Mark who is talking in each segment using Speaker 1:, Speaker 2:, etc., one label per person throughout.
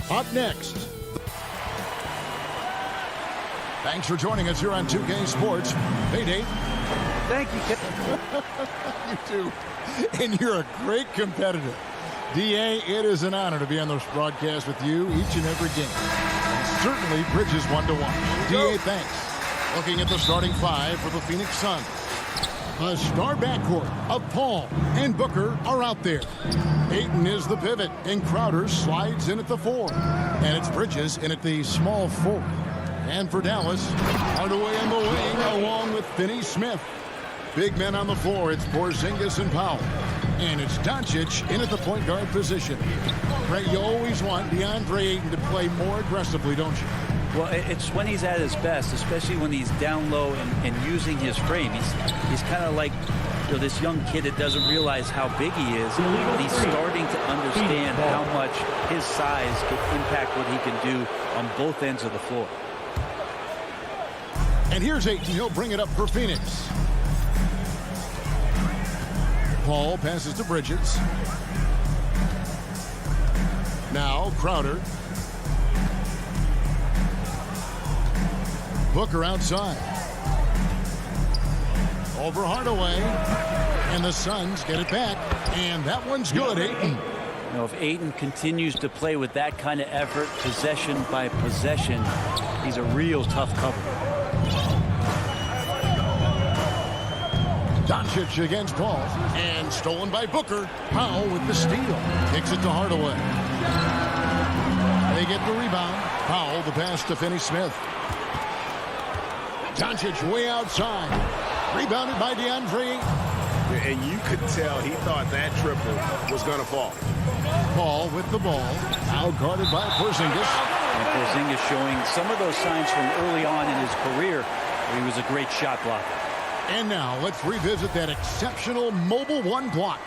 Speaker 1: Up next. Thanks for joining us here on 2K Sports. Payday.
Speaker 2: Thank you.
Speaker 1: You too. And you're a great competitor. DA, it is an honor to be on this broadcast with you each and every game. And certainly Bridges one to watch. DA, thanks. Looking at the starting five for the Phoenix Suns. The star backcourt of Paul and Booker are out there. Ayton is the pivot, and Crowder slides in at the 4. And it's Bridges in at the small 4. And for Dallas, Hardaway in the wing along with Finney-Smith. Big men on the floor, it's Porzingis and Powell. And it's Doncic in at the point guard position. Right, you always want DeAndre Ayton to play more aggressively, don't you?
Speaker 2: Well, it's when he's at his best, especially when he's down low and using his frame. He's kind of like this young kid that doesn't realize how big he is, but he's starting to understand how much his size can impact what he can do on both ends of the floor.
Speaker 1: And here's Ayton. He'll bring it up for Phoenix. Paul passes to Bridges. Now Crowder. Booker outside. Over Hardaway. And the Suns get it back. And that one's good, Ayton.
Speaker 2: You know, if Ayton continues to play with that kind of effort, possession by possession, he's a real tough cover.
Speaker 1: Doncic against Paul. And stolen by Booker. Powell with the steal. Kicks it to Hardaway. They get the rebound. Powell the pass to Finney-Smith. Doncic way outside. Rebounded by DeAndre.
Speaker 3: And you could tell he thought that triple was going to fall.
Speaker 1: Paul with the ball. Now guarded by Porzingis.
Speaker 2: And Porzingis showing some of those signs from early on in his career where he was a great shot blocker.
Speaker 1: And now let's revisit that exceptional mobile one block.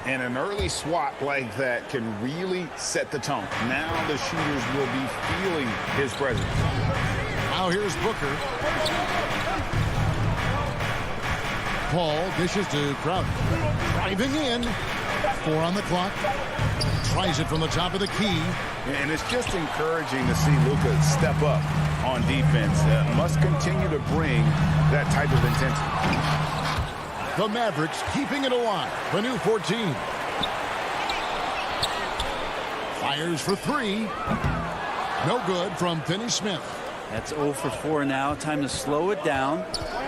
Speaker 3: And an early swat like that can really set the tone. Now the shooters will be feeling his presence.
Speaker 1: Now here's Booker. Paul dishes to Crowder. Driving in. 4 on the clock. Tries it from the top of the key.
Speaker 3: And it's just encouraging to see Luka step up on defense. Must continue to bring that type of intensity.
Speaker 1: The Mavericks keeping it alive. The new 14. Fires for 3. No good from Finney-Smith.
Speaker 2: That's 0 for 4 now. Time to slow it down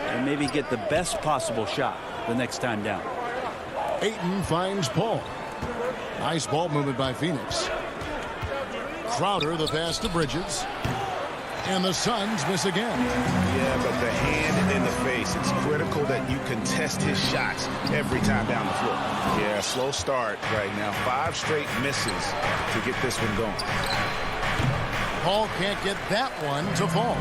Speaker 2: and maybe get the best possible shot the next time down.
Speaker 1: Ayton finds Paul. Nice ball movement by Phoenix. Crowder the pass to Bridges. And the Suns miss again.
Speaker 3: Yeah, but the hand in the face. It's critical that you contest his shots every time down the floor. Yeah, slow start right now. 5 straight misses to get this one going.
Speaker 1: Paul can't get that one to fall.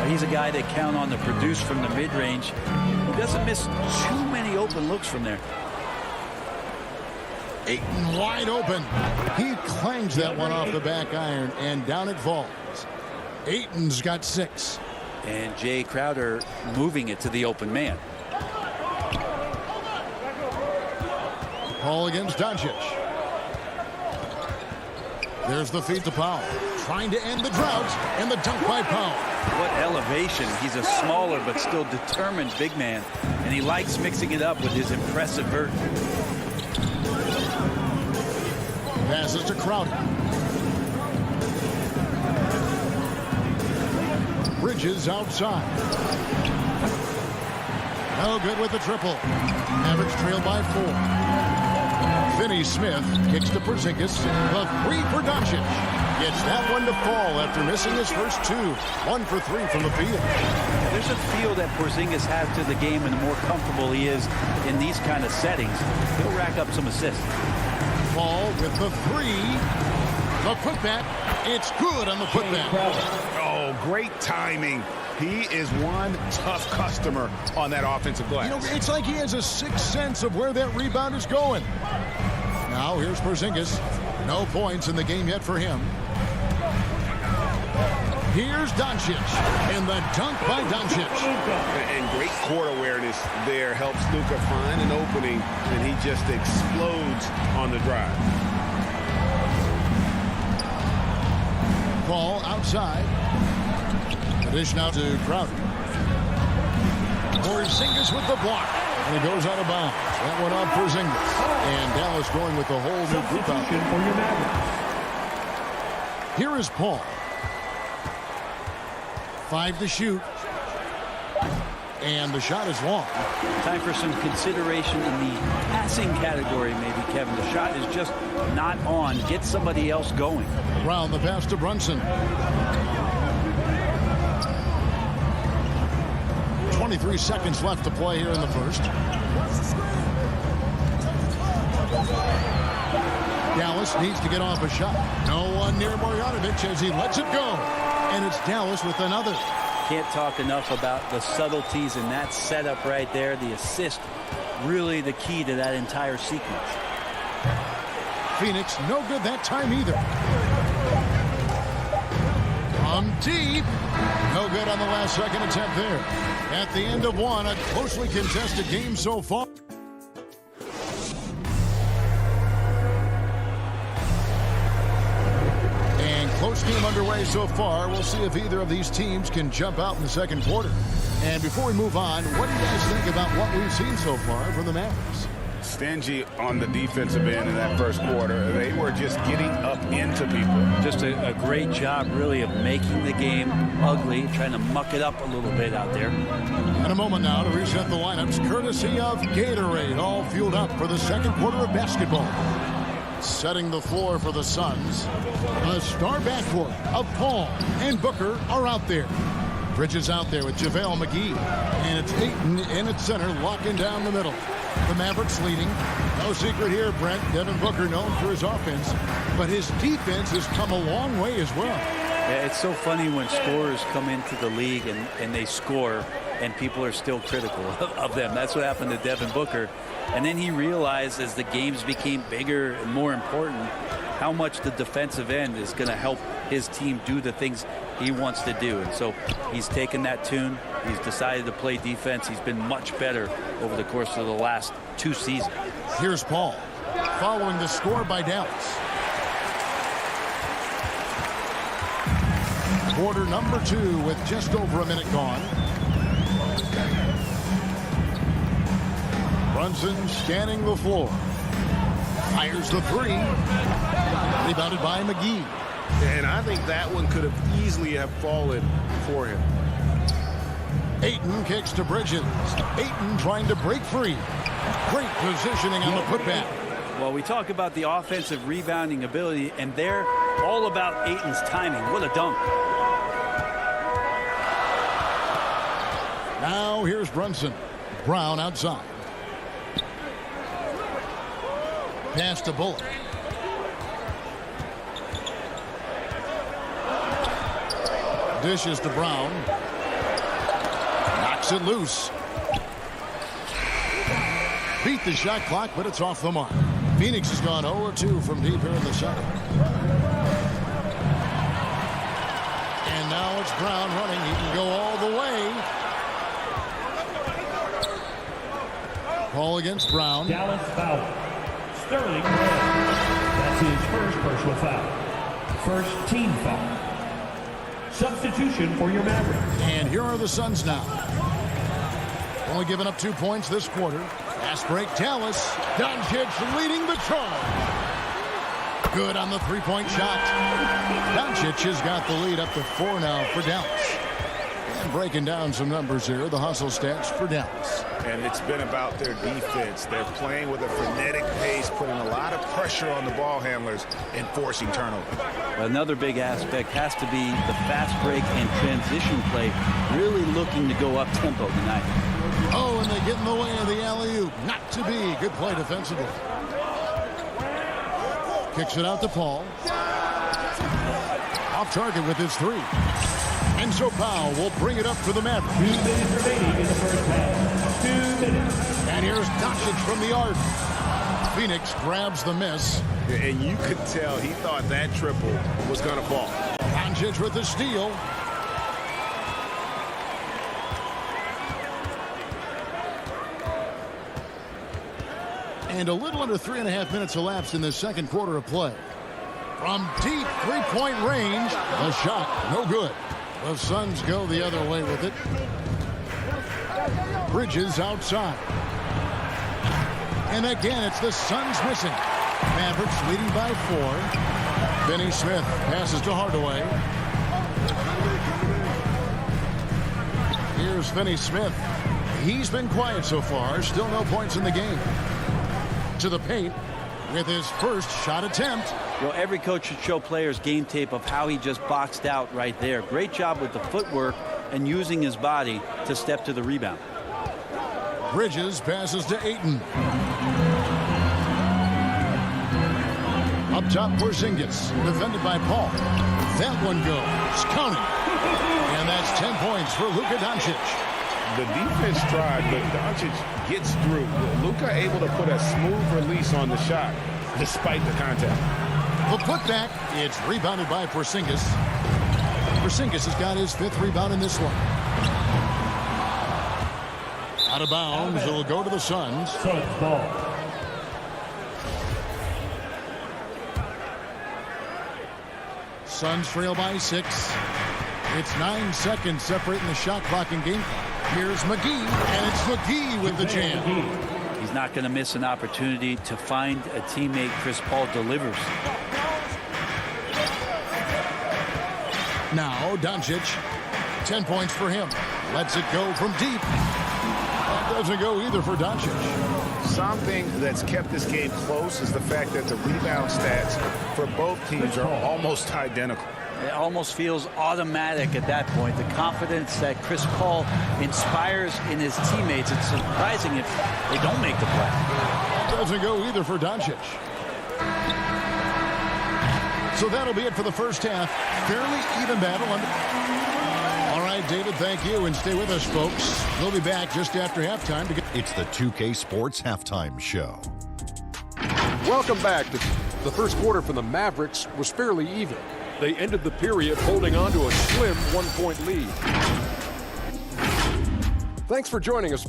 Speaker 2: He's a guy that count on to produce from the mid-range. He doesn't miss too many open looks from there.
Speaker 1: Ayton wide open. He clangs that one off the back iron, and down it falls. Ayton's got 6.
Speaker 2: And Jay Crowder moving it to the open man.
Speaker 1: Paul against Doncic. There's the feed to Powell. Trying to end the drought, and the dunk by Powell.
Speaker 2: What elevation. He's a smaller but still determined big man. And he likes mixing it up with his impressive vert.
Speaker 1: Passes to Crowder. Bridges outside. No good with the triple. Mavericks trail by 4. Finney-Smith kicks to Porzingis. The 3 for Doncic. Gets that one to fall after missing his first 2. 1 for 3 from the field.
Speaker 2: There's a feel that Porzingis has to the game, and the more comfortable he is in these kind of settings, he'll rack up some assists.
Speaker 1: Paul with the 3. The putback. It's good on the putback.
Speaker 3: Oh, great timing. He is one tough customer on that offensive glass.
Speaker 1: You know, it's like he has a sixth sense of where that rebound is going. Now here's Porzingis. No points in the game yet for him. Here's Doncic. And the dunk by Doncic.
Speaker 3: And great court awareness there helps Luka find an opening, and he just explodes on the drive.
Speaker 1: ball outside. The dish now to Crowder. Porzingis with the block. And he goes out of bounds. That one up for Porzingis. And Dallas going with the whole new group out. Here is Paul. 5 to shoot. And the shot is long.
Speaker 2: Time for some consideration in the passing category, maybe, Kevin. The shot is just not on. Get somebody else going.
Speaker 1: Brown the pass to Brunson. 23 seconds left to play here in the first. Dallas needs to get off a shot. No one near Marjanovic as he lets it go. And it's Dallas with another.
Speaker 2: Can't talk enough about the subtleties in that setup right there. The assist, really the key to that entire sequence.
Speaker 1: Phoenix, no good that time either. From deep. No good on the last second attempt there. At the end of one, a closely contested game so far. Close game underway so far. We'll see if either of these teams can jump out in the second quarter. And before we move on, what do you guys think about what we've seen so far from the Mavericks?
Speaker 3: Stingy on the defensive end in that first quarter. They were just getting up into people.
Speaker 2: Just a great job, really, of making the game ugly, trying to muck it up a little bit out there.
Speaker 1: In a moment now to reset the lineups, courtesy of Gatorade, all fueled up for the second quarter of basketball. Setting the floor for the Suns. A star backcourt of Paul and Booker are out there. Bridges out there with JaVale McGee. And it's Ayton in at center, locking down the middle. The Mavericks leading. No secret here, Brent. Devin Booker known for his offense, but his defense has come a long way as well.
Speaker 2: Yeah, it's so funny when scorers come into the league and they score and people are still critical of them. That's what happened to Devin Booker. And then he realized as the games became bigger and more important how much the defensive end is going to help his team do the things he wants to do. And so he's taken that tune. He's decided to play defense. He's been much better over the course of the last 2 seasons.
Speaker 1: Here's Paul following the score by Dallas. Quarter number 2 with just over a minute gone. Brunson scanning the floor. Fires the 3. Rebounded by McGee.
Speaker 3: And I think that one could have easily have fallen for him.
Speaker 1: Ayton kicks to Bridges. Ayton trying to break free. Great positioning on the putback.
Speaker 2: Well, we talk about the offensive rebounding ability, and they're all about Ayton's timing. What a dunk.
Speaker 1: Now here's Brunson. Brown outside. Pass to Bullock. Dishes to Brown. Knocks it loose. Beat the shot clock, but it's off the mark. Phoenix has gone 0-2 from deep here in the second. And now it's Brown running. He can go all the way. Call against Brown.
Speaker 4: Dallas foul. Sterling. That's his first personal foul. First team foul. Substitution for your Mavericks.
Speaker 1: And here are the Suns now. Only giving up 2 points this quarter. Fast break, Dallas. Doncic leading the charge. Good on the three-point shot. Doncic has got the lead up to 4 now for Dallas. And breaking down some numbers here, the hustle stats for Dallas.
Speaker 3: And it's been about their defense. They're playing with a frenetic pace, putting a lot of pressure on the ball handlers and forcing turnovers.
Speaker 2: Another big aspect has to be the fast break and transition play, really looking to go up-tempo tonight.
Speaker 1: Oh, and they get in the way of the alley-oop. Not to be. Good play defensively. Kicks it out to Paul. Off target with his 3. And so Powell will bring it up for the Mavericks.
Speaker 4: 2 minutes remaining in the first half. 2 minutes.
Speaker 1: And here's Doncic from the arc. Phoenix grabs the miss.
Speaker 3: And you could tell he thought that triple was going to fall.
Speaker 1: Doncic with the steal. And a little under 3.5 minutes elapsed in the second quarter of play. From deep three-point range, the shot, no good. The Suns go the other way with it. Bridges outside. And again, it's the Suns missing. Mavericks leading by 4. Finney Smith passes to Hardaway. Here's Finney Smith. He's been quiet so far. Still no points in the game. To the paint with his first shot attempt.
Speaker 2: Well, every coach should show players game tape of how he just boxed out right there. Great job with the footwork and using his body to step to the rebound.
Speaker 1: Bridges passes to Ayton. Up top, Porzingis, defended by Paul. That one goes. Counting. And that's 10 points for Luka Doncic.
Speaker 3: The defense tried, but Doncic gets through. Luka able to put a smooth release on the shot, despite the contact.
Speaker 1: The putback, it's rebounded by Porzingis. Porzingis has got his 5th rebound in this one. Out of bounds, it'll go to the Suns.
Speaker 4: Suns ball.
Speaker 1: Suns trail by 6. It's 9 seconds separating the shot clock and game clock. Here's McGee, and it's McGee with the jam.
Speaker 2: He's not going to miss an opportunity to find a teammate. Chris Paul delivers.
Speaker 1: Now Doncic, 10 points for him. Lets it go from deep. That doesn't go either for Doncic.
Speaker 3: Something that's kept this game close is the fact that the rebound stats for both teams are almost identical.
Speaker 2: It almost feels automatic at that point. The confidence that Chris Paul inspires in his teammates. It's surprising if they don't make the play.
Speaker 1: Doesn't go either for Doncic. So that'll be it for the first half. Fairly even battle. All right, David, thank you. And stay with us, folks. We'll be back just after halftime.
Speaker 5: It's the 2K Sports Halftime Show.
Speaker 6: Welcome back. The first quarter for the Mavericks was fairly even. They ended the period holding on to a slim 1-point lead. Thanks for joining us.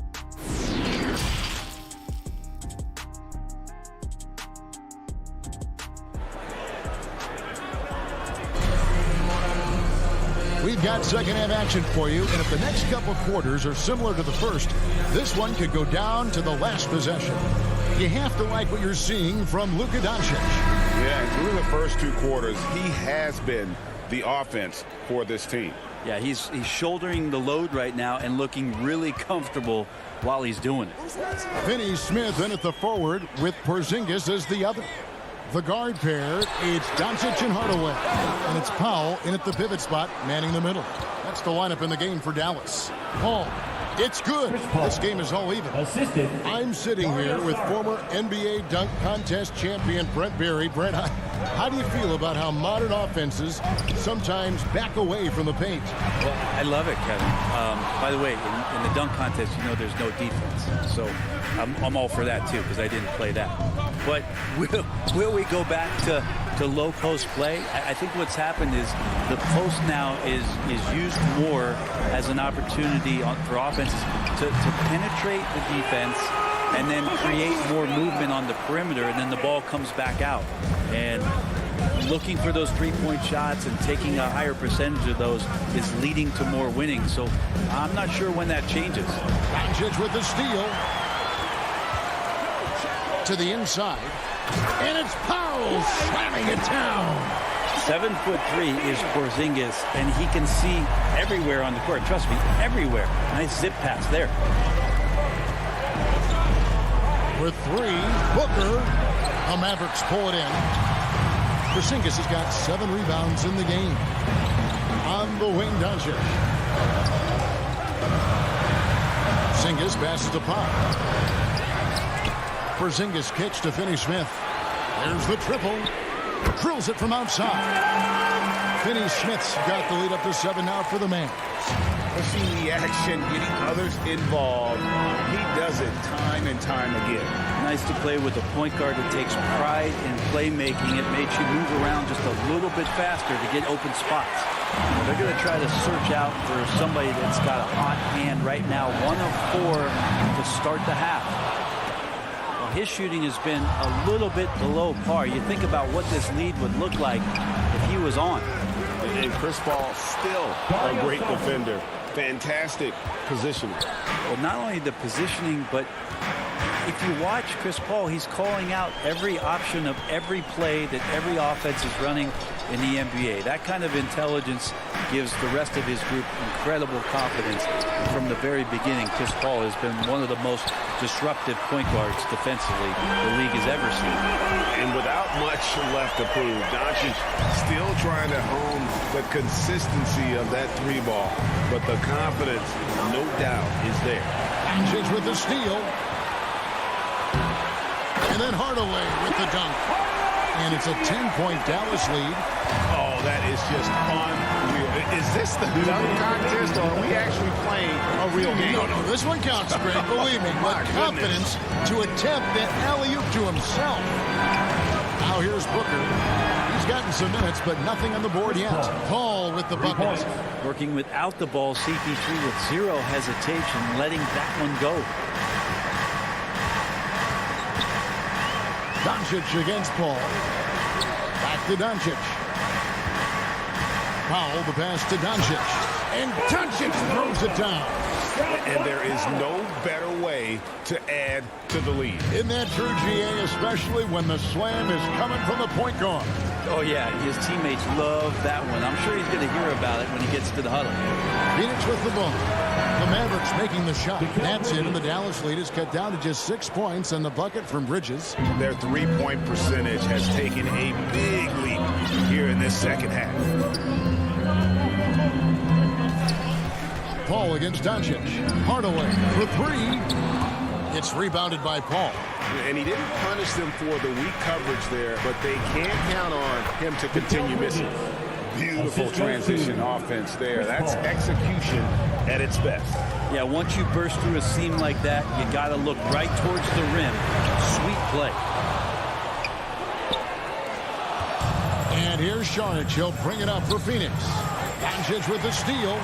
Speaker 1: We've got second half action for you, and if the next couple quarters are similar to the first, this one could go down to the last possession. You have to like what you're seeing from Luka Doncic.
Speaker 3: Yeah, and through the first 2 quarters, he has been the offense for this team.
Speaker 2: Yeah, he's shouldering the load right now and looking really comfortable while he's doing it.
Speaker 1: Finney Smith in at the forward with Porzingis as the other. The guard pair, it's Doncic and Hardaway. And it's Powell in at the pivot spot, manning the middle. That's the lineup in the game for Dallas. Paul, it's good. This game is all even.
Speaker 4: Assisted.
Speaker 1: I'm sitting here with former NBA dunk contest champion Brent Berry. Brent, how do you feel about how modern offenses sometimes back away from the paint?
Speaker 2: Well, I love it, Kevin. By the way, in the dunk contest, you know there's no defense. So I'm all for that, too, because I didn't play that. But will we go back to low post play? I think what's happened is the post now is used more as an opportunity for offenses to penetrate the defense and then create more movement on the perimeter, and then the ball comes back out. And looking for those three-point shots and taking a higher percentage of those is leading to more winning. So I'm not sure when that changes.
Speaker 1: Doncic with the steal. To the inside. And it's Powell slamming it down.
Speaker 2: 7'3" is Porzingis, and he can see everywhere on the court. Trust me, everywhere. Nice zip pass there.
Speaker 1: For 3, Booker. The Mavericks pull it in. Porzingis has got 7 rebounds in the game. On the wing, Doncic. Porzingis passes to Pop. Porzingis kicks to Finney Smith. There's the triple. Drills it from outside. Finney Smith's got the lead up to 7 now for the man.
Speaker 3: Seeing the action, getting others involved. He does it time and time again.
Speaker 2: Nice to play with a point guard that takes pride in playmaking. It makes you move around just a little bit faster to get open spots. They're going to try to search out for somebody that's got a hot hand right now. 1 of 4 to start the half. his shooting has been a little bit below par. You think about what this lead would look like if he was on.
Speaker 3: And Chris Paul still a great defender. Fantastic positioning.
Speaker 2: Well, not only the positioning, but if you watch Chris Paul, he's calling out every option of every play that every offense is running in the NBA. That kind of intelligence gives the rest of his group incredible confidence. And from the very beginning, Chris Paul has been one of the most disruptive point guards defensively the league has ever seen.
Speaker 3: And without much left to prove, Doncic still trying to hone the consistency of that three ball. But the confidence, no doubt, is there.
Speaker 1: Doncic with the steal. And then Hardaway with the dunk. And it's a 10-point Dallas lead.
Speaker 3: Oh, that is just unreal. Is this the dunk contest, or are we actually playing a real game?
Speaker 1: No, this one counts, Greg. Believe me. With confidence to attempt that alley-oop to himself. Now here's Booker. He's gotten some minutes, but nothing on the board yet. Paul with the bucket.
Speaker 2: Working without the ball, CP3 with zero hesitation, letting that one go.
Speaker 1: Doncic against Paul. Back to Doncic. Powell, the pass to Doncic. And Doncic throws it down.
Speaker 3: And there is no better way to add to the lead.
Speaker 1: Isn't that true, GA, especially when the slam is coming from the point guard?
Speaker 2: Oh, yeah, his teammates love that one. I'm sure he's going to hear about it when he gets to the huddle.
Speaker 1: Phoenix with the ball. The Mavericks making the shot. That's it, and the Dallas lead is cut down to just 6 points, and the bucket from Bridges.
Speaker 3: Their three-point percentage has taken a big leap here in this second half.
Speaker 1: Paul against Doncic. Hardaway for three. It's rebounded by Paul.
Speaker 3: And he didn't punish them for the weak coverage there, but they can't count on him to continue missing. Beautiful transition offense there. That's execution at its best.
Speaker 2: Yeah, once you burst through a seam like that, you got to look right towards the rim. Sweet play.
Speaker 1: And here's Šarić. He'll bring it up for Phoenix. Doncic with the steal.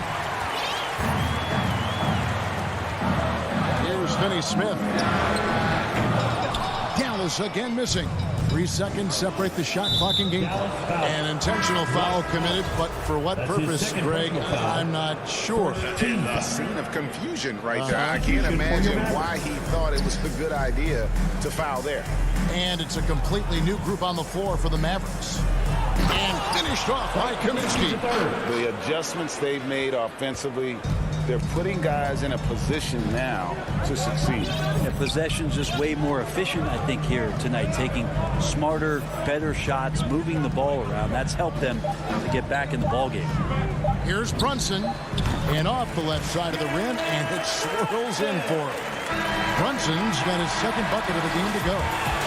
Speaker 1: Here's Finney-Smith. Dallas again missing. 3 seconds separate the shot clock in game. An intentional foul committed, but for what purpose, Greg, I'm not sure.
Speaker 3: And a scene of confusion right there. I can't imagine why he thought it was a good idea to foul there.
Speaker 1: And it's a completely new group on the floor for the Mavericks. And finished off by Kaminsky.
Speaker 3: The adjustments they've made offensively, they're putting guys in a position now to succeed.
Speaker 2: The possession's just way more efficient, I think, here tonight. Taking smarter, better shots, moving the ball around. That's helped them to get back in the ballgame.
Speaker 1: Here's Brunson. And off the left side of the rim, and it swirls in for him. Brunson's got his second bucket of the game to go.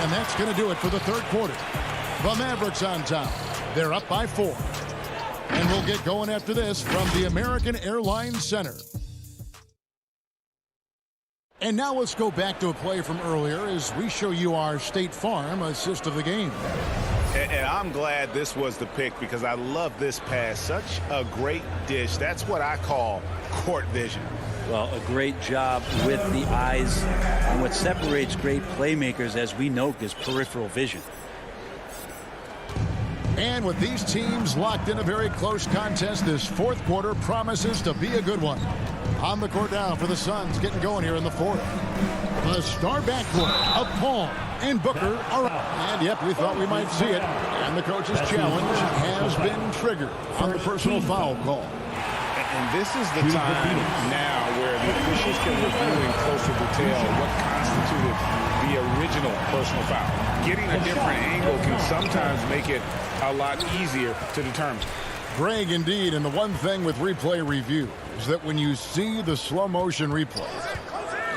Speaker 1: And that's going to do it for the third quarter. The Mavericks on top. They're up by 4. And we'll get going after this from the American Airlines Center. And now let's go back to a play from earlier as we show you our State Farm assist of the game.
Speaker 3: And I'm glad this was the pick because I love this pass. Such a great dish. That's what I call court vision.
Speaker 2: Well, a great job with the eyes. And what separates great playmakers, as we know, is peripheral vision.
Speaker 1: And with these teams locked in a very close contest, this fourth quarter promises to be a good one. On the court now for the Suns, getting going here in the fourth. The star backcourt of Paul and Booker are out. And yep, we thought we might see it. And the coach's challenge has been triggered on the personal foul call.
Speaker 3: And this is the time now where the officials can review in closer detail what constituted the original personal foul. Getting a different angle can sometimes make it a lot easier to determine.
Speaker 1: Greg, indeed, and the one thing with replay review is that when you see the slow motion replay,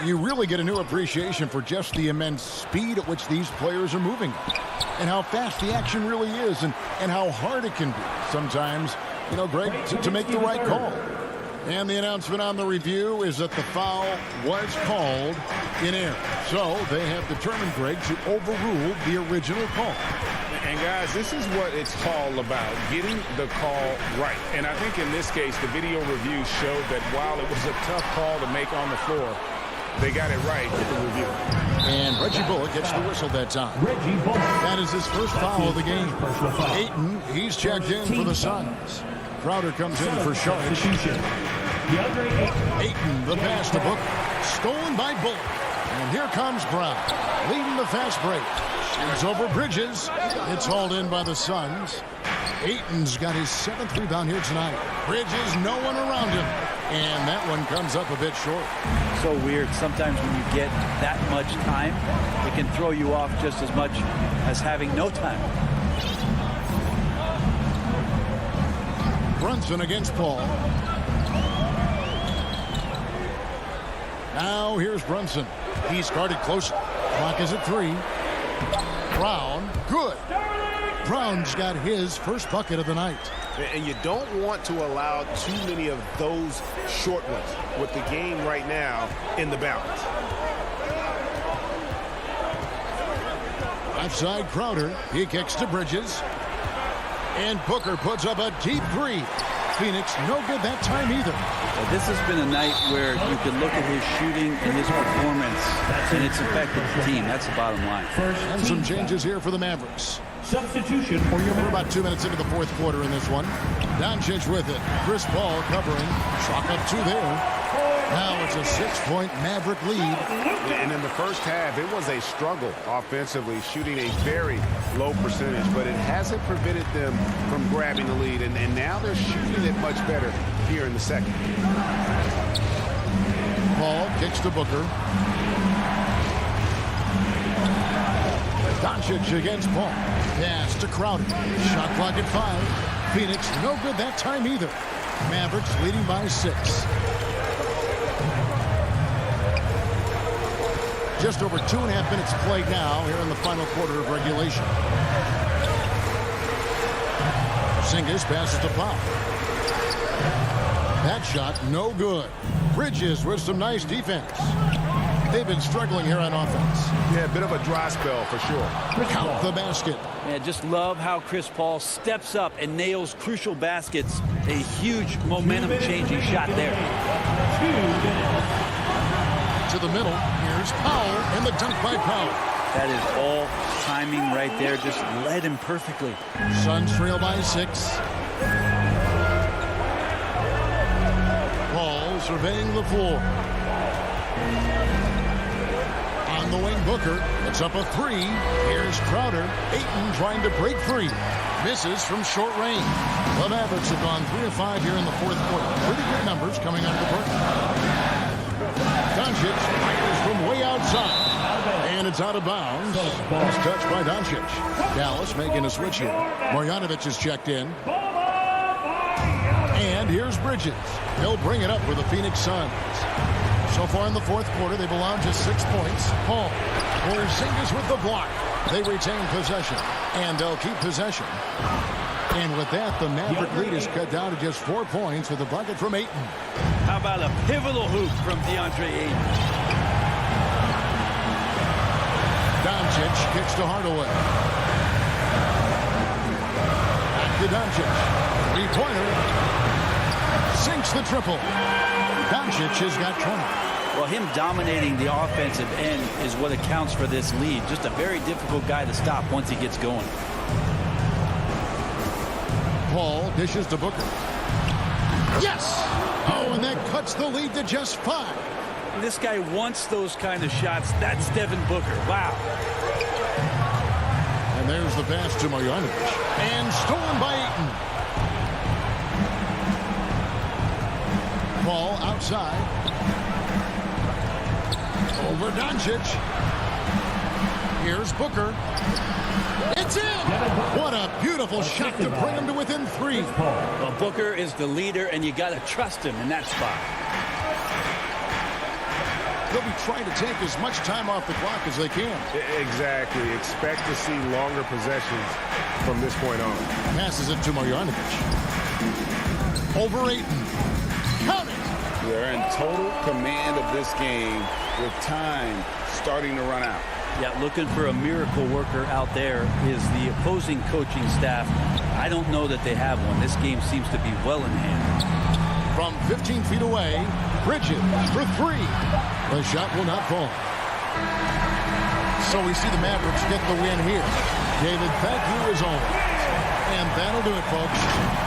Speaker 1: you really get a new appreciation for just the immense speed at which these players are moving and how fast the action really is and how hard it can be sometimes, you know, Greg, to make the right call. And the announcement on the review is that the foul was called in error. So they have determined, Greg, to overrule the original call.
Speaker 3: And guys, this is what it's all about, getting the call right. And I think in this case, the video review showed that while it was a tough call to make on the floor, they got it right with the review.
Speaker 1: And Reggie Bullock gets the whistle that time.
Speaker 4: Reggie Bullock.
Speaker 1: That is his first foul of the game.
Speaker 4: Personal foul.
Speaker 1: Ayton, he's checked in for the Suns. Crowder comes in for Sharp.
Speaker 4: Substitution. DeAndre Ayton.
Speaker 1: Ayton, the pass to Booker. Stolen by Bullock. And here comes Brown, leading the fast break. Shoots over Bridges. It's hauled in by the Suns. Ayton's got his 7th rebound here tonight. Bridges, no one around him. And that one comes up a bit short.
Speaker 2: So weird. Sometimes when you get that much time, it can throw you off just as much as having no time.
Speaker 1: Brunson against Paul. Now here's Brunson. He's guarded close. Clock is at 3. Brown, good. Brown's got his first bucket of the night.
Speaker 3: And you don't want to allow too many of those short ones with the game right now in the balance.
Speaker 1: Left side, Crowder. He kicks to Bridges. And Booker puts up a deep 3. Phoenix, no good that time either.
Speaker 2: Well, this has been a night where you can look at his shooting and his performance, and it's affected the team. That's the bottom line.
Speaker 1: And some changes here for the Mavericks.
Speaker 4: Substitution for your
Speaker 1: We're about 2 minutes into the fourth quarter in this one. Doncic with it. Chris Paul covering. Chalk up 2 there. Now it's a 6-point Maverick lead.
Speaker 3: And in the first half, it was a struggle offensively, shooting a very low percentage, but it hasn't prevented them from grabbing the lead. And now they're shooting it much better here in the second.
Speaker 1: Paul kicks to Booker. Doncic against Paul. Pass to Crowder. Shot clock at 5. Phoenix, no good that time either. Mavericks leading by 6. Just over 2.5 minutes played now here in the final quarter of regulation. Porzingis passes to Pop. That shot, no good. Bridges with some nice defense. They've been struggling here on offense.
Speaker 3: Yeah, a bit of a dry spell for sure.
Speaker 1: Count the basket.
Speaker 2: Yeah, just love how Chris Paul steps up and nails crucial baskets. A huge momentum-changing shot there.
Speaker 1: To the middle. Here's Powell and the dunk by Powell.
Speaker 2: That is all timing right there. Just led him perfectly.
Speaker 1: Suns trail by 6. Paul surveying the floor. On the wing, Booker. It's up a 3. Here's Crowder. Ayton trying to break free. Misses from short range. The Mavericks have gone 3 of 5 here in the fourth quarter. Pretty good numbers coming out of the break. Doncic fires from way outside. And it's out of bounds. Last touch by Doncic. Dallas making a switch here. Marjanovic is checked in. And here's Bridges. He'll bring it up for the Phoenix Suns. So far in the fourth quarter, they belong to 6 points. Paul. Porzingis with the block. They retain possession. And they'll keep possession. And with that, the Maverick lead is cut down to just 4 points with a bucket from Ayton.
Speaker 2: How about a pivotal hoop from DeAndre Ayton?
Speaker 1: Doncic kicks to Hardaway. Back to Doncic. 3-pointer. Sinks the triple. Doncic has got 20.
Speaker 2: Well, him dominating the offensive end is what accounts for this lead. Just a very difficult guy to stop once he gets going.
Speaker 1: Paul dishes to Booker. Yes! Oh, and that cuts the lead to just 5.
Speaker 2: This guy wants those kind of shots. That's Devin Booker. Wow.
Speaker 1: And there's the pass to Marjanovic. And stolen by Ayton. Paul outside. Over Doncic. Here's Booker. It's in! What a beautiful shot to bring him to within 3.
Speaker 2: Well, Booker is the leader, and you got to trust him in that spot.
Speaker 1: They'll be trying to take as much time off the clock as they can.
Speaker 3: Exactly. Expect to see longer possessions from this point on.
Speaker 1: Passes it to Marjanovic. Over Ayton. Count it!
Speaker 3: They're in total command of this game with time starting to run out.
Speaker 2: Yeah, looking for a miracle worker out there is the opposing coaching staff. I don't know that they have one. This game seems to be well in hand.
Speaker 1: From 15 feet away, Bridges for 3. The shot will not fall. So we see the Mavericks get the win here. David, thank you as always. And that'll do it, folks.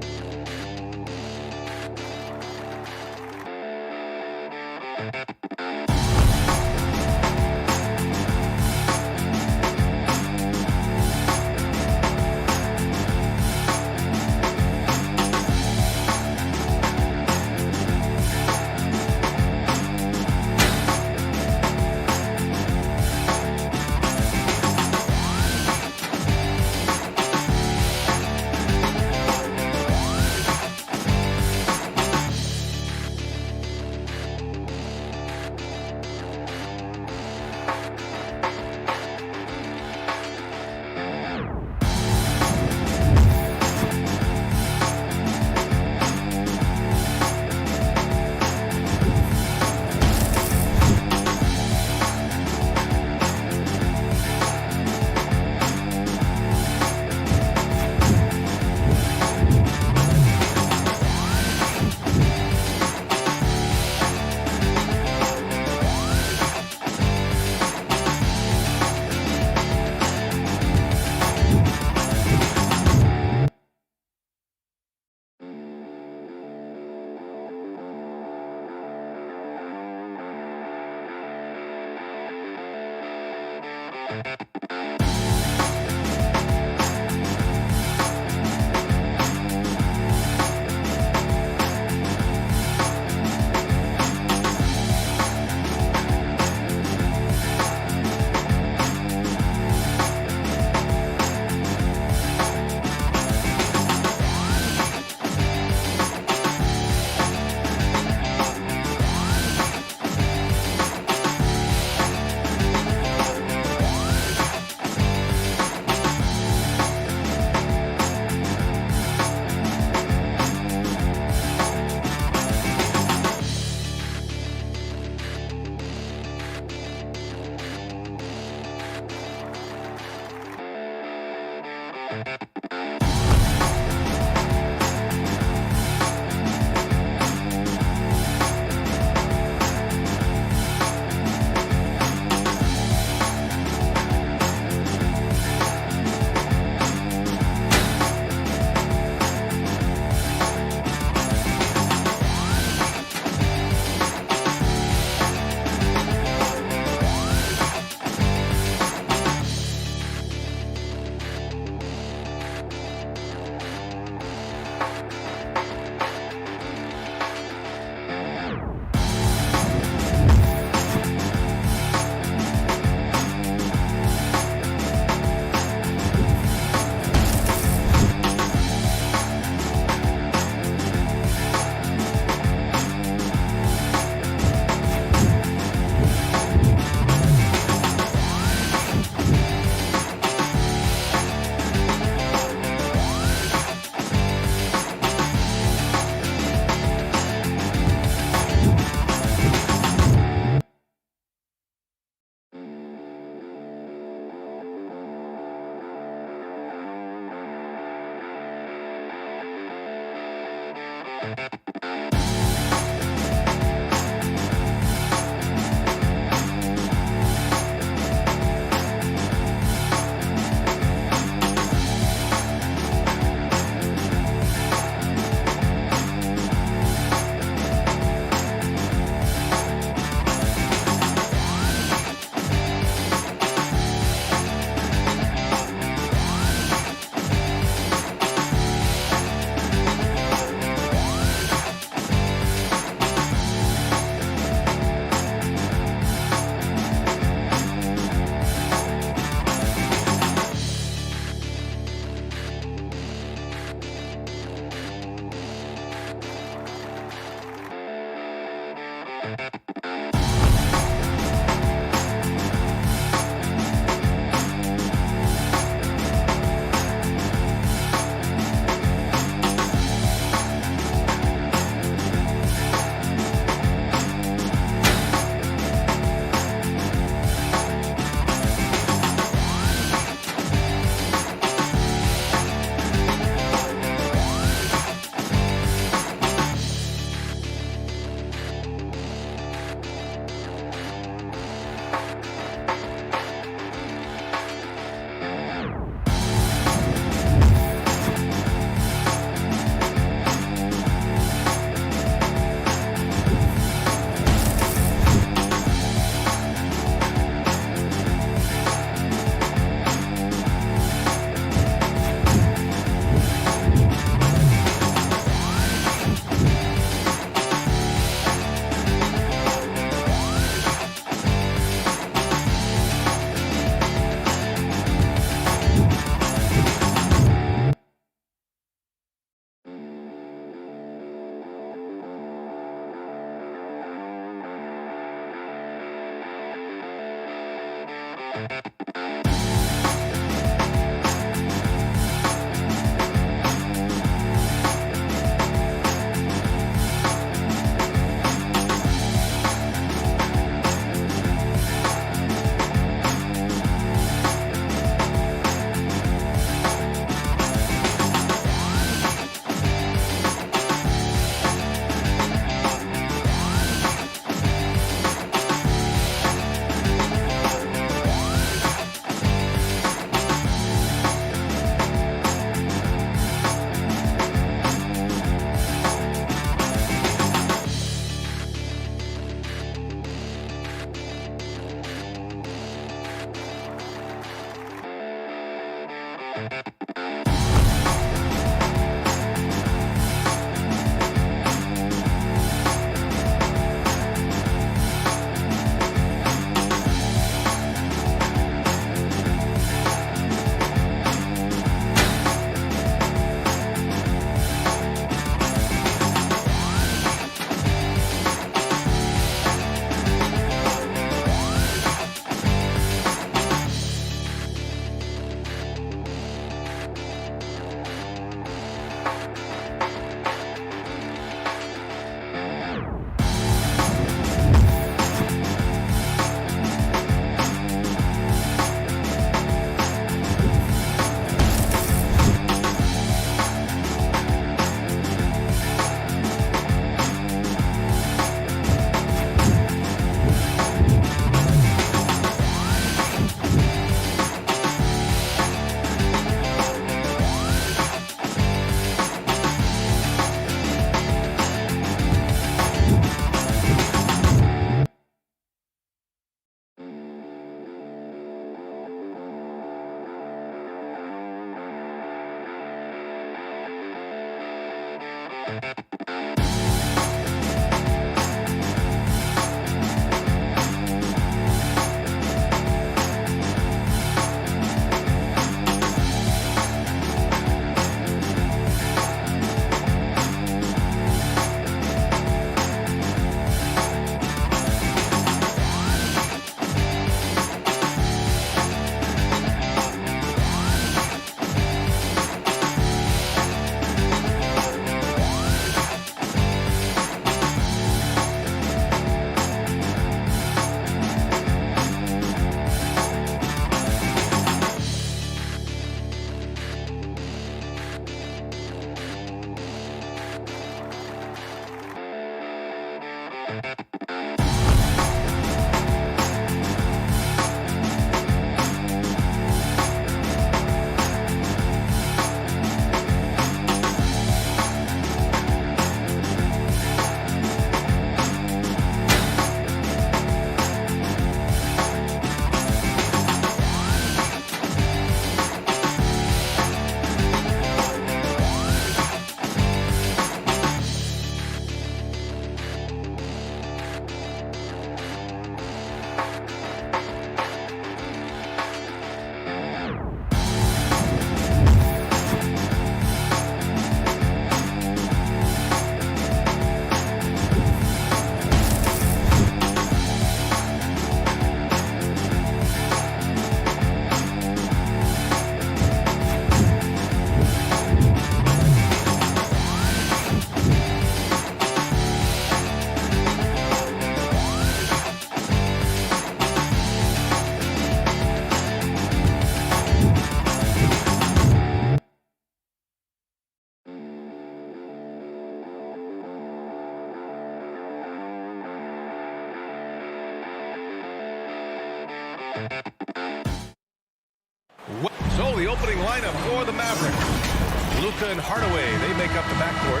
Speaker 7: So the opening lineup for the Mavericks. Luka and Hardaway, they make up the backcourt.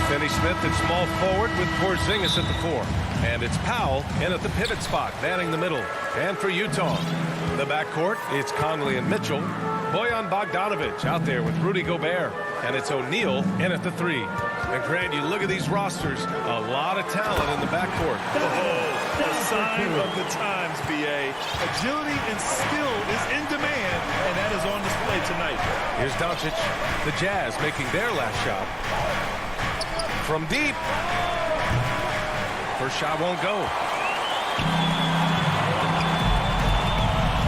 Speaker 7: Finney-Smith at small forward with Porzingis at the 4. And it's Powell in at the pivot spot, manning the middle. And for Utah, the backcourt, it's Conley and Mitchell. Bojan Bogdanovic out there with Rudy Gobert. And it's O'Neal in at the 3. And Grant, you look at these rosters, a lot of talent in the backcourt.
Speaker 8: Oh, the sign of the times, B.A. Agility and skill is in demand, and that is on display tonight.
Speaker 7: Here's Doncic, the Jazz making their last shot. From deep. First shot won't go.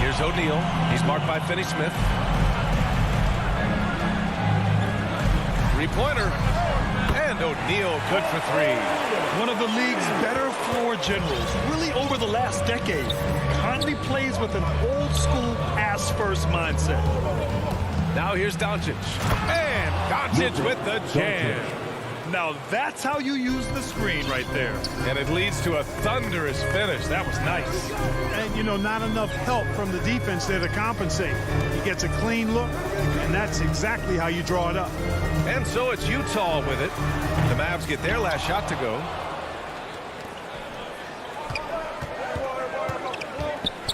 Speaker 7: Here's O'Neal. He's marked by Finney-Smith. Three-pointer. And O'Neal good for three.
Speaker 8: One of the league's better floor generals, really over the last decade. Conley plays with an old-school pass-first mindset.
Speaker 7: Now here's Doncic. And Doncic with the jam.
Speaker 8: Now that's how you use the screen right there.
Speaker 7: And it leads to a thunderous finish. That was nice.
Speaker 9: And, you know, not enough help from the defense there to compensate. He gets a clean look, and that's exactly how you draw it up.
Speaker 7: And so it's Utah with it. The Mavs get their last shot to go.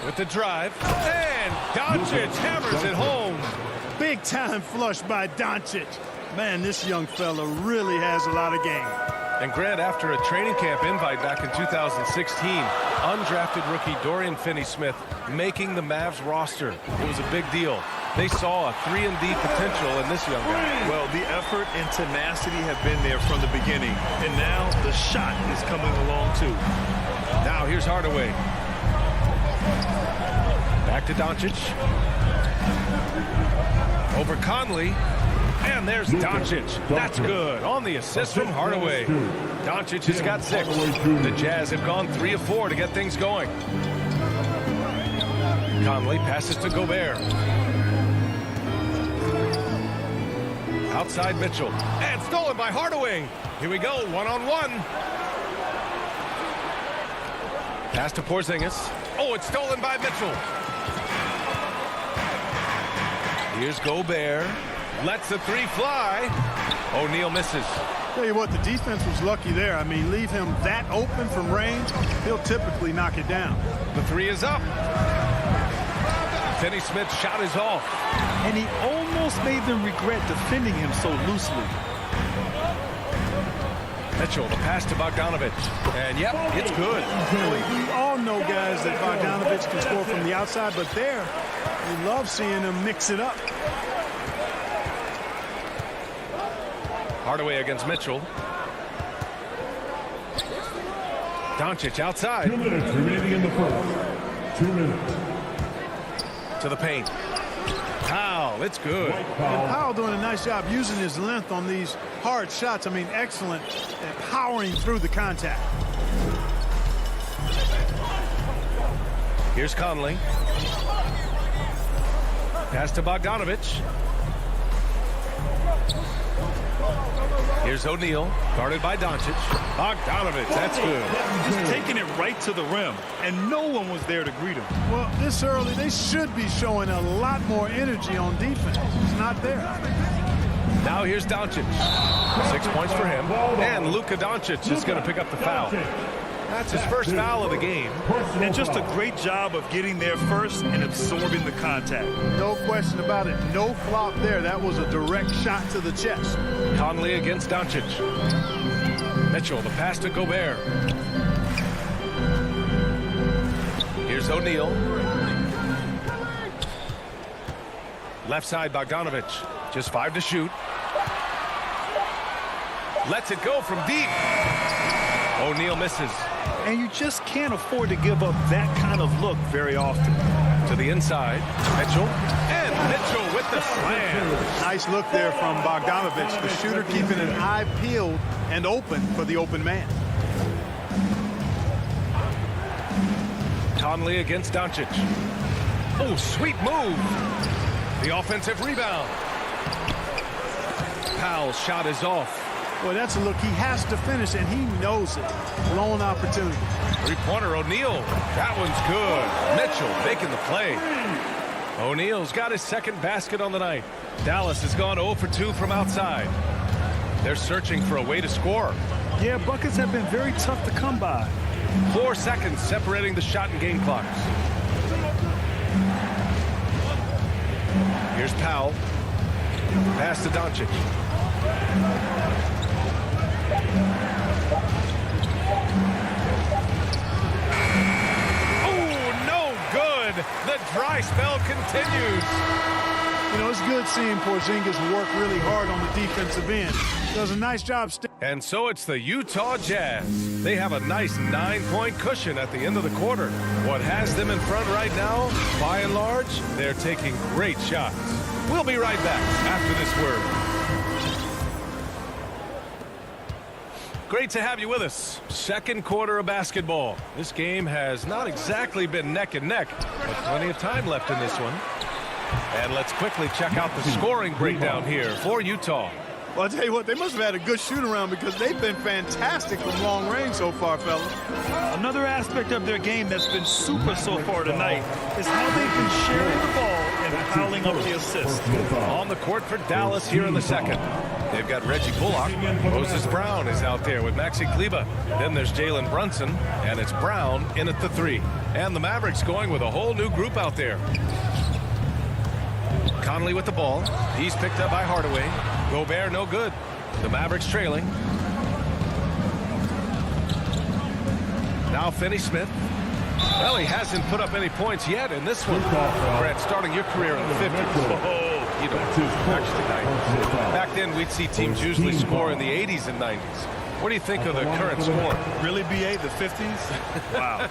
Speaker 7: With the drive. And Doncic hammers it home.
Speaker 9: Big time flush by Doncic. Man, this young fella really has a lot of game.
Speaker 7: And Grant, after a training camp invite back in 2016, undrafted rookie Dorian Finney-Smith making the Mavs roster. It was a big deal. They saw a 3-and-D potential in this young guy.
Speaker 8: Well, the effort and tenacity have been there from the beginning. And now the shot is coming along, too.
Speaker 7: Now here's Hardaway. Back to Doncic. Over Conley. And there's Doncic. That's good. On the assist from Hardaway. Doncic has got 6. The Jazz have gone 3 of 4 to get things going. Conley passes to Gobert. Outside Mitchell. And stolen by Hardaway. Here we go. One-on-one. Pass to Porzingis. Oh, it's stolen by Mitchell. Here's Gobert. Lets the three fly. O'Neal misses.
Speaker 9: Tell you what, the defense was lucky there. I mean, leave him that open from range, he'll typically knock it down.
Speaker 7: The three is up. Finney-Smith's shot is off.
Speaker 8: And he almost made them regret defending him so loosely.
Speaker 7: Mitchell, the pass to Bogdanovic. And, yep, it's good.
Speaker 9: We all know, guys, that Bogdanovic can score from the outside, but there, we love seeing him mix it up.
Speaker 7: Hardaway against Mitchell. Doncic outside.
Speaker 4: 2 minutes remaining in the first. 2 minutes.
Speaker 7: To the paint. Powell, it's good.
Speaker 9: And Powell doing a nice job using his length on these hard shots. I mean, excellent at powering through the contact.
Speaker 7: Here's Conley. Pass to Bogdanovic. Here's O'Neal, guarded by Doncic. Bogdanovic, that's good.
Speaker 8: Just taking it right to the rim, and no one was there to greet him.
Speaker 9: Well, this early, they should be showing a lot more energy on defense. It's not there.
Speaker 7: Now here's Doncic. 6 points for him. And Luka Doncic is going to pick up the foul. That's his first foul of the game.
Speaker 8: And just a great job of getting there first and absorbing the contact.
Speaker 9: No question about it. No flop there. That was a direct shot to the chest.
Speaker 7: Conley against Doncic. Mitchell, the pass to Gobert. Here's O'Neal. Left side, Bogdanovic. Just 5 to shoot. Lets it go from deep. O'Neal misses.
Speaker 8: And you just can't afford to give up that kind of look very often.
Speaker 7: To the inside, Mitchell. And Mitchell with the slam.
Speaker 9: Nice look there from Bogdanovic. The shooter keeping an eye peeled and open for the open man.
Speaker 7: Conley against Doncic. Oh, sweet move. The offensive rebound. Powell's shot is off.
Speaker 9: Boy, that's a look he has to finish, and he knows it. Lone opportunity.
Speaker 7: Three-pointer, O'Neal. That one's good. Mitchell making the play. O'Neal's got his second basket on the night. Dallas has gone 0 for 2 from outside. They're searching for a way to score.
Speaker 8: Yeah, buckets have been very tough to come by.
Speaker 7: 4 seconds separating the shot and game clocks. Here's Powell. Pass to Doncic. Oh, no good. The dry spell continues.
Speaker 9: You know, it's good seeing Porzingis work really hard on the defensive end. Does a nice job.
Speaker 7: And so it's the Utah Jazz. They have a nice 9-point cushion at the end of the quarter. What has them in front right now, by and large, they're taking great shots. We'll be right back after this word. Great to have you with us. Second quarter of basketball. This game has not exactly been neck and neck, but plenty of time left in this one. And let's quickly check out the scoring breakdown here for Utah.
Speaker 9: Well, I'll tell you what, they must have had a good shoot-around because they've been fantastic from long range so far, fellas.
Speaker 8: Another aspect of their game that's been super so far tonight is how they've been sharing the ball and piling up the assists.
Speaker 7: On the court for Dallas here in the second. They've got Reggie Bullock. Moses Brown is out there with Maxi Kleber. Then there's Jalen Brunson, and it's Brown in at the 3. And the Mavericks going with a whole new group out there. Conley with the ball. He's picked up by Hardaway. Gobert no good. The Mavericks trailing. Now Finney-Smith. Well, he hasn't put up any points yet in this one. Brett, starting your career in the 50s. You don't actually. Back then, we'd see teams usually score in the 80s and 90s. What do you think of the current score?
Speaker 8: Really, BA, the 50s? Wow.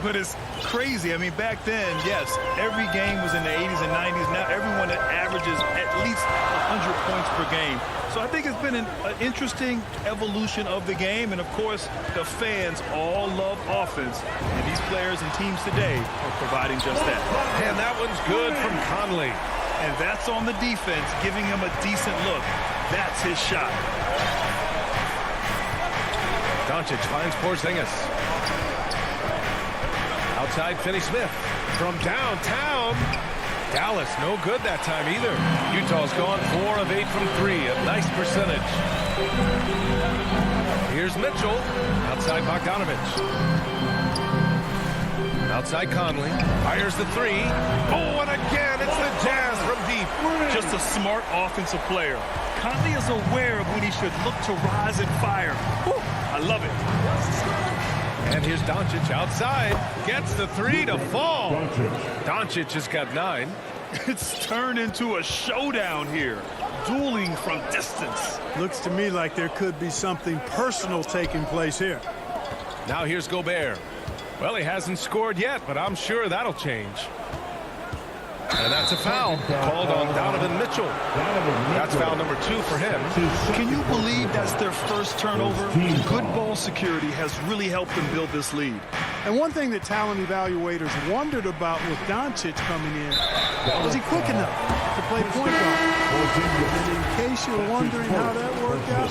Speaker 8: But it's crazy. I mean, back then, yes, every game was in the 80s and 90s. Now everyone averages at least 100 points per game. So I think it's been an interesting evolution of the game. And, of course, the fans all love offense. And these players and teams today are providing just that.
Speaker 7: And that one's good from Conley.
Speaker 8: And that's on the defense, giving him a decent look. That's his shot.
Speaker 7: Doncic finds Porzingis. Outside Finney-Smith. From downtown. Dallas no good that time either. Utah's gone 4 of 8 from 3. A nice percentage. Here's Mitchell. Outside Bogdanovich. Outside Conley. Fires the 3. Oh, and again, it's the Jazz from deep.
Speaker 8: Just a smart offensive player. Conley is aware of when he should look to rise and fire. Whew, I love it.
Speaker 7: And here's Doncic outside. Gets the 3 to fall. Doncic has got 9.
Speaker 8: It's turned into a showdown here. Dueling from distance.
Speaker 9: Looks to me like there could be something personal taking place here.
Speaker 7: Now here's Gobert. Well, he hasn't scored yet, but I'm sure that'll change. And that's a foul called on Donovan Mitchell. That's foul number 2 for him.
Speaker 8: Can you believe that's their first turnover? Good ball security has really helped them build this lead.
Speaker 9: And one thing that talent evaluators wondered about with Doncic coming in, was he quick enough to play point guard? And in case you're wondering how that worked out,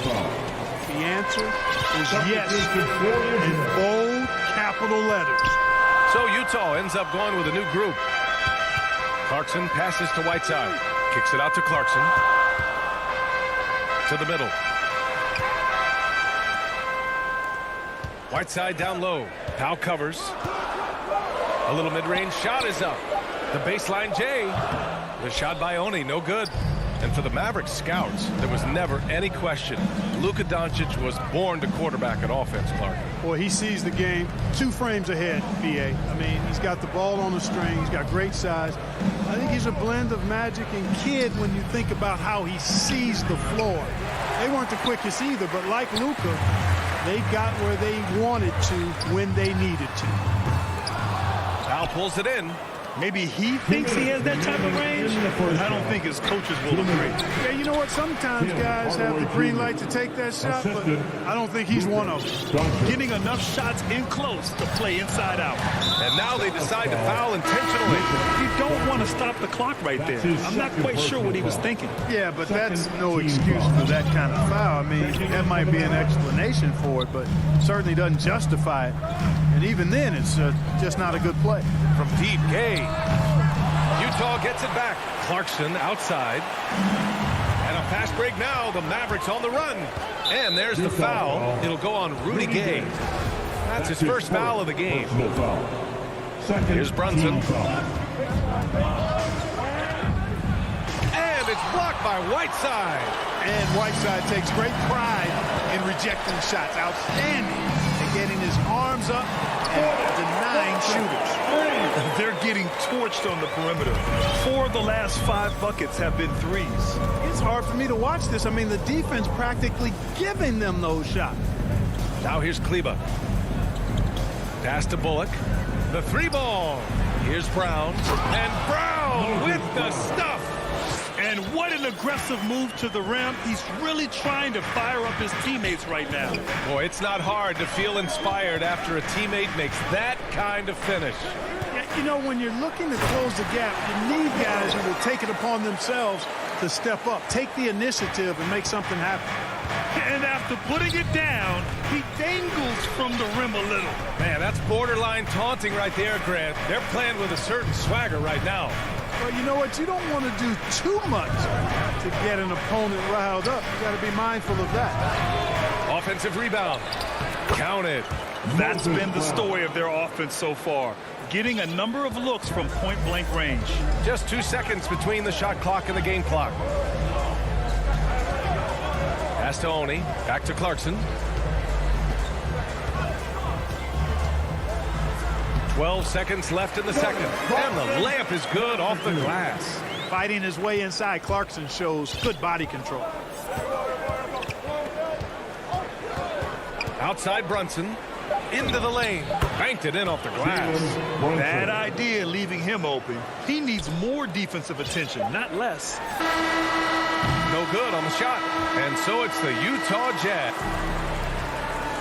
Speaker 9: the answer is yes, in bold capital letters.
Speaker 7: So Utah ends up going with a new group. Clarkson passes to Whiteside. Kicks it out to Clarkson. To the middle. Whiteside down low. Powell covers. A little mid-range shot is up. The baseline J. The shot by Oni, no good. And for the Mavericks scouts, there was never any question. Luka Doncic was born to quarterback an offense, Clark.
Speaker 9: Boy, he sees the game 2 frames ahead, BA. I mean, he's got the ball on the string. He's got great size. I think he's a blend of Magic and Kidd when you think about how he sees the floor. They weren't the quickest either, but like Luka, they got where they wanted to when they needed to.
Speaker 7: Powell pulls it in.
Speaker 8: Maybe he thinks he has that type of range, but I don't think his coaches will agree.
Speaker 9: Yeah, you know what? Sometimes guys have the green light to take that shot, but I don't think he's one of them.
Speaker 8: Getting enough shots in close to play inside out.
Speaker 7: And now they decide to foul intentionally.
Speaker 8: You don't want to stop the clock right there. I'm not quite sure what he was thinking.
Speaker 9: Yeah, but that's no excuse for that kind of foul. I mean, that might be an explanation for it, but certainly doesn't justify it. And even then, it's just not a good play.
Speaker 7: From deep, Gay. Utah gets it back. Clarkson outside. And a fast break now. The Mavericks on the run. And there's the foul. It'll go on Rudy Gay. That's his first foul of the game. Here's Brunson. And it's blocked by Whiteside.
Speaker 9: And Whiteside takes great pride in rejecting shots. Outstanding in getting his arms comes up and denying shooters.
Speaker 8: They're getting torched on the perimeter. 4 of the last 5 buckets have been threes.
Speaker 9: It's hard for me to watch this. I mean, the defense practically giving them those shots.
Speaker 7: Now here's Kleba. Pass to Bullock. The 3-ball. Here's Brown. And Brown with the stuff.
Speaker 8: And what an aggressive move to the rim. He's really trying to fire up his teammates right now.
Speaker 7: Boy, it's not hard to feel inspired after a teammate makes that kind of finish.
Speaker 9: Yeah, you know, when you're looking to close the gap, you need guys who will take it upon themselves to step up, take the initiative, and make something happen.
Speaker 8: And after putting it down, he dangles from the rim a little.
Speaker 7: Man, that's borderline taunting right there, Grant. They're playing with a certain swagger right now.
Speaker 9: Well, you know what? You don't want to do too much to get an opponent riled up. You got to be mindful of that.
Speaker 7: Offensive rebound. Count it.
Speaker 8: That's been the story of their offense so far. Getting a number of looks from point-blank range.
Speaker 7: Just 2 seconds between the shot clock and the game clock. Pass to Oni. Back to Clarkson. 12 seconds left in the second. And the layup is good off the glass.
Speaker 9: Fighting his way inside, Clarkson shows good body control.
Speaker 7: Outside Brunson. Into the lane. Banked it in off the glass.
Speaker 8: Bad idea leaving him open. He needs more defensive attention, not less.
Speaker 7: No good on the shot. And so it's the Utah Jazz.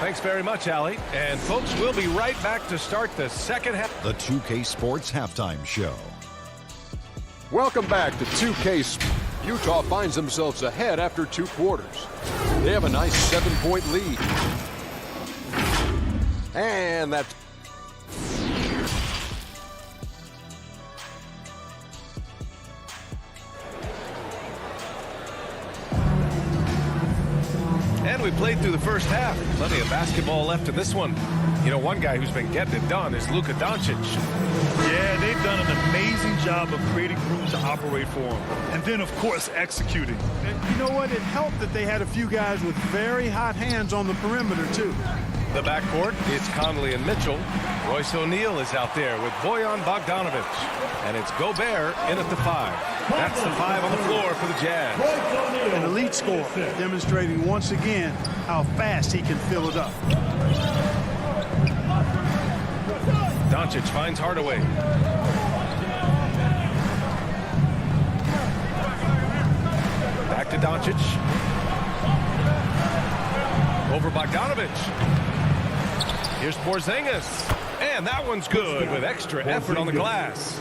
Speaker 7: Thanks very much, Allie. And folks, we'll be right back to start the second half.
Speaker 5: The 2K Sports Halftime Show.
Speaker 6: Welcome back to 2K. Utah finds themselves ahead after 2 quarters. They have a nice 7-point lead. And that's...
Speaker 7: And we played through the first half. Plenty of basketball left in this one. You know, one guy who's been getting it done is Luka Doncic.
Speaker 8: Yeah, they've done an amazing job of creating room to operate for him. And then, of course, executing.
Speaker 9: And you know what? It helped that they had a few guys with very hot hands on the perimeter, too.
Speaker 7: The backcourt, it's Conley and Mitchell. Royce O'Neal is out there with Bojan Bogdanovic. And it's Gobert in at the 5. That's the 5 on the floor for the Jazz.
Speaker 9: An elite scorer, demonstrating once again how fast he can fill it up.
Speaker 7: Doncic finds Hardaway. Back to Doncic. Over Bogdanovic. Here's Porzingis. And that one's good with extra effort on the glass.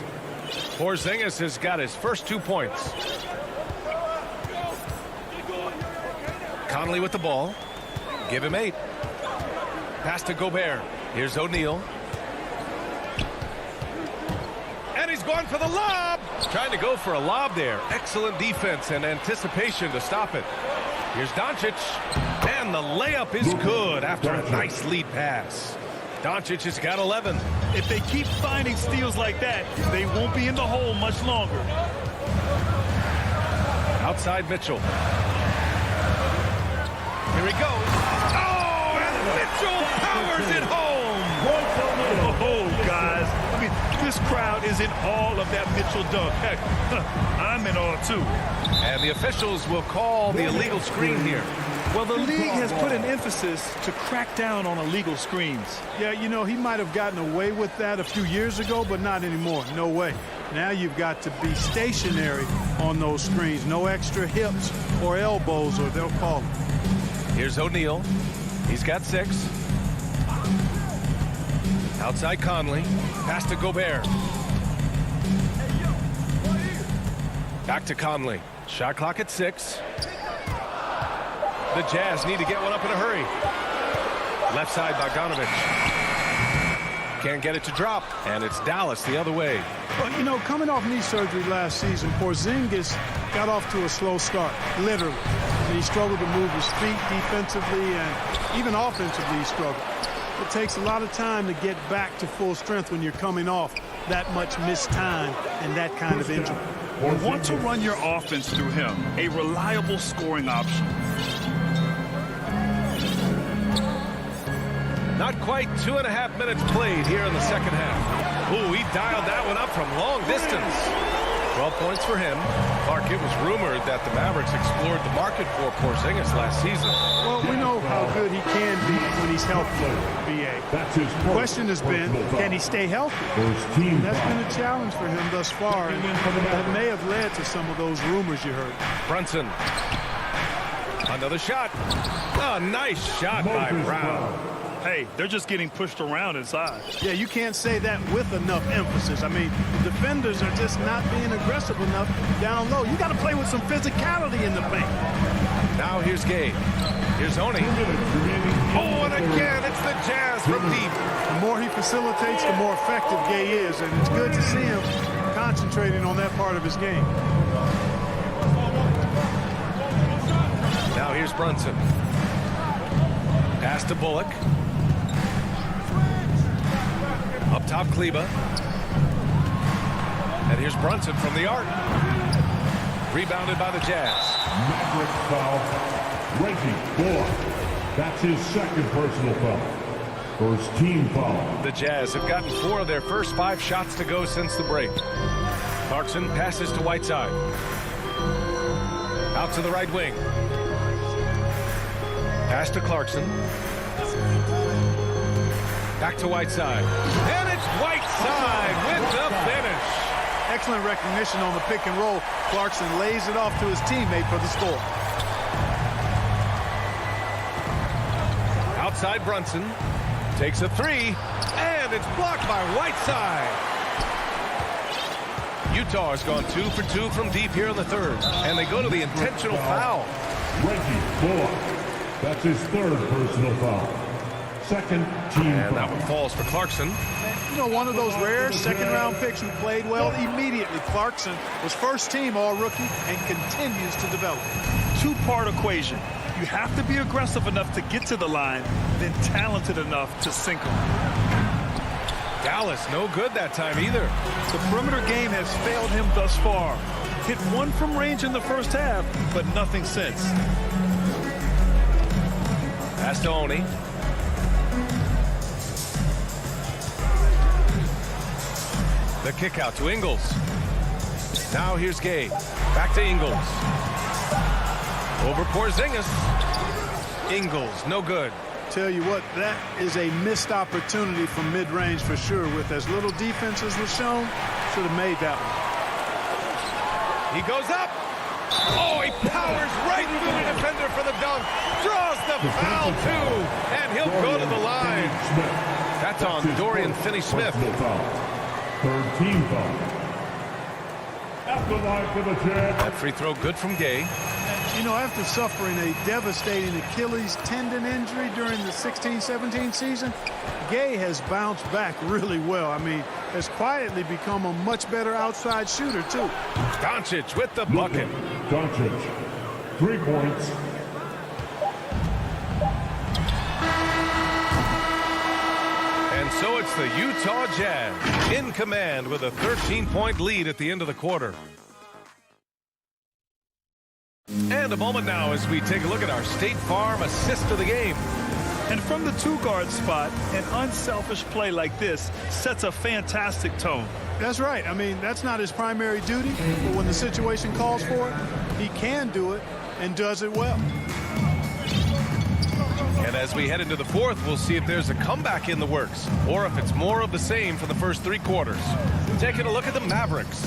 Speaker 7: Porzingis has got his first 2 points. Conley with the ball. Give him 8. Pass to Gobert. Here's O'Neal. And he's going for the lob. Trying to go for a lob there. Excellent defense and anticipation to stop it. Here's Doncic. And the layup is good after a nice lead pass. Doncic has got 11.
Speaker 8: If they keep finding steals like that, they won't be in the hole much longer.
Speaker 7: Outside Mitchell. Here he goes. Oh, and Mitchell powers it home.
Speaker 8: Oh, guys. I mean, this crowd is in awe of that Mitchell dunk. Heck, I'm in awe, too.
Speaker 7: And the officials will call the illegal screen here.
Speaker 8: Well, the league has put an emphasis to crack down on illegal screens.
Speaker 9: Yeah, you know, he might have gotten away with that a few years ago, but not anymore. No way. Now you've got to be stationary on those screens. No extra hips or elbows, or they'll call it.
Speaker 7: Here's O'Neal. He's got 6. Outside Conley. Pass to Gobert. Back to Conley. Shot clock at 6. The Jazz need to get one up in a hurry. Left side, Bogdanovic. Can't get it to drop, and it's Dallas the other way.
Speaker 9: Well, you know, coming off knee surgery last season, Porzingis got off to a slow start, literally. And he struggled to move his feet defensively, and even offensively he struggled. It takes a lot of time to get back to full strength when you're coming off that much missed time and that kind of injury.
Speaker 8: You want to run your offense through him, a reliable scoring option.
Speaker 7: Not quite 2.5 minutes played here in the second half. Ooh, he dialed that one up from long distance. 12 points for him. Clark, it was rumored that the Mavericks explored the market for Porzingis last season.
Speaker 9: Well, we know how good he can be when he's healthy, BA. The question has been, can he stay healthy? And that's been a challenge for him thus far, and that may have led to some of those rumors you heard.
Speaker 7: Brunson. Another shot. Oh, nice shot by Brown.
Speaker 8: Hey, they're just getting pushed around inside.
Speaker 9: Yeah, you can't say that with enough emphasis. I mean, defenders are just not being aggressive enough down low. You got to play with some physicality in the paint.
Speaker 7: Now here's Gay. Here's Oni. Oh, and again, it's the Jazz from deep.
Speaker 9: The more he facilitates, the more effective Gay is, and it's good to see him concentrating on that part of his game.
Speaker 7: Now here's Brunson. Pass to Bullock. Up top, Kleba. And here's Brunson from the arc. Rebounded by the Jazz.
Speaker 4: Maverick foul. Reggie Bullock. That's his second personal foul. First team foul.
Speaker 7: The Jazz have gotten 4 of their first 5 shots to go since the break. Clarkson passes to Whiteside. Out to the right wing. Pass to Clarkson. Back to Whiteside. And it's Whiteside with the finish.
Speaker 9: Excellent recognition on the pick and roll. Clarkson lays it off to his teammate for the score.
Speaker 7: Outside Brunson. Takes a 3. And it's blocked by Whiteside. Utah has gone 2 for 2 from deep here in the third. And they go to the intentional foul.
Speaker 4: Reggie Bullock. That's his third personal foul. Second team
Speaker 7: And
Speaker 4: foul.
Speaker 7: that one falls for Clarkson.
Speaker 9: You know, one of those rare second-round picks who played well immediately. Clarkson was first team all-rookie and continues to develop.
Speaker 8: Two-part equation. You have to be aggressive enough to get to the line, then talented enough to sink them.
Speaker 7: Dallas, no good that time either.
Speaker 8: The perimeter game has failed him thus far. Hit 1 from range in the first half, but nothing since.
Speaker 7: Pass to Oni. The kick out to Ingles. Now here's Gay. Back to Ingles. Over Porzingis. Ingles, no good.
Speaker 9: Tell you what, that is a missed opportunity from mid-range for sure. With as little defense as was shown, should have made that one.
Speaker 7: He goes up. Oh, he powers right through the defender for the dunk. Draws the foul, too. And he'll go to the line. That's on Dorian Finney-Smith.
Speaker 4: Third team foul. At the line for the Jazz.
Speaker 7: That free throw good from Gay.
Speaker 9: You know, after suffering a devastating Achilles tendon injury during the 16-17 season, Gay has bounced back really well. I mean, has quietly become a much better outside shooter, too.
Speaker 7: Doncic with the bucket.
Speaker 4: Doncic, 3 points.
Speaker 7: And so it's the Utah Jazz in command with a 13-point lead at the end of the quarter. And a moment now as we take a look at our State Farm assist of the game.
Speaker 8: And from the 2-guard spot, an unselfish play like this sets a fantastic tone.
Speaker 9: That's right. I mean, that's not his primary duty, but when the situation calls for it, he can do it and does it well.
Speaker 7: And as we head into the fourth, we'll see if there's a comeback in the works or if it's more of the same for the first 3 quarters. Taking a look at the Mavericks.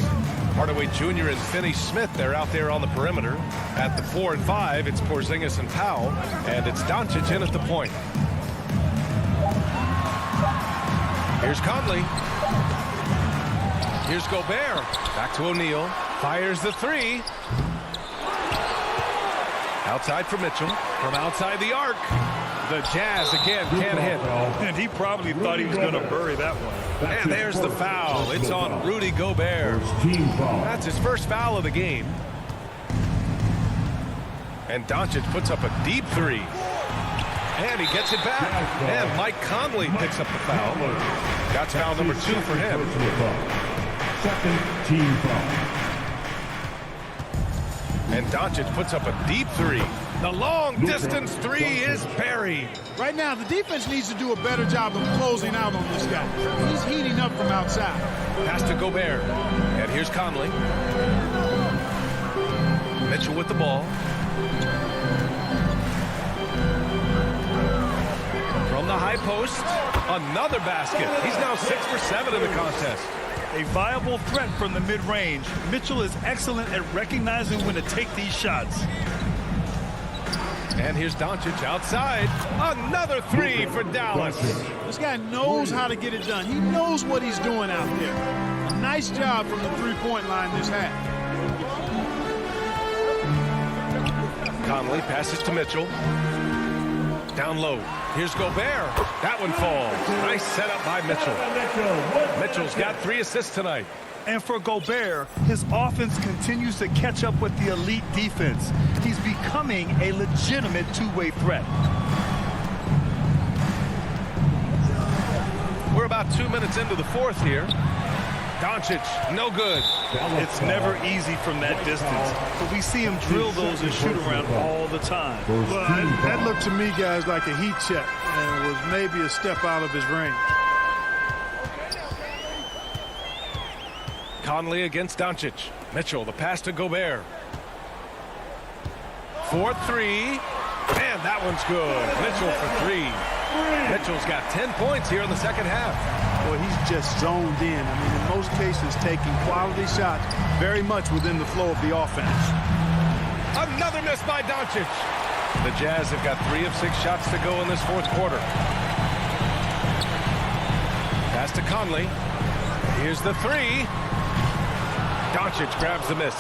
Speaker 7: Hardaway Jr. and Finney-Smith, they're out there on the perimeter. At the 4 and 5, it's Porzingis and Powell, and it's Doncic in at the point. Here's Conley. Here's Gobert. Back to O'Neal. Fires the 3. Outside for Mitchell. From outside the arc. The Jazz again can't hit.
Speaker 8: And he probably thought he was going to bury that one.
Speaker 7: And there's the foul. It's on Rudy Gobert. That's his first foul of the game. And Doncic puts up a deep 3. And he gets it back. And Mike Conley picks up the foul. That's foul number 2 for him.
Speaker 4: Second team foul.
Speaker 7: And Doncic puts up a deep three. The long-distance three is buried.
Speaker 9: Right now, the defense needs to do a better job of closing out on this guy. He's heating up from outside.
Speaker 7: Pass to Gobert. And here's Conley. Mitchell with the ball. From the high post, another basket. He's now 6 for 7 in the contest.
Speaker 8: A viable threat from the mid-range. Mitchell is excellent at recognizing when to take these shots.
Speaker 7: And here's Doncic outside. Another three for Dallas.
Speaker 9: This guy knows how to get it done. He knows what he's doing out there. A nice job from the three-point line this half.
Speaker 7: Conley passes to Mitchell. Down low. Here's Gobert. That one falls. Nice setup by Mitchell. Mitchell's got 3 assists tonight.
Speaker 8: And for Gobert, his offense continues to catch up with the elite defense. He's becoming a legitimate two-way threat.
Speaker 7: We're about 2 minutes into the fourth here. Doncic, no good.
Speaker 8: It's never easy from that distance, but we see him drill those and shoot around all the time.
Speaker 9: Well, that looked to me, guys, like a heat check, and it was maybe a step out of his range.
Speaker 7: Conley against Doncic. Mitchell, the pass to Gobert. 4-3. And that one's good. Mitchell for 3. Mitchell's got 10 points here in the second half.
Speaker 9: Boy, he's just zoned in. I mean, in most cases, taking quality shots very much within the flow of the offense.
Speaker 7: Another miss by Doncic. The Jazz have got 3 of 6 shots to go in this fourth quarter. Pass to Conley. Here's the 3. Doncic grabs the miss.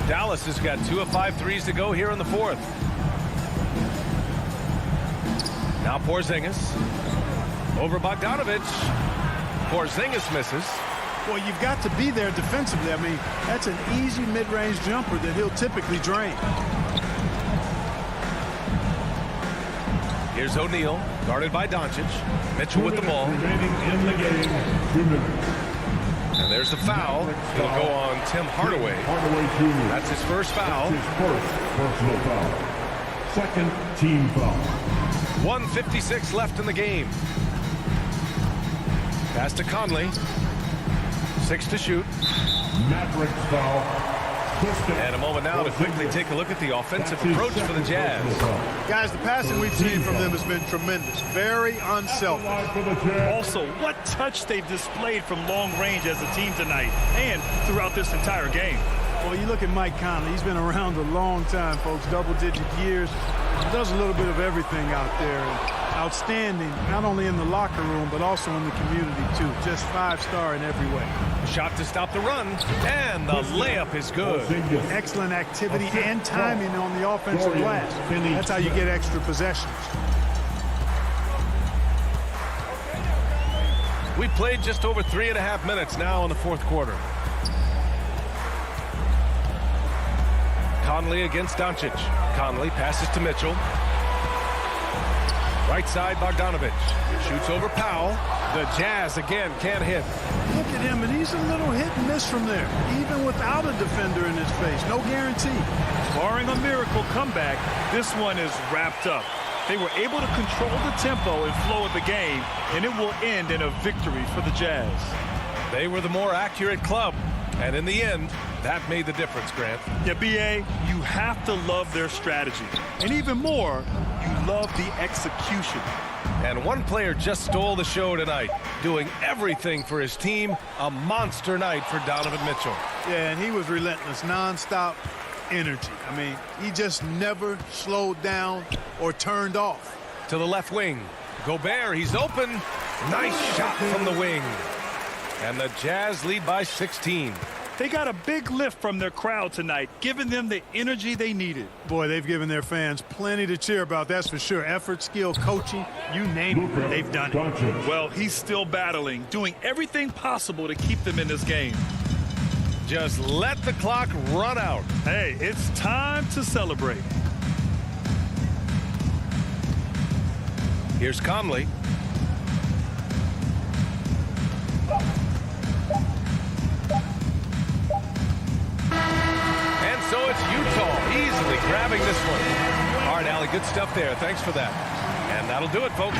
Speaker 7: Dallas has got 2 of 5 threes to go here in the fourth. Now Porzingis. Over Bogdanovich. Porzingis misses.
Speaker 9: Boy, you've got to be there defensively. I mean, that's an easy mid-range jumper that he'll typically drain.
Speaker 7: Here's O'Neal, guarded by Doncic. Mitchell with the ball.
Speaker 4: In the game, 2 minutes.
Speaker 7: And there's the foul. It'll go on Tim Hardaway. That's his first foul.
Speaker 4: That's his first personal foul. Second team foul.
Speaker 7: 1:56 left in the game. Pass to Conley. 6 to shoot.
Speaker 4: Mavericks foul.
Speaker 7: And a moment now to quickly take a look at the offensive approach for the Jazz.
Speaker 9: Guys, the passing we've seen from them has been tremendous. Very unselfish.
Speaker 8: Also, what touch they've displayed from long range as a team tonight and throughout this entire game.
Speaker 9: Well, you look at Mike Conley. He's been around a long time, folks, double-digit years. He does a little bit of everything out there. Outstanding, not only in the locker room, but also in the community, too. Just 5-star in every way.
Speaker 7: Shot to stop the run, and the layup is good.
Speaker 9: Excellent activity and timing on the offensive glass. That's how you get extra possessions.
Speaker 7: We played just over 3.5 minutes now in the fourth quarter. Conley against Doncic. Conley passes to Mitchell. Right side, Bogdanovich. Shoots over Powell. The Jazz again can't hit.
Speaker 9: Look at him, and he's a little hit and miss from there, even without a defender in his face. No guarantee.
Speaker 8: Barring a miracle comeback, this one is wrapped up. They were able to control the tempo and flow of the game, and it will end in a victory for the Jazz.
Speaker 7: They were the more accurate club, and in the end, that made the difference, Grant.
Speaker 8: Yeah, B.A., you have to love their strategy. And even more, you love the execution.
Speaker 7: And one player just stole the show tonight, doing everything for his team. A monster night for Donovan Mitchell.
Speaker 9: Yeah, and he was relentless, nonstop energy. I mean, he just never slowed down or turned off.
Speaker 7: To the left wing. Gobert, he's open. Nice shot from the wing. And the Jazz lead by 16.
Speaker 8: They got a big lift from their crowd tonight, giving them the energy they needed.
Speaker 9: Boy, they've given their fans plenty to cheer about, that's for sure. Effort, skill, coaching, you name it, they've done it.
Speaker 8: Well, he's still battling, doing everything possible to keep them in this game.
Speaker 7: Just let the clock run out.
Speaker 8: Hey, it's time to celebrate.
Speaker 7: Here's Conley. So it's grabbing this one. All right, Allie, good stuff there. Thanks for that. And that'll do it, folks.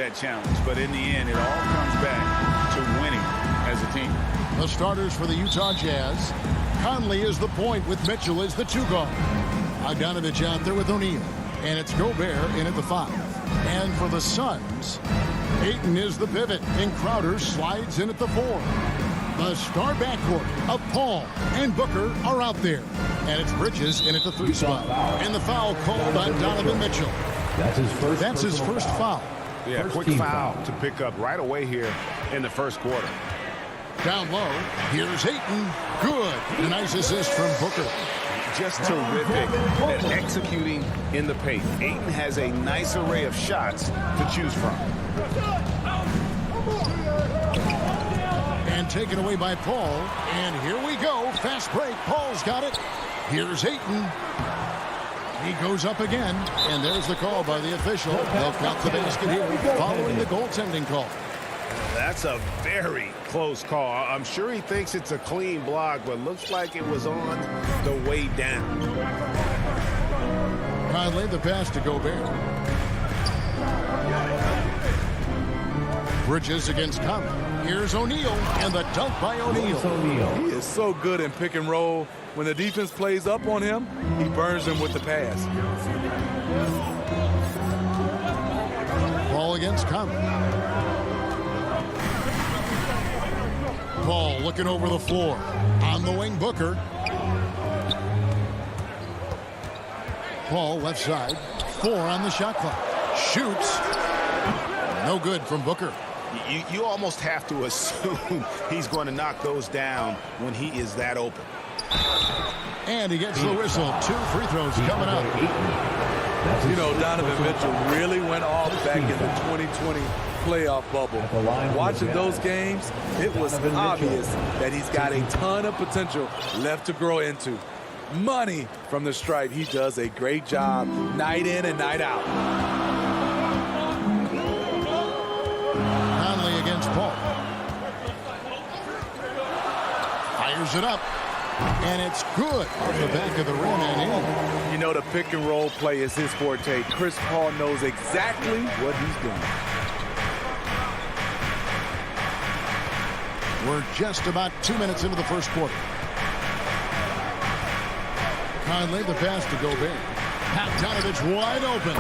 Speaker 3: that challenge. But in the end, it all comes back to winning as a team.
Speaker 1: The starters for the Utah Jazz. Conley is the point with Mitchell as the 2 guard. Bogdanovich out there with O'Neal. And it's Gobert in at the 5. And for the Suns, Ayton is the pivot. And Crowder slides in at the 4. The star backcourt of Paul and Booker are out there. And it's Bridges in at the 3 spot. And the foul called on Donovan Mitchell. That's his first foul.
Speaker 3: Yeah, quick foul to pick up right away here in the first quarter.
Speaker 1: Down low, here's Ayton. Good. A nice assist from Booker.
Speaker 3: Just terrific at executing in the paint. Ayton has a nice array of shots to choose from.
Speaker 1: And taken away by Paul. And here we go. Fast break. Paul's got it. Here's Ayton. He goes up again. And there's the call by the official. They'll count the basket here following the goaltending call.
Speaker 3: That's a very close call. I'm sure he thinks it's a clean block, but looks like it was on the way down.
Speaker 1: Conley the pass to Gobert. Bridges against Conley. Here's O'Neal, and the dunk by O'Neal.
Speaker 10: He is so good in pick and roll. When the defense plays up on him, he burns them with the pass.
Speaker 1: Ball against Conley. Paul looking over the floor. On the wing, Booker. Paul left side. 4 on the shot clock. Shoots. No good from Booker.
Speaker 3: You almost have to assume he's going to knock those down when he is that open.
Speaker 1: And he gets the whistle. 2 free throws coming up.
Speaker 10: You know, Donovan Mitchell really went off back in the 2020 playoff bubble. Watching those games, it was obvious that he's got a ton of potential left to grow into. Money from the stripe. He does a great job night in and night out.
Speaker 1: Conley against Paul. Fires it up. And it's good off the back of the rim and in.
Speaker 10: You know, the pick and roll play is his forte. Chris Paul knows exactly what he's doing.
Speaker 1: We're just about 2 minutes into the first quarter. Conley the pass to Gobert. Bogdanovich wide open.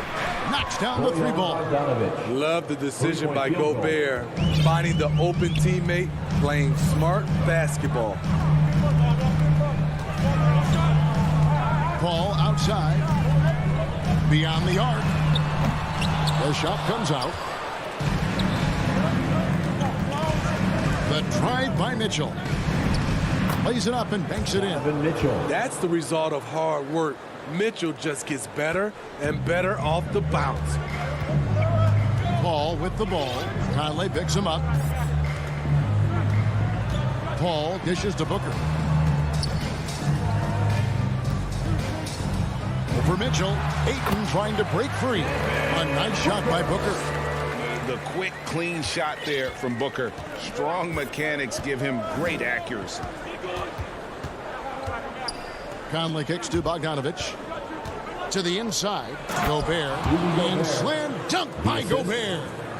Speaker 1: Knocks down the 3 ball.
Speaker 10: Love the decision by Gobert. Finding the open teammate, playing smart basketball.
Speaker 1: Paul outside. Beyond the arc. The shot comes out. The drive by Mitchell. Lays it up and banks it in.
Speaker 10: That's the result of hard work. Mitchell just gets better and better off the bounce.
Speaker 1: Paul with the ball. Conley picks him up. Paul dishes to Booker. For Mitchell, Ayton trying to break free. A nice shot by Booker.
Speaker 3: The quick, clean shot there from Booker. Strong mechanics give him great accuracy.
Speaker 1: Conley kicks to Bogdanovich. To the inside. Gobert. And slam dunk by Gobert.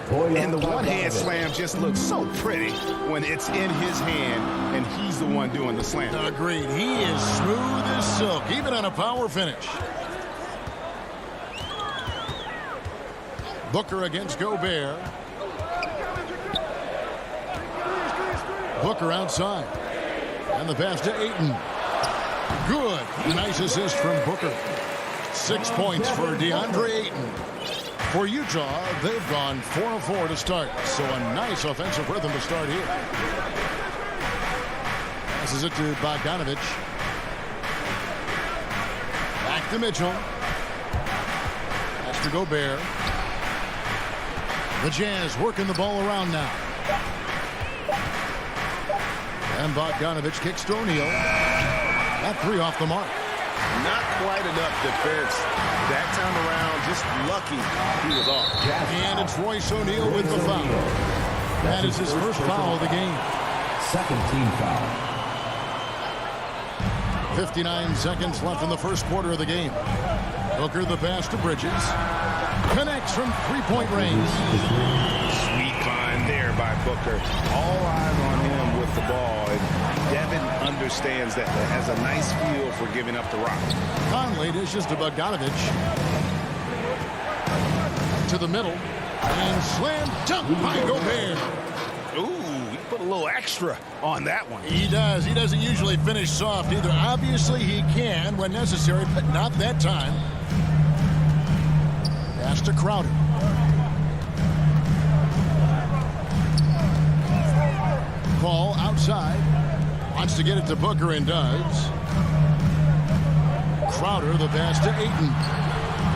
Speaker 3: And the one-hand slam just looks so pretty when it's in his hand and he's the one doing the slam.
Speaker 1: Agreed. He is smooth as silk, even on a power finish. Booker against Gobert. Booker outside. And the pass to Ayton. Good. A nice assist from Booker. 6 points for DeAndre Ayton. For Utah, they've gone 4 of 4 to start. So a nice offensive rhythm to start here. Passes it to Bogdanovich. Back to Mitchell. Pass to Gobert. The Jazz working the ball around now. And Bogdanovich kicks to O'Neal. That 3 off the mark.
Speaker 3: Not quite enough defense that time around. Just lucky he was off.
Speaker 1: And it's Royce O'Neal with the foul. That is his first foul of the game.
Speaker 11: Second team foul.
Speaker 1: 59 seconds left in the first quarter of the game. Booker the pass to Bridges. Connects from three-point range.
Speaker 3: Sweet find there by Booker. All eyes on him with the ball. And Devin understands that. Has a nice feel for giving up the rock.
Speaker 1: Conley dishes to Bogdanovich. To the middle. And slam dunk by Gobert.
Speaker 3: Ooh, he put a little extra on that one.
Speaker 1: He does. He doesn't usually finish soft either. Obviously, he can when necessary, but not that time. Pass to Crowder. Ball outside. Wants to get it to Booker and does. Crowder, the pass to Ayton.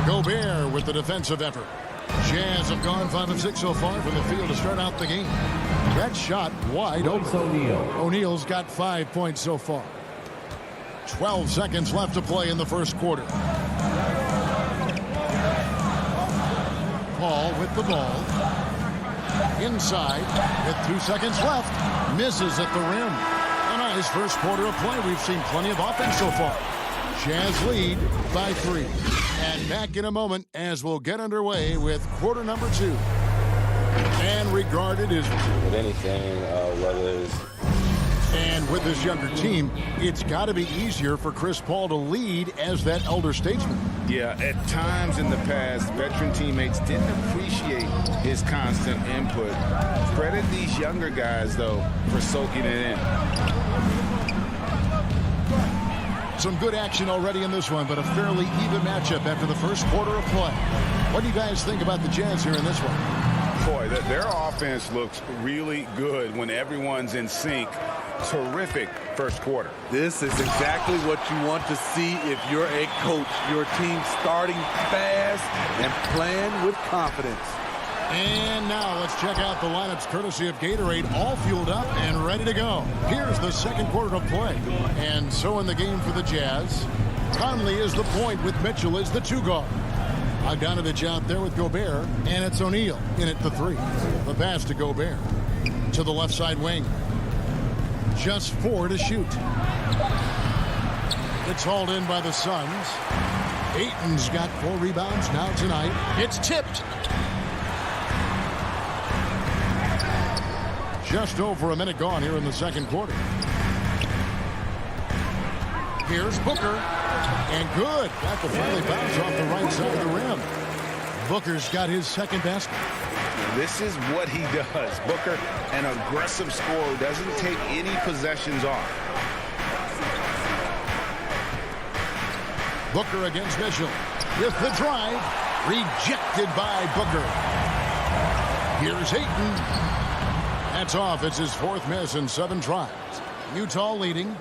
Speaker 1: Gobert with the defensive effort. Jazz have gone 5 of 6 so far from the field to start out the game. That shot wide open. O'Neal's got 5 points so far. 12 seconds left to play in the first quarter. Paul with the ball. Inside with 2 seconds left. Misses at the rim. A nice first quarter of play. We've seen plenty of offense so far. Jazz lead by 3. And back in a moment as we'll get underway with quarter number 2. And regarded as
Speaker 12: with anything, whether it's
Speaker 1: and with this younger team, it's got to be easier for Chris Paul to lead as that elder statesman.
Speaker 3: Yeah, at times in the past, veteran teammates didn't appreciate his constant input. Credit these younger guys, though, for soaking it in.
Speaker 1: Some good action already in this one, but a fairly even matchup after the first quarter of play. What do you guys think about the Jazz here in this one?
Speaker 3: Boy, their offense looks really good when everyone's in sync. Terrific first quarter.
Speaker 10: This is exactly what you want to see if you're a coach. Your team starting fast and playing with confidence.
Speaker 1: And now let's check out the lineups courtesy of Gatorade, all fueled up and ready to go. Here's the second quarter of play. And so in the game for the Jazz, Conley is the point with Mitchell as the 2 guard. Bogdanovich out there with Gobert, and it's O'Neal in at the 3. The pass to Gobert. To the left side wing. Just 4 to shoot. It's hauled in by the Suns. Ayton's got 4 rebounds now tonight. It's tipped. Just over a minute gone here in the second quarter. Here's Booker. And good. Got the friendly bounce off the right side of the rim. Booker's got his second basket.
Speaker 3: This is what he does. Booker, an aggressive scorer, doesn't take any possessions off.
Speaker 1: Booker against Mitchell. With the drive. Rejected by Booker. Here's Ayton. That's off. It's his 4th miss in 7 tries. Utah leading.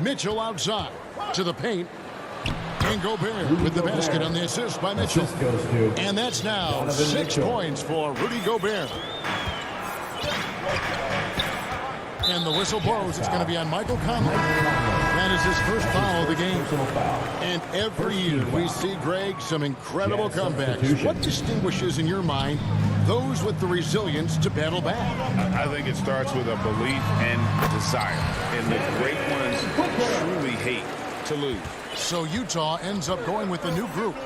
Speaker 1: Mitchell outside to the paint. And Gobert with the basket on the assist by Mitchell. And that's now 6 points for Rudy Gobert. And the whistle blows. It's going to be on Michael Conley. That is his first foul of the game. And every year we see, Greg, some incredible comebacks. What distinguishes, in your mind, those with the resilience to battle back?
Speaker 3: I think it starts with a belief and desire. And the great ones truly hate to lose.
Speaker 1: So Utah ends up going with the new group.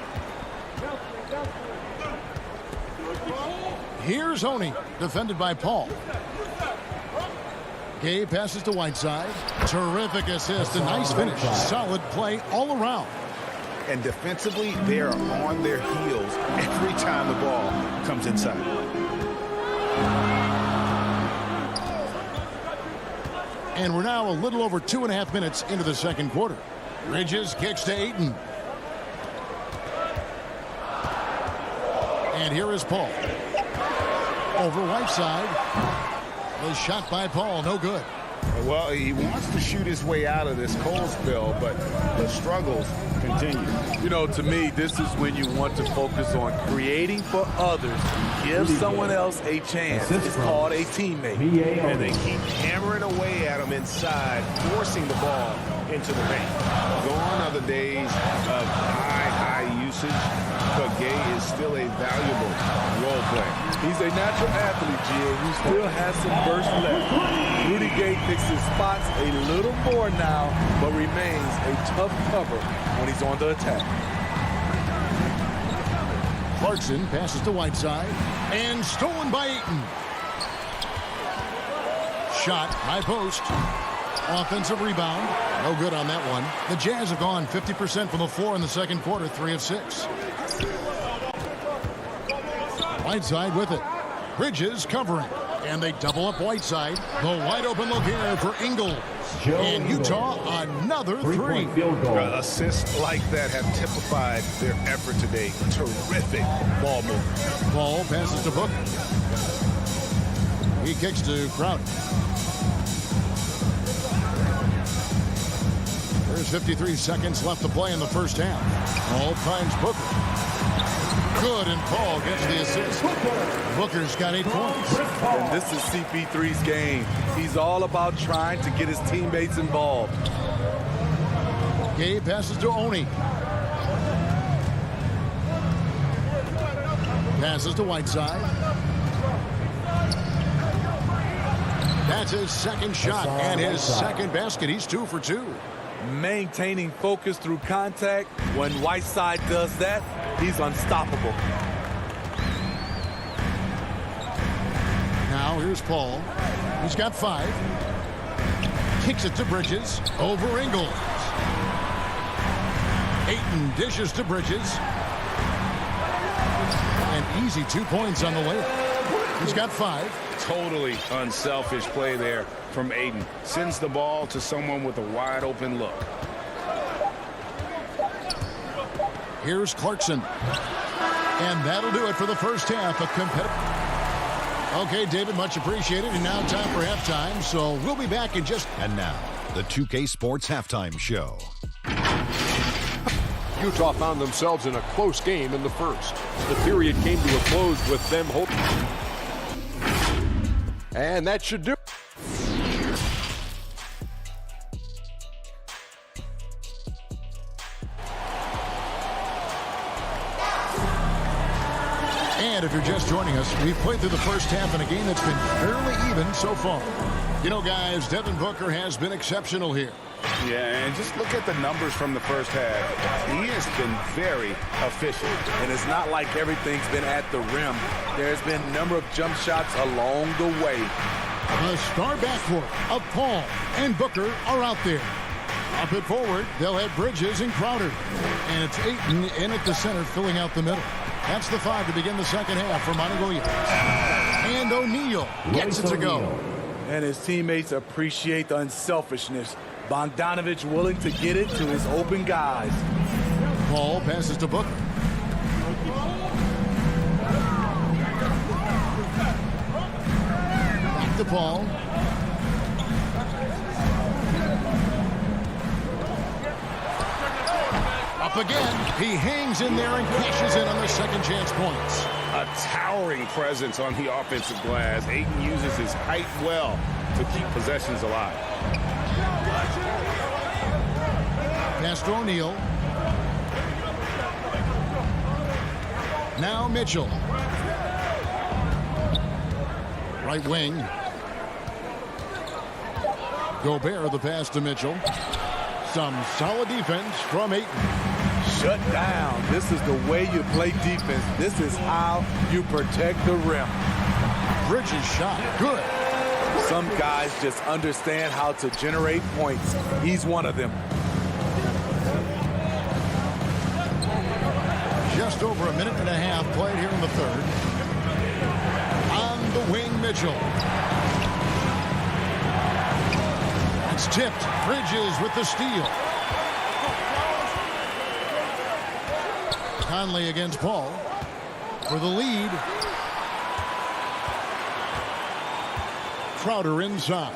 Speaker 1: Here's Honey, defended by Paul. Gay passes to Whiteside. Terrific assist, a nice finish. Solid play all around.
Speaker 3: And defensively, they are on their heels every time the ball comes inside.
Speaker 1: And we're now a little over 2.5 minutes into the second quarter. Bridges kicks to Ayton. And here is Paul. Over Whiteside. The shot by Paul, no good.
Speaker 3: Well, he wants to shoot his way out of this cold spell, but the struggles continue.
Speaker 10: You know, to me, this is when you want to focus on creating for others. Give someone else a chance. It's called a teammate.
Speaker 3: And they keep hammering away at him inside, forcing the ball into the paint. Gone are the days of high usage. but Gay is still a valuable role player.
Speaker 10: He's a natural athlete, GA, who still has some burst left. Rudy Gay picks his spots a little more now, but remains a tough cover when he's on the attack.
Speaker 1: Clarkson passes to Whiteside, and stolen by Ayton. Shot, high post. Offensive rebound. No good on that one. The Jazz have gone 50% from the floor in the second quarter, 3 of 6. Whiteside with it. Bridges covering. And they double up Whiteside. The wide open look here for Ingles. And Utah, another three.
Speaker 3: Assists like that have typified their effort today. Terrific ball movement.
Speaker 1: Ball passes to Booker. He kicks to Crowder. There's 53 seconds left to play in the first half. Paul finds Booker. Good, and Paul gets the assist. Booker's got 8 points.
Speaker 10: And this is CP3's game. He's all about trying to get his teammates involved.
Speaker 1: Gabe passes to Oni. Passes to Whiteside. That's his second shot and his second basket. He's 2 for 2.
Speaker 10: Maintaining focus through contact. When Whiteside does that, he's unstoppable.
Speaker 1: Now here's Paul. He's got 5. Kicks it to Bridges. Over Ingles. Ayton dishes to Bridges. An easy 2 points on the layup. He's got 5.
Speaker 3: Totally unselfish play there from Ayton. Sends the ball to someone with a wide open look.
Speaker 1: Here's Clarkson. And that'll do it for the first half. A competitive. Okay, David, much appreciated. And now time for halftime. So we'll be back in just...
Speaker 5: And now, the 2K Sports Halftime Show.
Speaker 6: Utah found themselves in a close game in the first. The period came to a close with them holding. And that should do.
Speaker 1: And if you're just joining us, we've played through the first half in a game that's been fairly even so far. You know, guys, Devin Booker has been exceptional here.
Speaker 3: Yeah, and just look at the numbers from the first half. He has been very efficient.
Speaker 10: And it's not like everything's been at the rim. There's been a number of jump shots along the way.
Speaker 1: The star backcourt of Paul and Booker are out there. Up and forward, they'll have Bridges and Crowder. And it's Ayton in at the center, filling out the middle. That's the 5 to begin the second half for Monty Williams. And O'Neal gets it to go.
Speaker 10: And his teammates appreciate the unselfishness. Bogdanovich willing to get it to his open guys.
Speaker 1: Paul passes to Booker. Back to Paul. Up again. He hangs in there and cashes in on the second chance points.
Speaker 3: A towering presence on the offensive glass. Ayton uses his height well to keep possessions alive.
Speaker 1: Pass to O'Neal. Now Mitchell. Right wing. Gobert the pass to Mitchell. Some solid defense from Ayton.
Speaker 10: Shut down. This is the way you play defense. This is how you protect the rim.
Speaker 1: Bridges shot. Good.
Speaker 10: Some guys just understand how to generate points. He's one of them.
Speaker 1: Just over a minute and a half played here in the third. On the wing, Mitchell. That's tipped. Bridges with the steal. Conley against Paul for the lead. Crowder inside.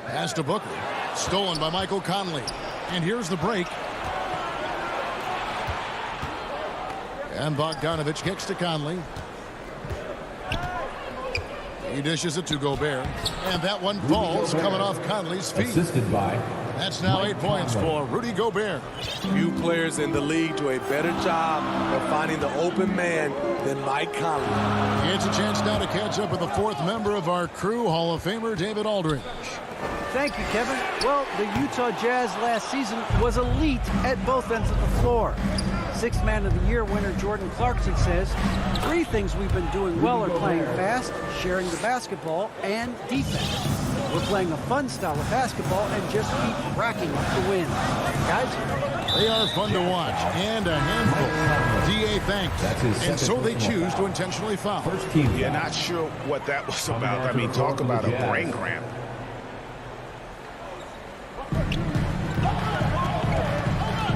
Speaker 1: Pass to Booker. Stolen by Michael Conley. And here's the break. And Bogdanovich kicks to Conley. He dishes it to Gobert. And that one falls coming off Conley's feet.
Speaker 11: Assisted by
Speaker 1: That's now 8 points for Rudy Gobert.
Speaker 10: Few players in the league do a better job of finding the open man than Mike Conley.
Speaker 1: It's a chance now to catch up with the fourth member of our crew, Hall of Famer David Aldridge.
Speaker 13: Thank you, Kevin. Well, the Utah Jazz last season was elite at both ends of the floor. Sixth Man of the Year winner Jordan Clarkson says, 3 things we've been doing well are playing fast, sharing the basketball, and defense. We're playing a fun style of basketball and just keep racking up the wins. Guys?
Speaker 1: They are fun to watch and a handful. D.A. thanks. And so they choose to intentionally foul.
Speaker 3: Yeah, not sure what that was about. I mean, talk about a brain cramp.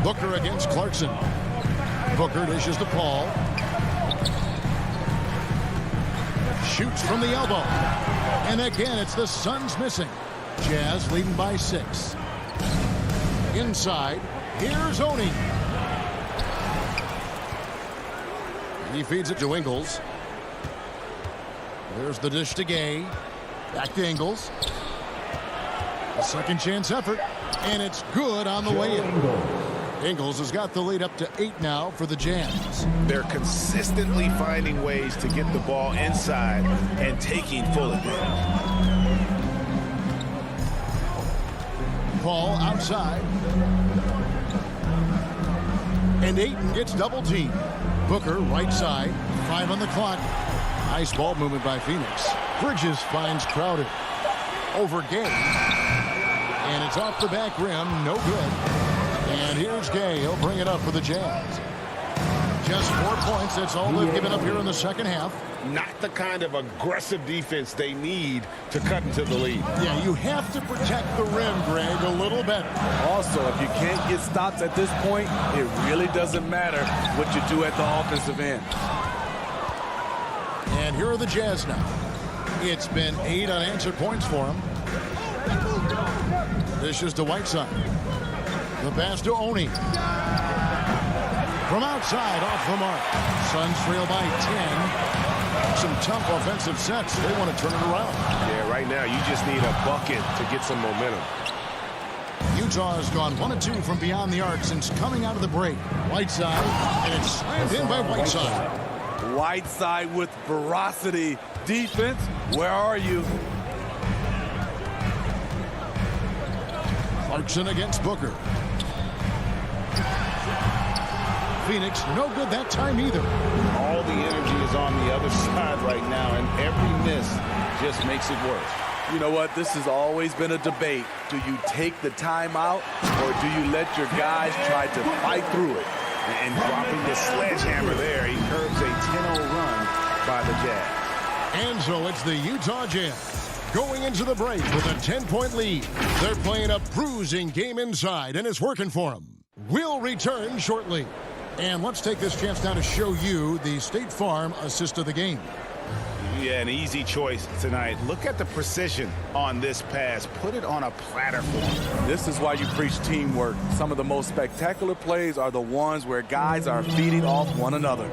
Speaker 1: Booker against Clarkson. Booker dishes to Paul. Shoots from the elbow. And again, it's the Suns missing. Jazz leading by 6. Inside, here's Oni. He feeds it to Ingles. There's the dish to Gay. Back to Ingles. A second chance effort. And it's good on the way in. Ingles has got the lead up to 8 now for the Jazz.
Speaker 3: They're consistently finding ways to get the ball inside and taking full advantage.
Speaker 1: Paul outside. And Ayton gets double teamed. Booker right side. 5 on the clock. Nice ball movement by Phoenix. Bridges finds Crowder. Over Gay. And it's off the back rim. No good. And here's Gay. He'll bring it up for the Jazz. Just 4 points. That's all they've given up here in the second half.
Speaker 3: Not the kind of aggressive defense they need to cut into the lead.
Speaker 1: Yeah, you have to protect the rim, Greg, a little better.
Speaker 10: Also, if you can't get stops at this point, it really doesn't matter what you do at the offensive end.
Speaker 1: And here are the Jazz now. It's been 8 unanswered points for them. This is to Whiteside. The pass to Oni. From outside, off the mark. Suns trail by 10. Some tough offensive sets. They want to turn it around.
Speaker 3: Yeah, right now you just need a bucket to get some momentum.
Speaker 1: Utah has gone 1 of 2 from beyond the arc since coming out of the break. Whiteside, and it's slammed in by Whiteside.
Speaker 10: Whiteside with ferocity. Defense, where are you?
Speaker 1: Clarkson against Booker. Phoenix, no good that time either.
Speaker 3: All the energy is on the other side right now, and every miss just makes it worse.
Speaker 10: You know what? This has always been a debate. Do you take the timeout, or do you let your guys try to fight through it?
Speaker 3: And dropping the sledgehammer there, he curbs a 10-0 run by the Jazz.
Speaker 1: And so it's the Utah Jazz going into the break with a 10-point lead. They're playing a bruising game inside, and it's working for them. We'll return shortly. And let's take this chance now to show you the State Farm assist of the game.
Speaker 3: Yeah, an easy choice tonight. Look at the precision on this pass. Put it on a platter for him.
Speaker 10: This is why you preach teamwork. Some of the most spectacular plays are the ones where guys are feeding off one another.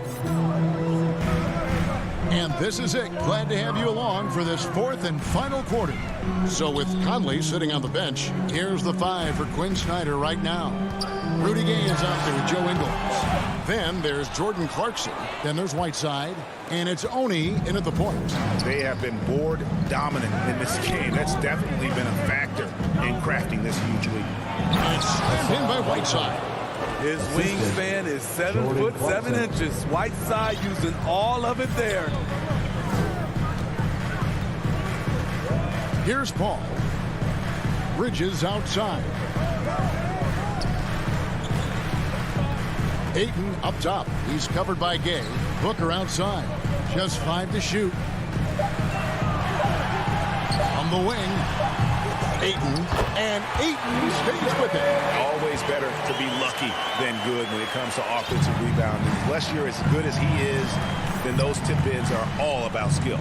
Speaker 1: And this is it. Glad to have you along for this 4th and final quarter. So with Conley sitting on the bench, here's the 5 for Quinn Snyder right now. Rudy Gay is out there with Joe Ingles. Then there's Jordan Clarkson. Then there's Whiteside. And it's Oni in at the point.
Speaker 3: They have been board dominant in this game. That's definitely been a factor in crafting this huge lead.
Speaker 1: And it's slammed in by Whiteside.
Speaker 10: His wingspan is 7 foot 7 inches. Whiteside using all of it there.
Speaker 1: Here's Paul. Bridges outside. Ayton up top. He's covered by Gay. Booker outside. Just 5 to shoot. On the wing. Ayton. And Ayton stays with it.
Speaker 3: Always better to be lucky than good when it comes to offensive rebounding. Unless you're as good as he is, then those tip-ins are all about skill.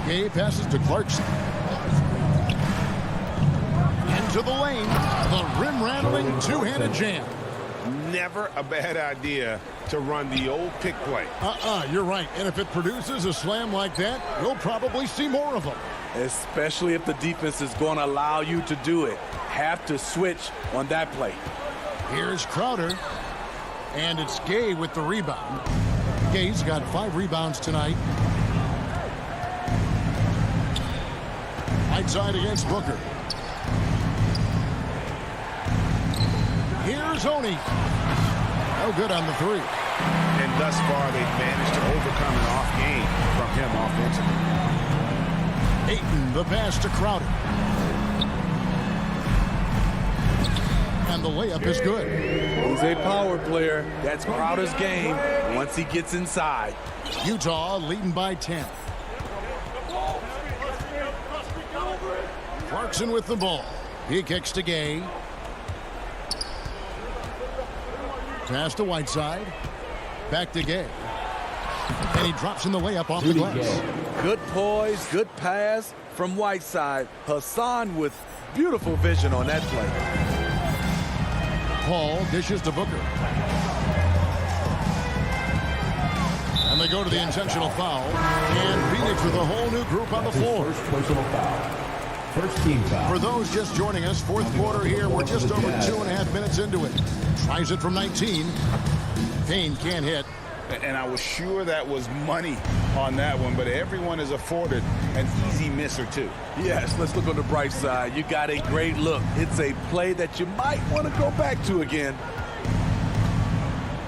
Speaker 1: Gay passes to Clarkson. Into the lane. The rim-rattling two-handed jam.
Speaker 3: Never a bad idea to run the old pick play.
Speaker 1: You're right. And if it produces a slam like that, you'll probably see more of them.
Speaker 10: especially if the defense is going to allow you to do it. Have to switch on that play.
Speaker 1: Here's Crowder, and it's Gay with the rebound. Gay's got 5 rebounds tonight. Right side against Booker. Here's Oni. No good on the 3.
Speaker 3: And thus far, they've managed to overcome an off game from him offensively.
Speaker 1: Ayton, the pass to Crowder. And the layup is good.
Speaker 10: He's a power player. That's Crowder's game once he gets inside.
Speaker 1: Utah leading by 10. Clarkson with the ball. He kicks to Gay. Pass to Whiteside. Back to Gay. And he drops in the layup off the glass.
Speaker 10: Good poise, good pass from Whiteside. Hassan with beautiful vision on that play.
Speaker 1: Paul dishes to Booker. And they go to the intentional foul. And Phoenix with a whole new group on the floor.
Speaker 11: First personal foul. First team foul.
Speaker 1: For those just joining us, fourth quarter here. We're just over 2.5 minutes into it. Tries it from 19. Payne can't hit.
Speaker 3: And I was sure that was money on that one, but everyone is afforded an easy miss or two.
Speaker 10: Yes, let's look on the bright side. You got a great look. It's a play that you might want to go back to again.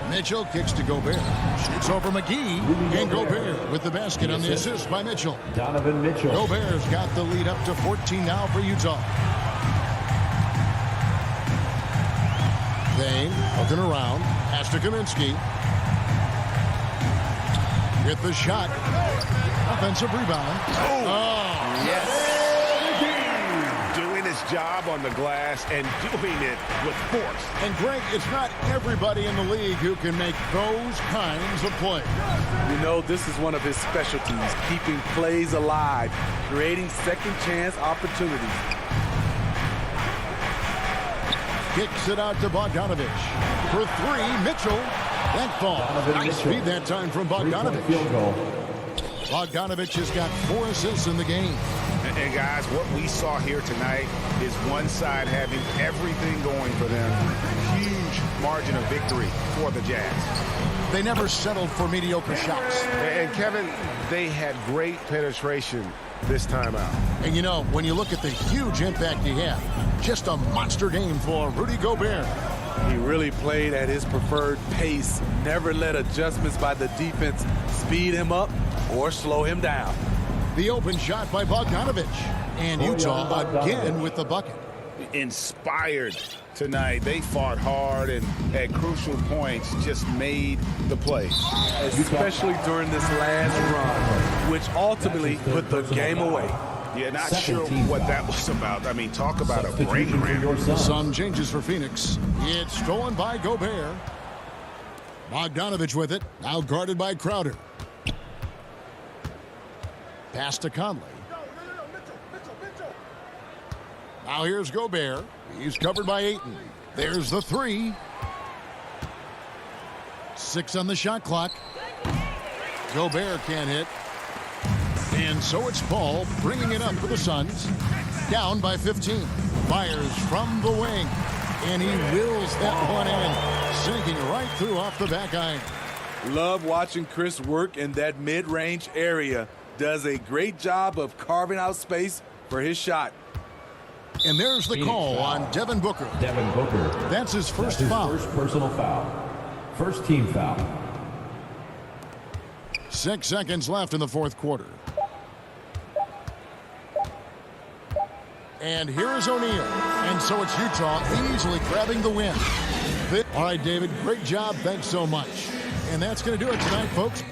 Speaker 1: Mitchell kicks to Gobert. Shoots over McGee. And Gobert with the basket on the assist by Mitchell.
Speaker 11: Donovan Mitchell.
Speaker 1: Gobert's got the lead up to 14 now for Utah. Payne looking around. Pass to Kaminsky. Get the shot. Offensive rebound.
Speaker 3: Oh, yes. Doing his job on the glass and doing it with force.
Speaker 1: And Greg, it's not everybody in the league who can make those kinds of plays.
Speaker 10: You know, this is one of his specialties, keeping plays alive, creating second chance opportunities.
Speaker 1: Kicks it out to Bogdanovich. For 3, Mitchell. That ball. Nice speed that time from Bogdanovich.
Speaker 11: Field goal.
Speaker 1: Bogdanovich has got 4 assists in the game.
Speaker 3: And guys, what we saw here tonight is one side having everything going for them. Huge margin of victory for the Jazz.
Speaker 1: They never settled for mediocre shots.
Speaker 3: And Kevin, they had great penetration this time out.
Speaker 1: And you know, when you look at the huge impact he had, just a monster game for Rudy Gobert.
Speaker 10: He really played at his preferred pace, never let adjustments by the defense speed him up or slow him down.
Speaker 1: The open shot by Bogdanovich. And Utah again with the bucket.
Speaker 3: Inspired tonight. They fought hard and at crucial points just made the play.
Speaker 10: Especially during this last run, which ultimately put the game away.
Speaker 3: Yeah, not sure what that was about. I mean, talk about a break round.
Speaker 1: Some changes for Phoenix. It's stolen by Gobert. Bogdanovich with it. Now guarded by Crowder. Pass to Conley. Now here's Gobert. He's covered by Ayton. There's the 3. 6 on the shot clock. Gobert can't hit. And so it's Paul bringing it up for the Suns. Down by 15. Fires from the wing. And he wills that one in. Sinking right through off the back iron.
Speaker 10: Love watching Chris work in that mid-range area. Does a great job of carving out space for his shot.
Speaker 1: And there's the call on Devin Booker.
Speaker 11: Devin Booker.
Speaker 1: That's his first foul.
Speaker 11: First personal foul. First team foul.
Speaker 1: 6 seconds left in the fourth quarter. And here is O'Neal. And so it's Utah easily grabbing the win. All right, David, great job. Thanks so much. And that's going to do it tonight, folks.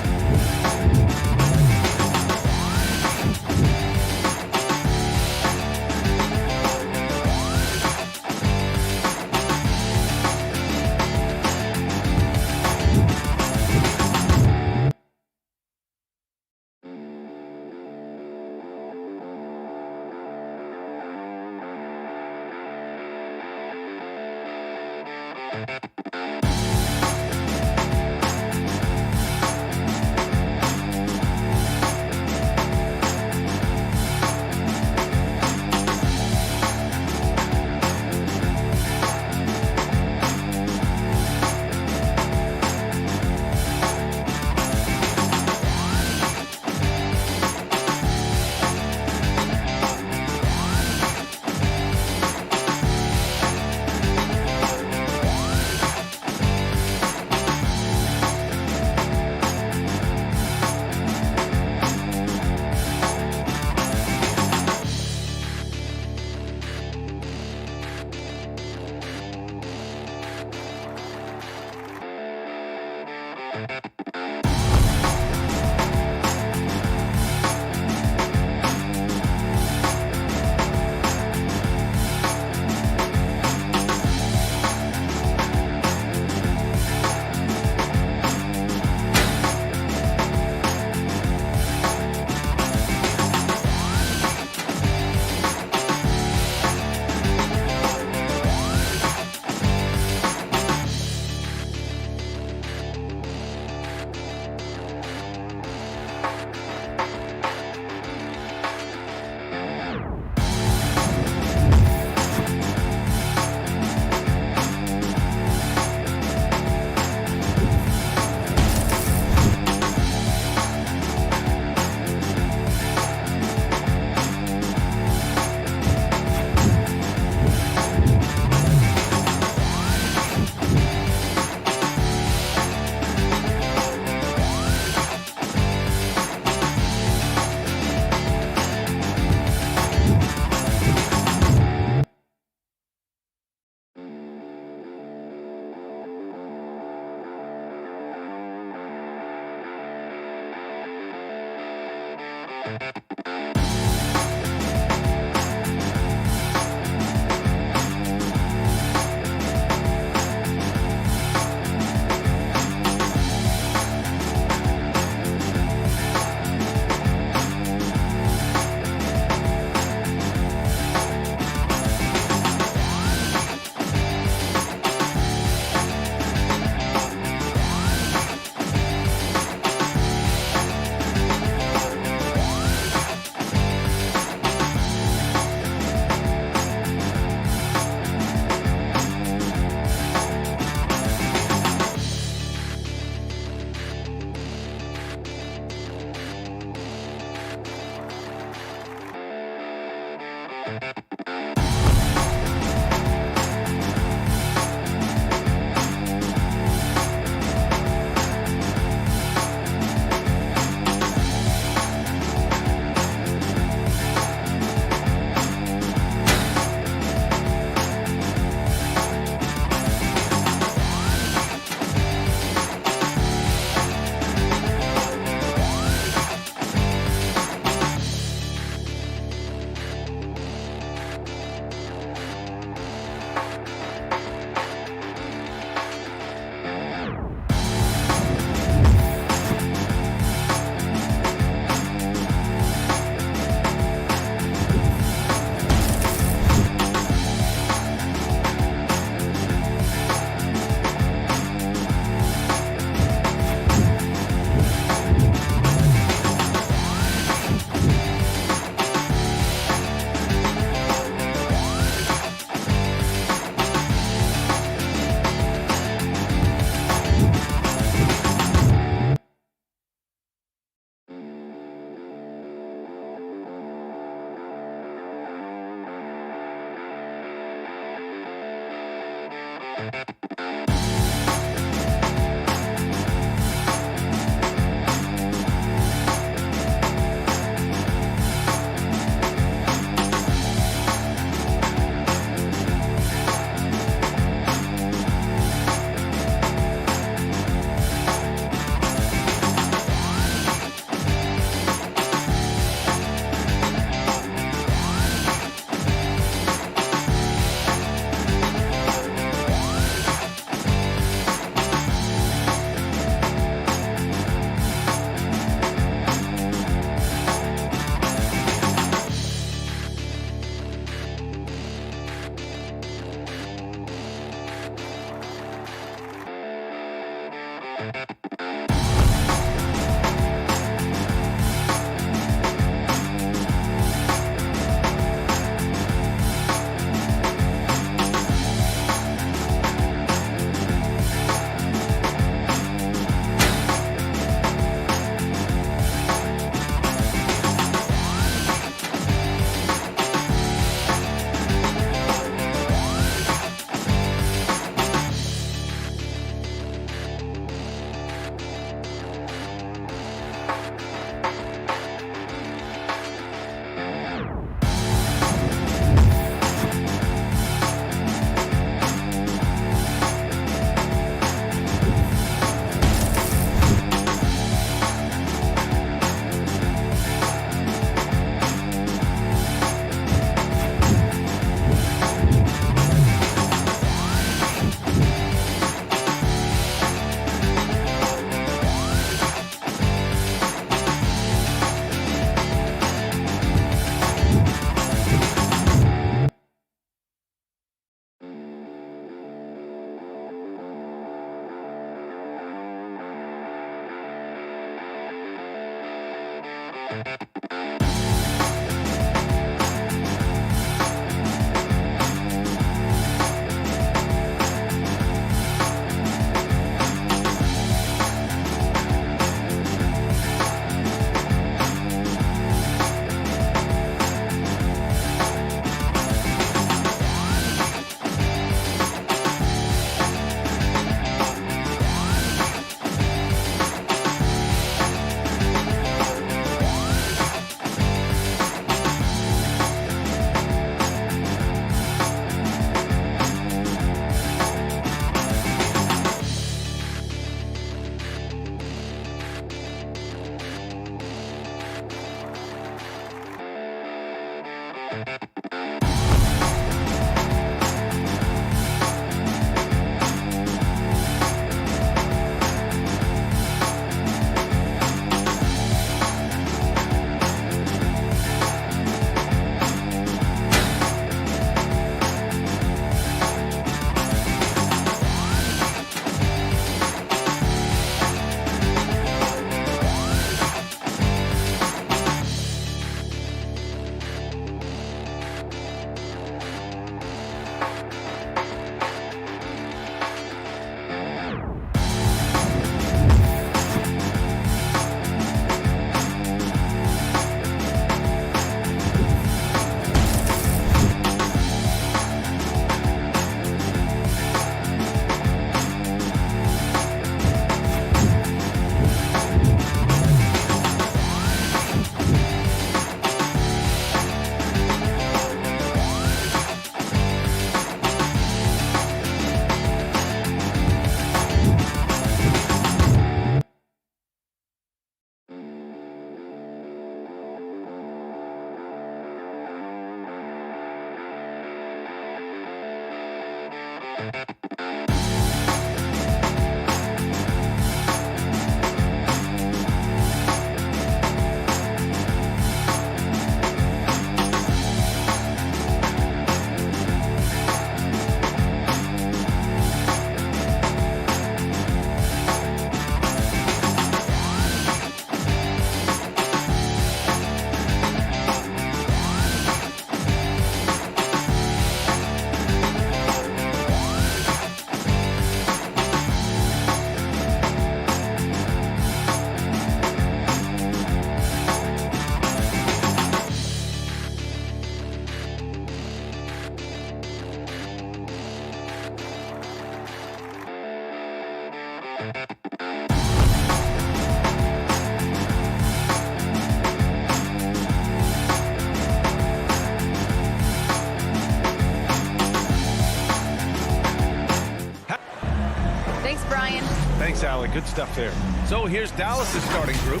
Speaker 7: Thanks, Allie. Good stuff there. So here's Dallas' starting group.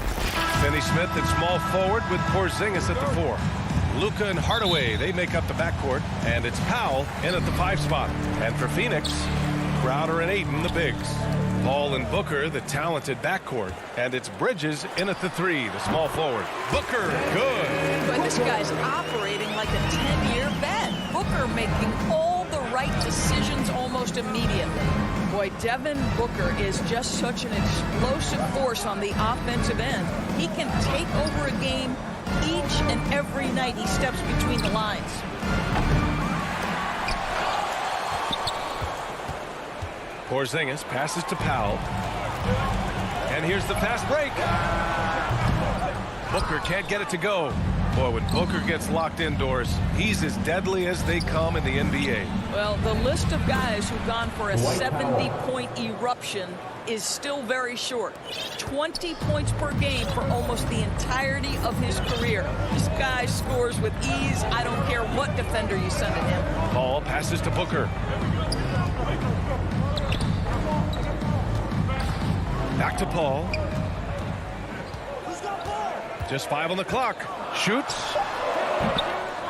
Speaker 7: Finney Smith at small forward with Porzingis at the 4. Luka and Hardaway, they make up the backcourt. And it's Powell in at the 5 spot. And for Phoenix, Crowder and Ayton, the bigs. Paul and Booker, the talented backcourt. And it's Bridges in at the 3, the small forward. Booker, good.
Speaker 14: But this guy's operating like a 10-year vet. Booker making all the right decisions almost immediately. Boy, Devin Booker is just such an explosive force on the offensive end. He can take over a game each and every night he steps between the lines.
Speaker 7: Porzingis passes to Powell. And here's the fast break. Booker can't get it to go. Boy, when Booker gets locked indoors, he's as deadly as they come in the NBA.
Speaker 14: Well, the list of guys who've gone for a 70-point eruption is still very short. 20 points per game for almost the entirety of his career. This guy scores with ease. I don't care what defender you send at him.
Speaker 7: Paul passes to Booker. Back to Paul. Just 5 on the clock. Shoots.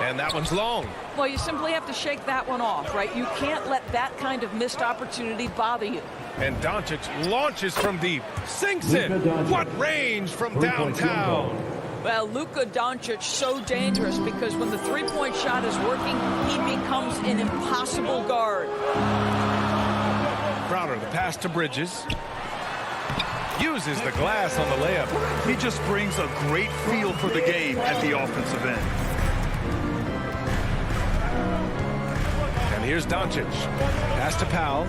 Speaker 7: And that one's long.
Speaker 14: Well, you simply have to shake that one off, right? You can't let that kind of missed opportunity bother you.
Speaker 7: And Doncic launches from deep. Sinks it. What range from downtown.
Speaker 14: Well, Luka Doncic so dangerous because when the three-point shot is working, he becomes an impossible guard.
Speaker 7: Crowder, the pass to Bridges. uses the glass on the layup.
Speaker 8: He just brings a great feel for the game at the offensive end.
Speaker 7: And here's Doncic. Pass to Powell.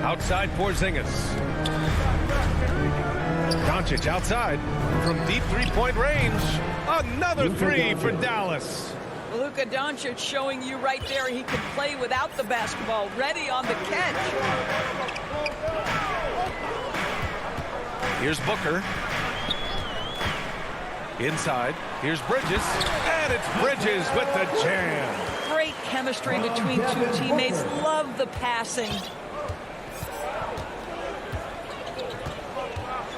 Speaker 7: Outside Porzingis. Doncic outside from deep three-point range. Another three for Dallas.
Speaker 14: Luka Doncic showing you right there he can play without the basketball, ready on the catch.
Speaker 7: Here's Booker. Inside. Here's Bridges. And it's Bridges with the jam.
Speaker 14: Great chemistry between two teammates. Love the passing.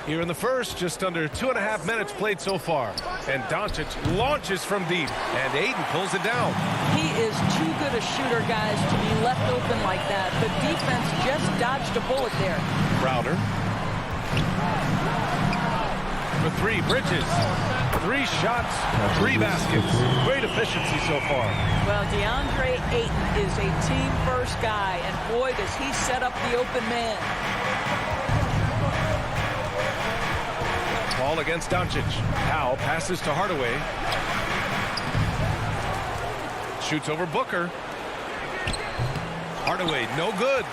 Speaker 7: Here in the first, just under 2.5 minutes played so far. And Doncic launches from deep. And Aiden pulls it down.
Speaker 14: He is too good a shooter, guys, to be left open like that. The defense just dodged a bullet there.
Speaker 7: Crowder. For three, Bridges. 3 shots, 3 baskets. Great efficiency so far.
Speaker 14: Well, DeAndre Ayton is a team-first guy, and boy, does he set up the open man.
Speaker 7: Ball against Doncic. Powell passes to Hardaway. Shoots over Booker. Hardaway, no good.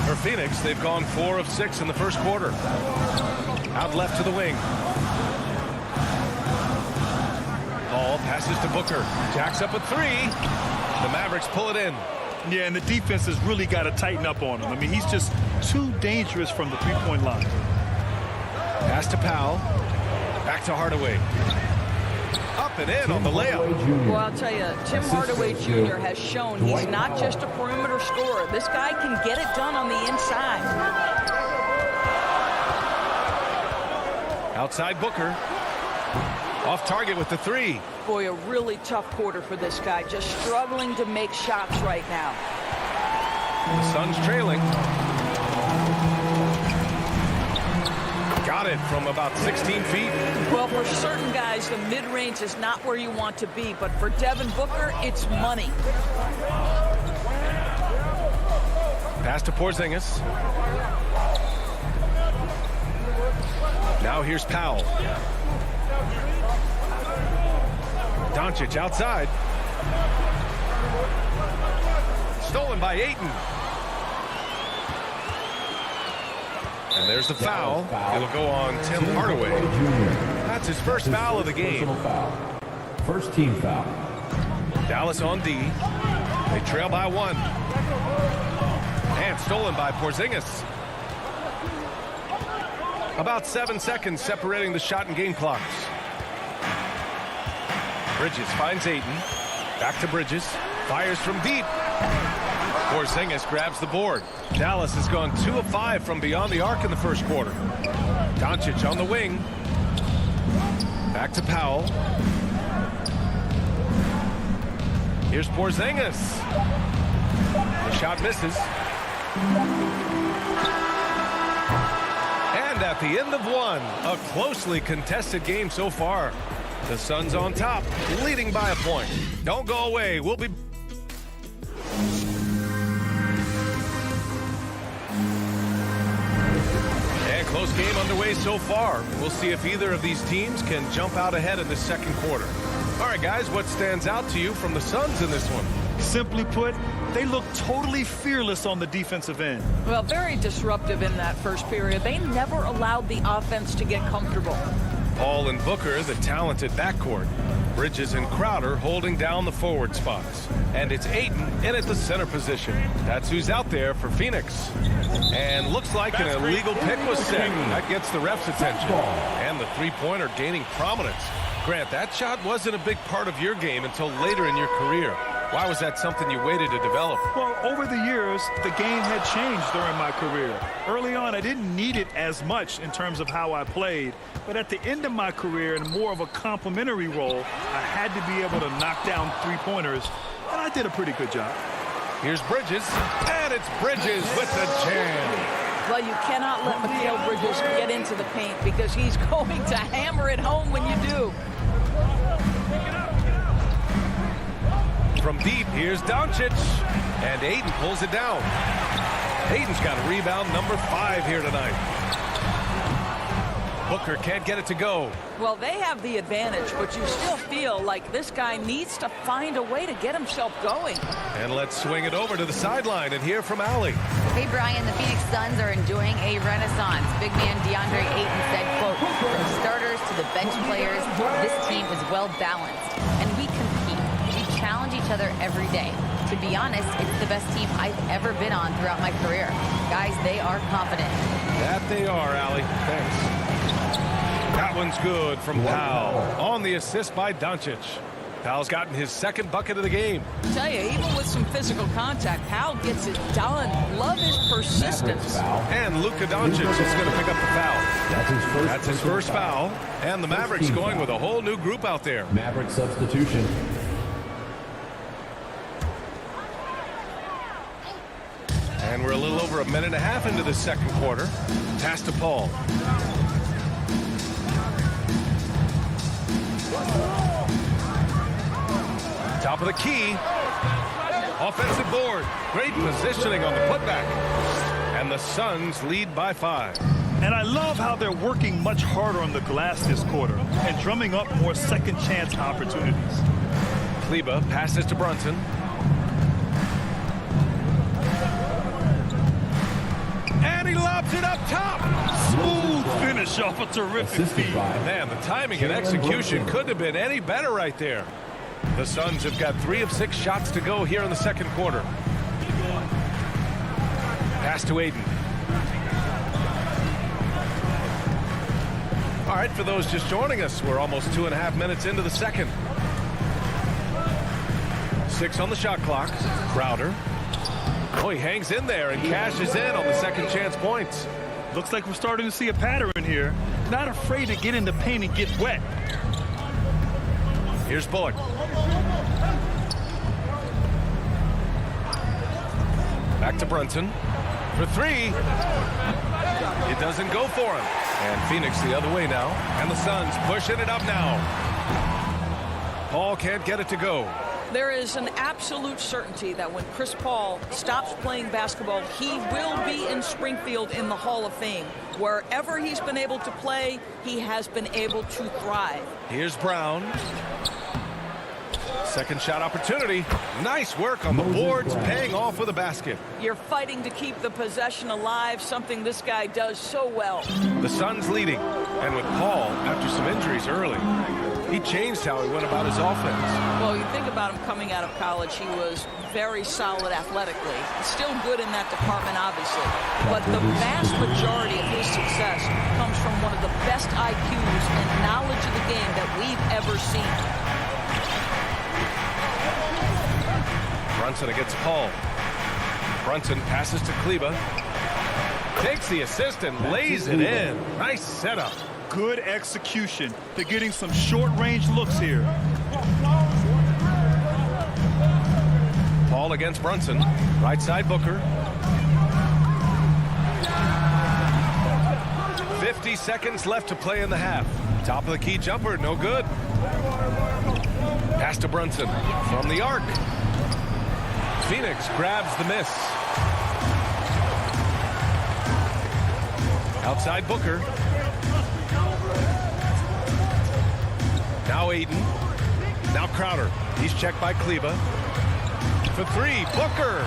Speaker 7: For Phoenix, they've gone 4 of 6 in the first quarter. Out left to the wing. Ball passes to Booker. Jacks up a 3. The Mavericks pull it in.
Speaker 8: Yeah, and the defense has really got to tighten up on him. I mean, he's just too dangerous from the three-point line.
Speaker 7: Pass to Powell. Back to Hardaway. Up and in on the layup.
Speaker 14: Well, I'll tell you, Tim Hardaway Jr. has shown he's not just a perimeter scorer. This guy can get it done on the inside.
Speaker 7: Outside Booker. Off target with the 3.
Speaker 14: Boy, a really tough quarter for this guy. Just struggling to make shots right now.
Speaker 7: The Suns trailing. Got it from about 16 feet.
Speaker 14: Well, for certain guys, the mid-range is not where you want to be. But for Devin Booker, it's money.
Speaker 7: Pass to Porzingis. Now here's Powell. Doncic outside. Stolen by Ayton. And there's the foul. It'll go on Tim Hardaway. That's his first foul of the game.
Speaker 11: First team foul.
Speaker 7: Dallas on D. They trail by 1. And stolen by Porzingis. About 7 seconds separating the shot and game clocks. Bridges finds Ayton. Back to Bridges. Fires from deep. Porzingis grabs the board. Dallas has gone 2 of 5 from beyond the arc in the first quarter. Doncic on the wing. Back to Powell. Here's Porzingis. The shot misses. And at the end of 1, a closely contested game so far. The Suns on top, leading by a point. Don't go away. We'll be... And close game underway so far. We'll see if either of these teams can jump out ahead in the second quarter. All right, guys, what stands out to you from the Suns in this one?
Speaker 8: Simply put, they look totally fearless on the defensive end.
Speaker 14: Well, very disruptive in that first period. They never allowed the offense to get comfortable.
Speaker 7: Paul and Booker, the talented backcourt. Bridges and Crowder holding down the forward spots. And it's Ayton in at the center position. That's who's out there for Phoenix. And looks like an illegal pick was set. That gets the ref's attention. And the three-pointer gaining prominence. Grant, that shot wasn't a big part of your game until later in your career. Why was that something you waited to develop?
Speaker 8: Well, over the years, the game had changed during my career. Early on, I didn't need it as much in terms of how I played. But at the end of my career, in more of a complementary role, I had to be able to knock down three-pointers, and I did a pretty good job.
Speaker 7: Here's Bridges, and it's Bridges with the jam.
Speaker 14: Well, you cannot let Mikal Bridges get into the paint because he's going to hammer it home when you do.
Speaker 7: From deep, here's Doncic, and Ayton pulls it down. Hayden's got rebound number 5 here tonight. Booker can't get it to go.
Speaker 14: Well, they have the advantage, but you still feel like this guy needs to find a way to get himself going.
Speaker 7: And let's swing it over to the sideline and hear from Allie.
Speaker 15: Hey, Brian, the Phoenix Suns are enjoying a renaissance. Big man DeAndre Ayton said, quote, from starters to the bench players, this team is well balanced. And we compete. We challenge each other every day. To be honest, it's the best team I've ever been on throughout my career. Guys, they are confident.
Speaker 7: That they are, Allie. Thanks. That one's good from Powell. On the assist by Doncic. Powell's gotten his second bucket of the game.
Speaker 14: I tell you, even with some physical contact, Powell gets it done. Love his persistence.
Speaker 7: And Luka Doncic is going to pick up the foul. That's his first foul. And the Mavericks going with a whole new group out there.
Speaker 11: Maverick substitution.
Speaker 7: And we're a little over a minute and a half into the second quarter. Pass to Paul. Top of the key. Offensive board. Great positioning on the putback. And the Suns lead by 5.
Speaker 8: And I love how they're working much harder on the glass this quarter and drumming up more second chance opportunities.
Speaker 7: Kleba passes to Brunson. And he lobs it up top.
Speaker 8: Smooth finish off a terrific feed.
Speaker 7: Man, the timing and execution couldn't have been any better right there. The Suns have got 3 of 6 shots to go here in the second quarter. Pass to Ayton. All right, for those just joining us, we're almost 2.5 minutes into the second. 6 on the shot clock. Crowder. Oh, he hangs in there and cashes in on the second chance points.
Speaker 8: Looks like we're starting to see a pattern here. Not afraid to get in the paint and get wet.
Speaker 7: Here's Bullock. Back to Brunson. For 3. It doesn't go for him. And Phoenix the other way now. And the Suns pushing it up now. Paul can't get it to go.
Speaker 14: There is an absolute certainty that when Chris Paul stops playing basketball, he will be in Springfield in the Hall of Fame. Wherever he's been able to play, he has been able to thrive.
Speaker 7: Here's Brown. Second shot opportunity. Nice work on the boards, paying off with a basket.
Speaker 14: You're fighting to keep the possession alive, something this guy does so well.
Speaker 7: The Suns leading. And with Paul, after some injuries early, he changed how he went about his offense.
Speaker 14: Well, you think about him coming out of college, he was very solid athletically. Still good in that department, obviously. But the vast majority of his success comes from one of the best IQs and knowledge of the game that we've ever seen.
Speaker 7: Brunson against Paul. Brunson passes to Kleba. Takes the assist and lays it in. Nice setup.
Speaker 8: Good execution. They're getting some short-range looks here.
Speaker 7: Paul against Brunson. Right side Booker. 50 seconds left to play in the half. Top of the key jumper, no good. Pass to Brunson from the arc. Phoenix grabs the miss. Outside Booker. Now Ayton. Now Crowder. He's checked by Kleba. For 3, Booker.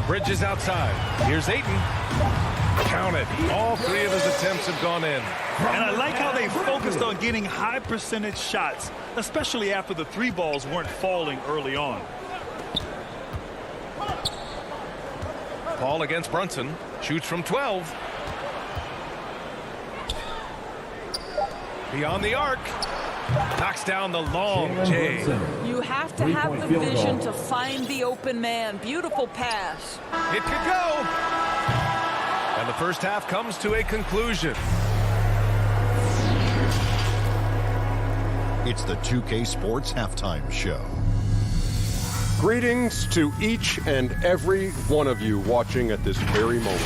Speaker 7: Bridges outside. Here's Ayton. Counted. All 3 of his attempts have gone in.
Speaker 8: And I like how they focused on getting high percentage shots, especially after the 3 balls weren't falling early on.
Speaker 7: Paul against Brunson. Shoots from 12. Beyond the arc. Knocks down the long J.
Speaker 14: You have to have the vision to find the open man. Beautiful pass.
Speaker 7: It could go. And the first half comes to a conclusion.
Speaker 5: It's the 2K Sports Halftime Show.
Speaker 6: Greetings to each and every one of you watching at this very moment.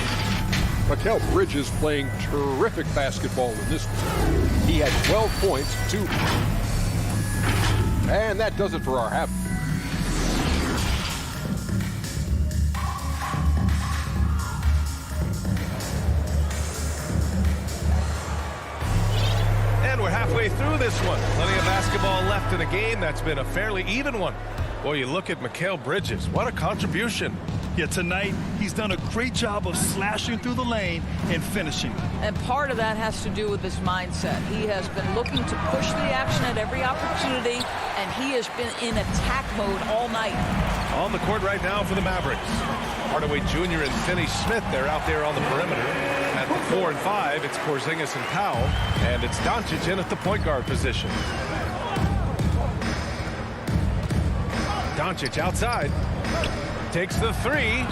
Speaker 6: Mikal Bridges playing terrific basketball in this one. He had 12 points, 2. And that does it for our half.
Speaker 7: halfway through this one. Plenty of basketball left in a game that's been a fairly even one. Boy, you look at Mikal Bridges. What a contribution.
Speaker 8: Yeah, tonight he's done a great job of slashing through the lane and finishing.
Speaker 14: And part of that has to do with his mindset. He has been looking to push the action at every opportunity, and he has been in attack mode all night.
Speaker 7: On the court right now for the Mavericks. Hardaway Jr. and Finney Smith, they're out there on the perimeter. At the 4 and 5, it's Porzingis and Powell, and it's Doncic in at the point guard position. Doncic outside. Takes the three.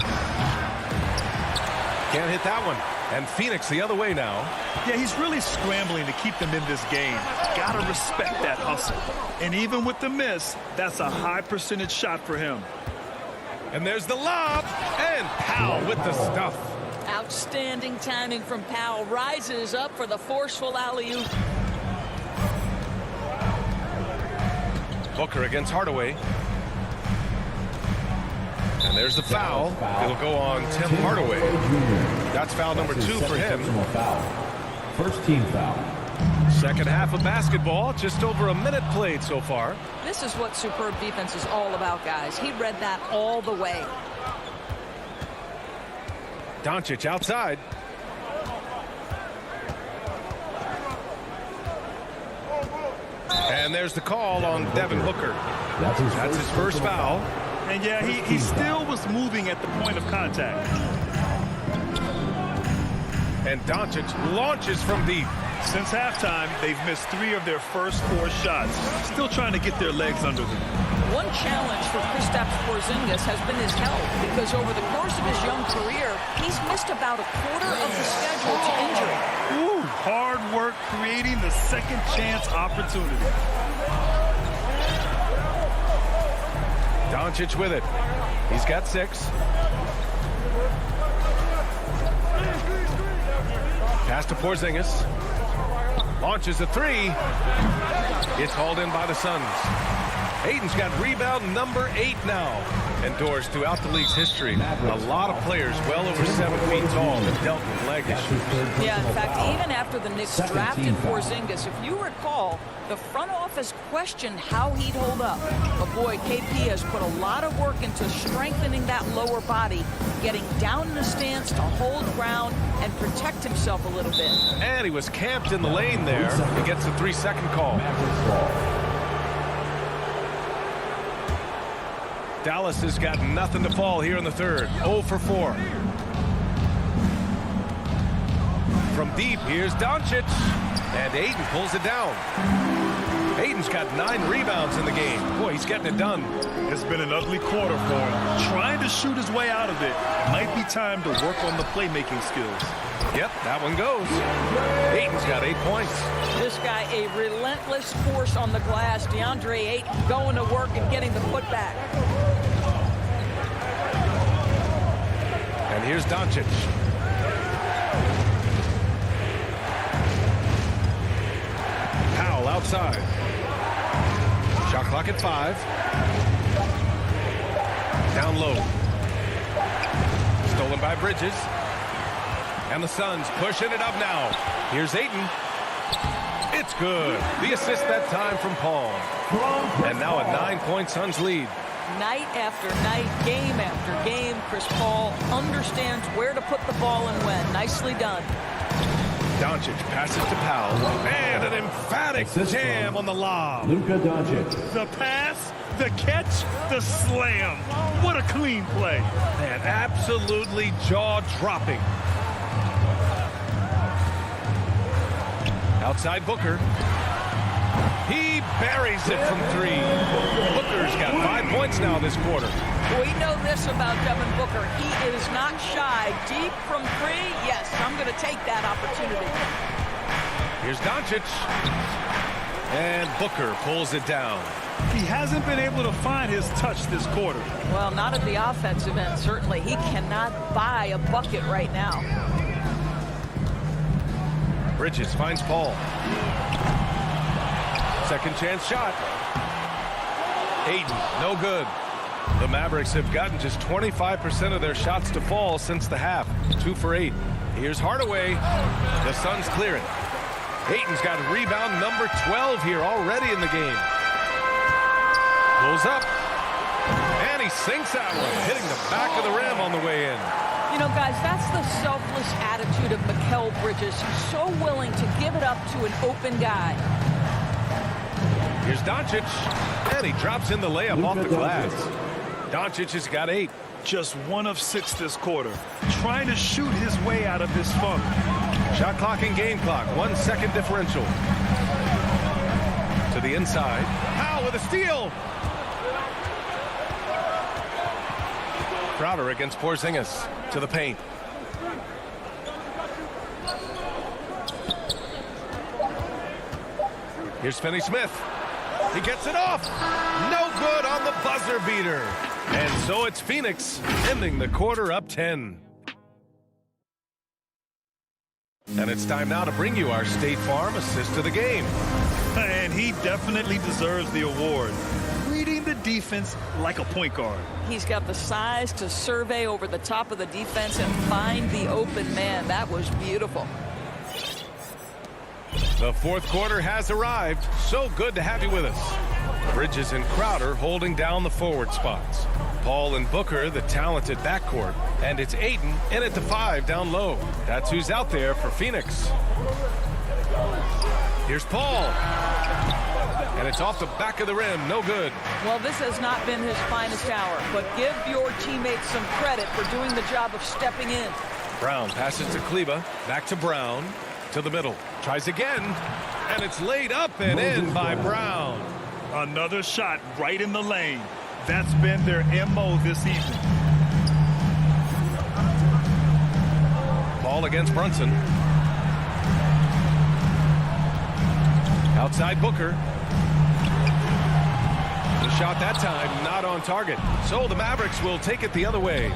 Speaker 7: Can't hit that one. And Phoenix the other way now.
Speaker 8: Yeah, he's really scrambling to keep them in this game. Gotta respect that hustle. And even with the miss, that's a high percentage shot for him.
Speaker 7: And there's the lob. And Powell with the stuff.
Speaker 14: Outstanding timing from Powell. Rises up for the forceful alley-oop.
Speaker 7: Booker against Hardaway. And there's the foul. It'll go on Tim Hardaway. That's foul number 2 for him.
Speaker 11: First team foul.
Speaker 7: Second half of basketball. Just over a minute played so far.
Speaker 14: This is what superb defense is all about, guys. He read that all the way.
Speaker 7: Doncic outside. And there's the call on Devin Booker. That's his first foul.
Speaker 8: And yeah, he still was moving at the point of contact.
Speaker 7: And Doncic launches from deep.
Speaker 8: Since halftime, they've missed 3 of their first 4 shots. Still trying to get their legs under them.
Speaker 14: One challenge for Kristaps Porzingis has been his health, because over the course of his young career, he's missed about a quarter of the schedule to injury.
Speaker 8: Ooh, hard work creating the second chance opportunity.
Speaker 7: Doncic with it. He's got 6. Pass to Porzingis. Launches a 3. It's hauled in by the Suns. Ayton's got rebound number 8 now. Endorsed throughout the league's history. A lot of players well over 7 feet tall have dealt with leg issues.
Speaker 14: Yeah, in fact, even after the Knicks drafted Porzingis, if you recall, the front office questioned how he'd hold up. But boy, KP has put a lot of work into strengthening that lower body, getting down in the stance to hold ground and protect himself a little bit.
Speaker 7: And he was camped in the lane there. He gets a 3-second call. Dallas has got nothing to fall here in the third. 0 for 4. From deep, here's Doncic. And Ayton pulls it down. Ayton's got 9 rebounds in the game. Boy, he's getting it done.
Speaker 8: It's been an ugly quarter for him. Trying to shoot his way out of it. Might be time to work on the playmaking skills.
Speaker 7: Yep, that one goes. Ayton's got 8 points.
Speaker 14: This guy, a relentless force on the glass. DeAndre Ayton going to work and getting the putback.
Speaker 7: And here's Doncic. Powell outside. Shot clock at 5. Down low. Stolen by Bridges. And the Suns pushing it up now. Here's Ayton. It's good. The assist that time from Paul. And now a 9-point Suns lead.
Speaker 14: Night after night, game after game, Chris Paul understands where to put the ball and when. Nicely done.
Speaker 7: Doncic passes to Powell. And an emphatic jam on the lob.
Speaker 11: Luka Doncic.
Speaker 8: The pass, the catch, the slam. What a clean play.
Speaker 7: Man, absolutely jaw-dropping. Outside Booker. He buries it from 3. Booker's got 5 points now this quarter.
Speaker 14: We know this about Devin Booker. He is not shy. Deep from 3, yes, I'm going to take that opportunity.
Speaker 7: Here's Doncic. And Booker pulls it down.
Speaker 8: He hasn't been able to find his touch this quarter.
Speaker 14: Well, not at the offensive end, certainly. He cannot buy a bucket right now.
Speaker 7: Bridges finds Paul. Second chance shot. Ayton, no good. The Mavericks have gotten just 25% of their shots to fall since the half. 2 for 8. Here's Hardaway. The Suns clear it. Ayton's got rebound number 12 here already in the game. Pulls up. And he sinks that one, hitting the back of the rim on the way in.
Speaker 14: You know, guys, that's the selfless attitude of Mikal Bridges. So willing to give it up to an open guy.
Speaker 7: Here's Doncic. And he drops in the layup off the glass. Doncic has got 8.
Speaker 8: Just 1 of 6 this quarter. Trying to shoot his way out of this funk.
Speaker 7: Shot clock and game clock. 1 second differential. To the inside. Powell with a steal. Crowder against Porzingis. To the paint. Here's Finney Smith. He gets it off. No good on the buzzer beater. And so it's Phoenix ending the quarter up 10. And it's time now to bring you our State Farm assist of the game.
Speaker 8: And he definitely deserves the award. Reading the defense like a point guard.
Speaker 14: He's got the size to survey over the top of the defense and find the open man. That was beautiful.
Speaker 7: The fourth quarter has arrived. So good to have you with us. Bridges and Crowder holding down the forward spots. Paul and Booker, the talented backcourt. And it's Ayton in at the 5 down low. That's who's out there for Phoenix. Here's Paul. And it's off the back of the rim. No good.
Speaker 14: Well, this has not been his finest hour, but give your teammates some credit for doing the job of stepping in.
Speaker 7: Brown passes to Kleba. Back to Brown. To the middle. Tries again. And it's laid up and in by Brown.
Speaker 8: Another shot right in the lane. That's been their MO this evening.
Speaker 7: Ball against Brunson. Outside Booker. The shot that time not on target. So the Mavericks will take it the other way.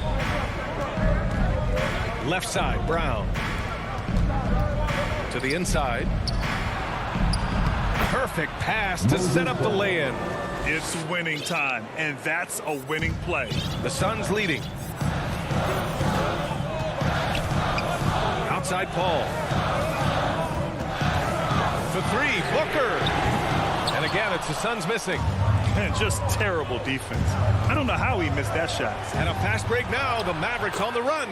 Speaker 7: Left side, Brown. To the inside. Perfect pass to set up the lay-in.
Speaker 8: It's winning time, and that's a winning play.
Speaker 7: The Suns leading. Outside Paul. For 3, Booker. And again, it's the Suns missing.
Speaker 8: And just terrible defense. I don't know how he missed that shot.
Speaker 7: And a fast break now. The Mavericks on the run.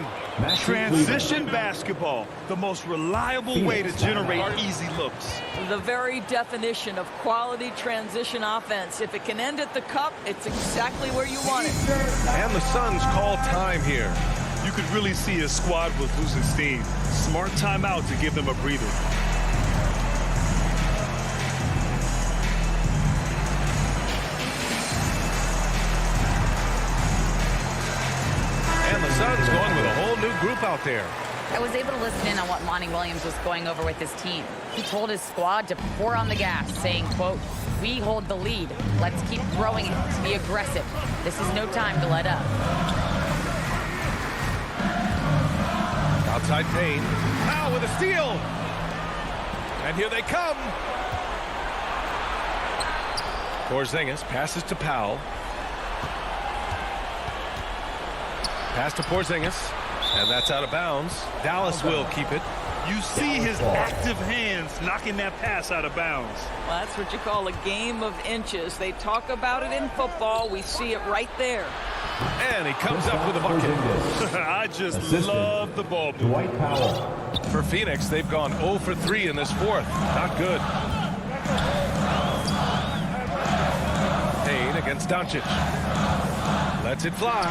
Speaker 8: Transition basketball. The most reliable way to generate easy looks.
Speaker 14: The very definition of quality transition offense. If it can end at the cup, it's exactly where you want it.
Speaker 7: And the Suns call time here.
Speaker 8: You could really see his squad was losing steam. Smart timeout to give them a breather.
Speaker 7: And the Suns going with a whole new group out there.
Speaker 15: I was able to listen in on what Monty Williams was going over with his team. He told his squad to pour on the gas, saying, quote, "We hold the lead. Let's keep throwing it, to be aggressive. This is no time to let up."
Speaker 7: Outside Payne. Powell with a steal. And here they come. Porzingis passes to Powell. Pass to Porzingis. And that's out of bounds. Dallas will keep it.
Speaker 8: You see his active hands knocking that pass out of bounds.
Speaker 14: Well, that's what you call a game of inches. They talk about it in football. We see it right there.
Speaker 7: And he comes up with a bucket.
Speaker 8: I just love the ball.
Speaker 11: Dwight Powell.
Speaker 7: For Phoenix, they've gone 0 for 3 in this fourth. Not good. Payne against Doncic. Lets it fly.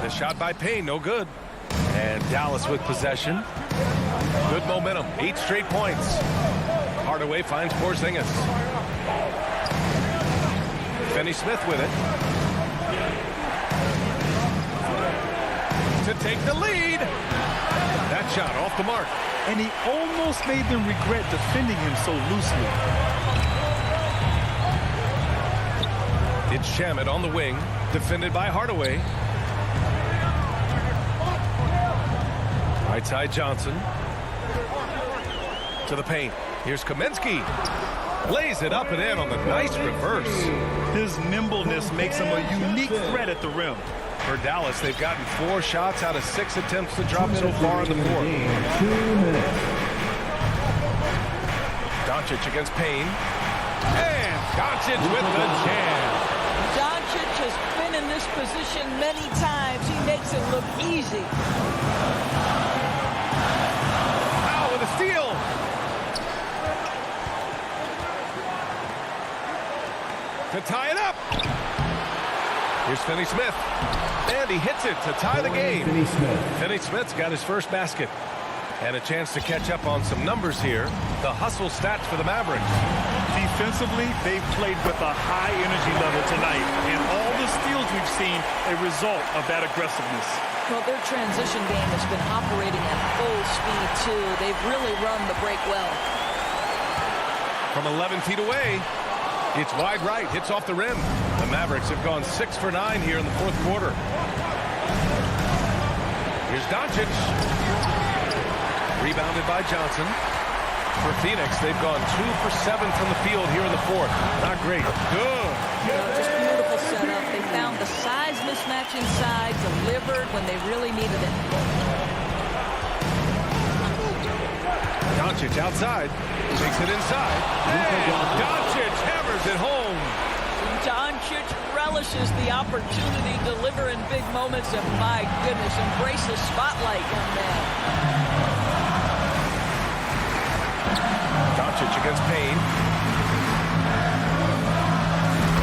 Speaker 7: The shot by Payne, no good. And Dallas with possession. Good momentum, 8 straight points. Hardaway finds Porzingis. Finney Smith with it. To take the lead. That shot off the mark.
Speaker 8: And he almost made them regret defending him so loosely.
Speaker 7: It's Shamet on the wing, defended by Hardaway. Right side Johnson. To the paint. Here's Kaminsky. Lays it up and in on the nice reverse.
Speaker 8: His nimbleness makes him a unique threat at the rim.
Speaker 7: For Dallas, they've gotten 4 shots out of 6 attempts to drop so far in the fourth. Doncic against Payne. And Doncic with the jam.
Speaker 14: Doncic has been in this position many times. He makes it look easy.
Speaker 7: Powell with a steal. To tie it up. Here's Finney Smith. And he hits it to tie the game. Finney Smith's got his first basket. And a chance to catch up on some numbers here. The hustle stats for the Mavericks.
Speaker 8: Defensively, they've played with a high energy level tonight. And all the steals we've seen, a result of that aggressiveness.
Speaker 14: Well, their transition game has been operating at full speed, too. They've really run the break well.
Speaker 7: From 11 feet away, it's wide right, hits off the rim. The Mavericks have gone 6 for 9 here in the fourth quarter. Here's Doncic. Rebounded by Johnson. For Phoenix, they've gone 2 for 7 from the field here in the fourth. Not great. Good.
Speaker 14: Just beautiful setup. They found the size mismatch inside, delivered when they really needed it.
Speaker 7: Doncic outside. Takes it inside. And Doncic hammers it home.
Speaker 14: Doncic relishes the opportunity to deliver in big moments, and my goodness, embrace the spotlight, young man.
Speaker 7: Doncic against Payne.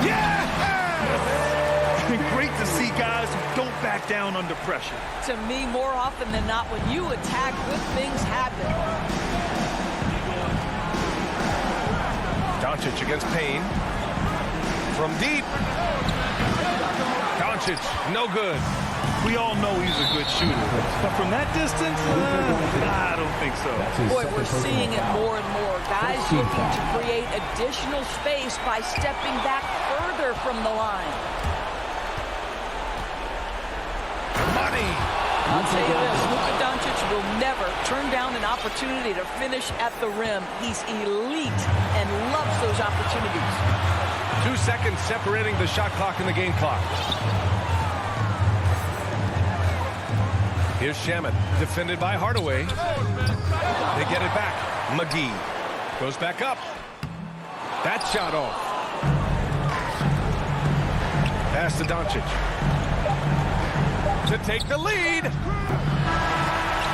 Speaker 8: Yeah! Great to see guys who don't back down under pressure.
Speaker 14: To me, more often than not, when you attack, good things happen.
Speaker 7: Doncic against Payne. From deep. Doncic, no good.
Speaker 8: We all know he's a good shooter. But from that distance, I don't think so.
Speaker 14: Boy, we're seeing it more and more. Guys looking to create additional space by stepping back further from the line.
Speaker 7: Money.
Speaker 14: I'll tell you this, Luka Doncic will never turn down an opportunity to finish at the rim. He's elite and loves those opportunities.
Speaker 7: 2 seconds separating the shot clock and the game clock. Here's Shamet, defended by Hardaway. They get it back. McGee goes back up. That shot off. Pass to Doncic. To take the lead.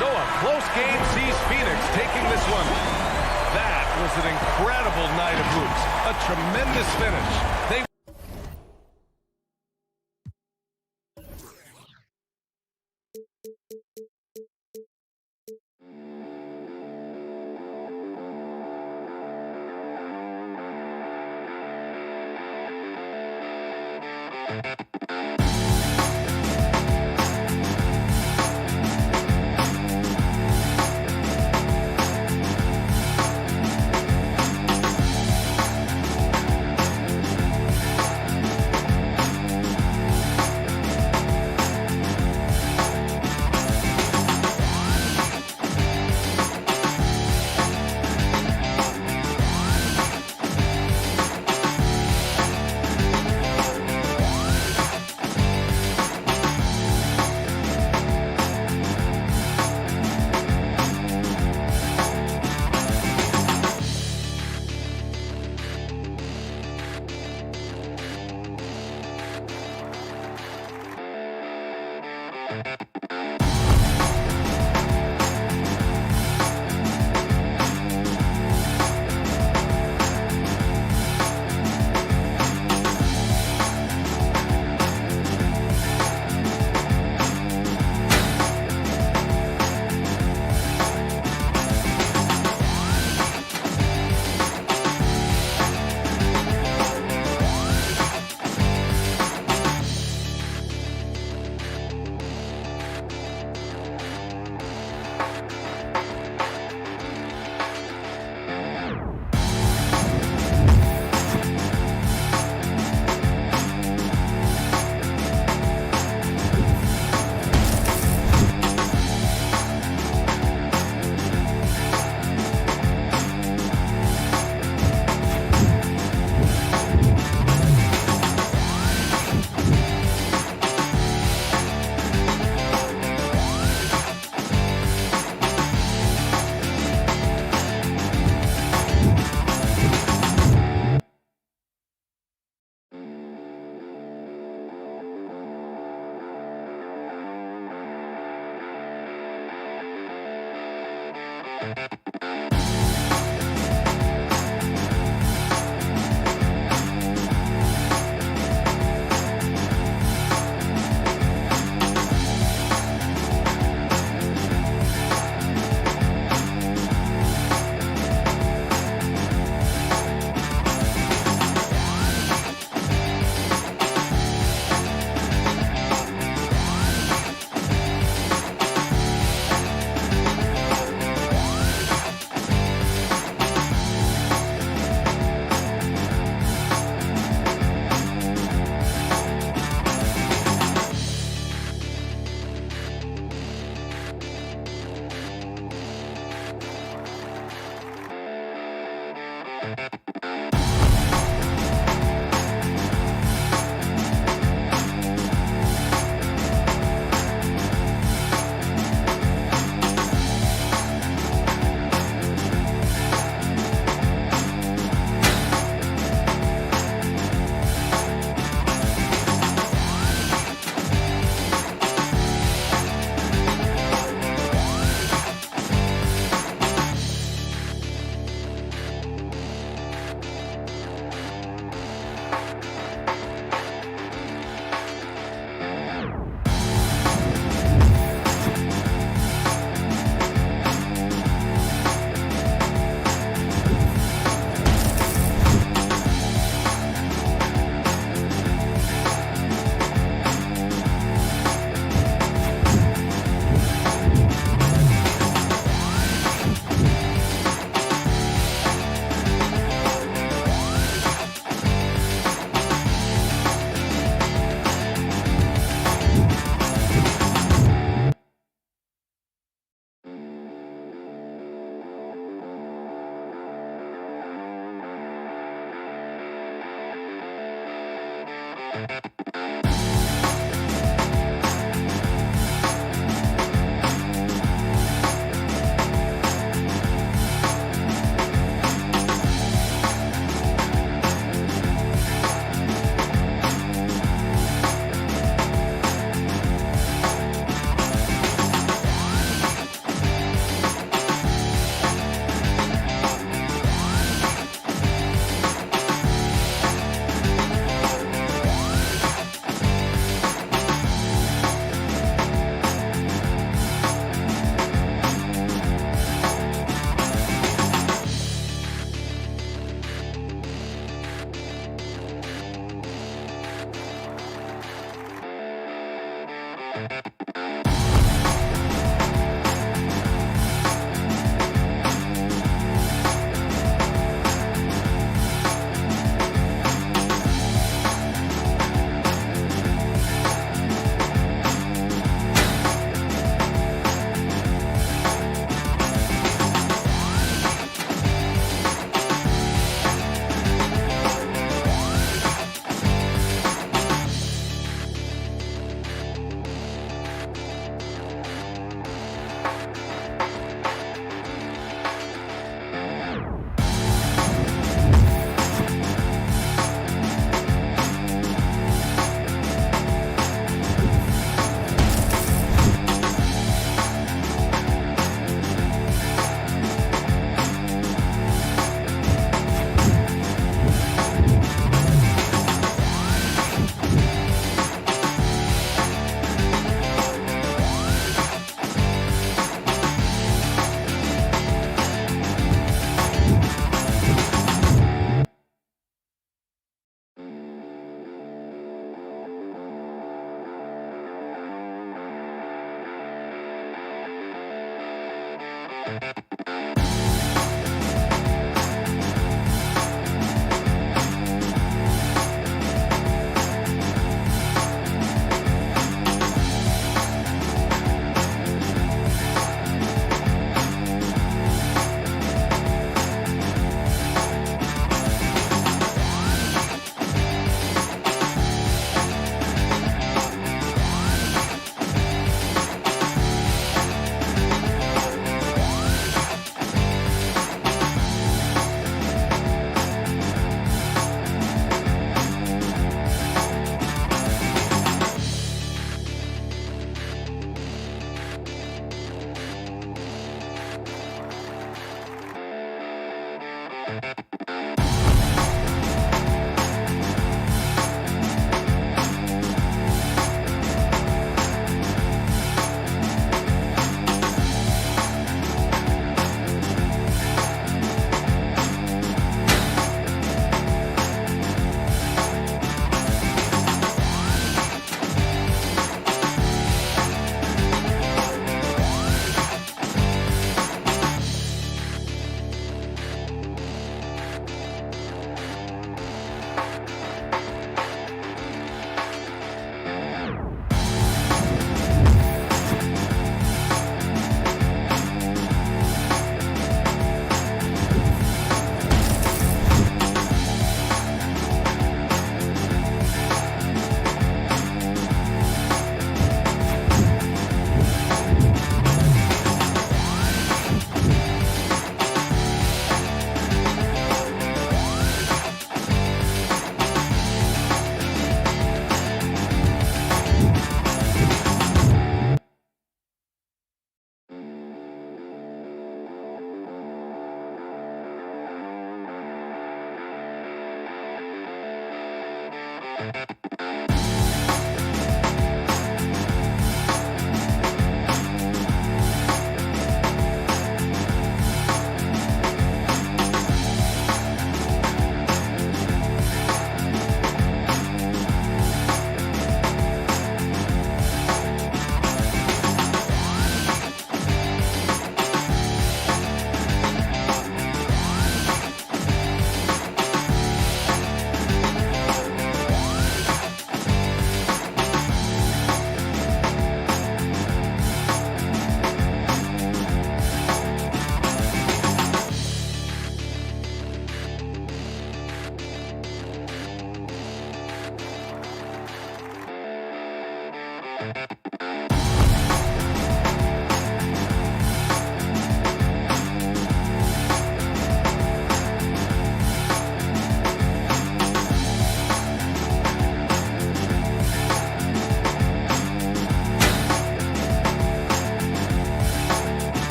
Speaker 7: So a close game sees Phoenix taking this one. That was an incredible night of hoops. A tremendous finish. They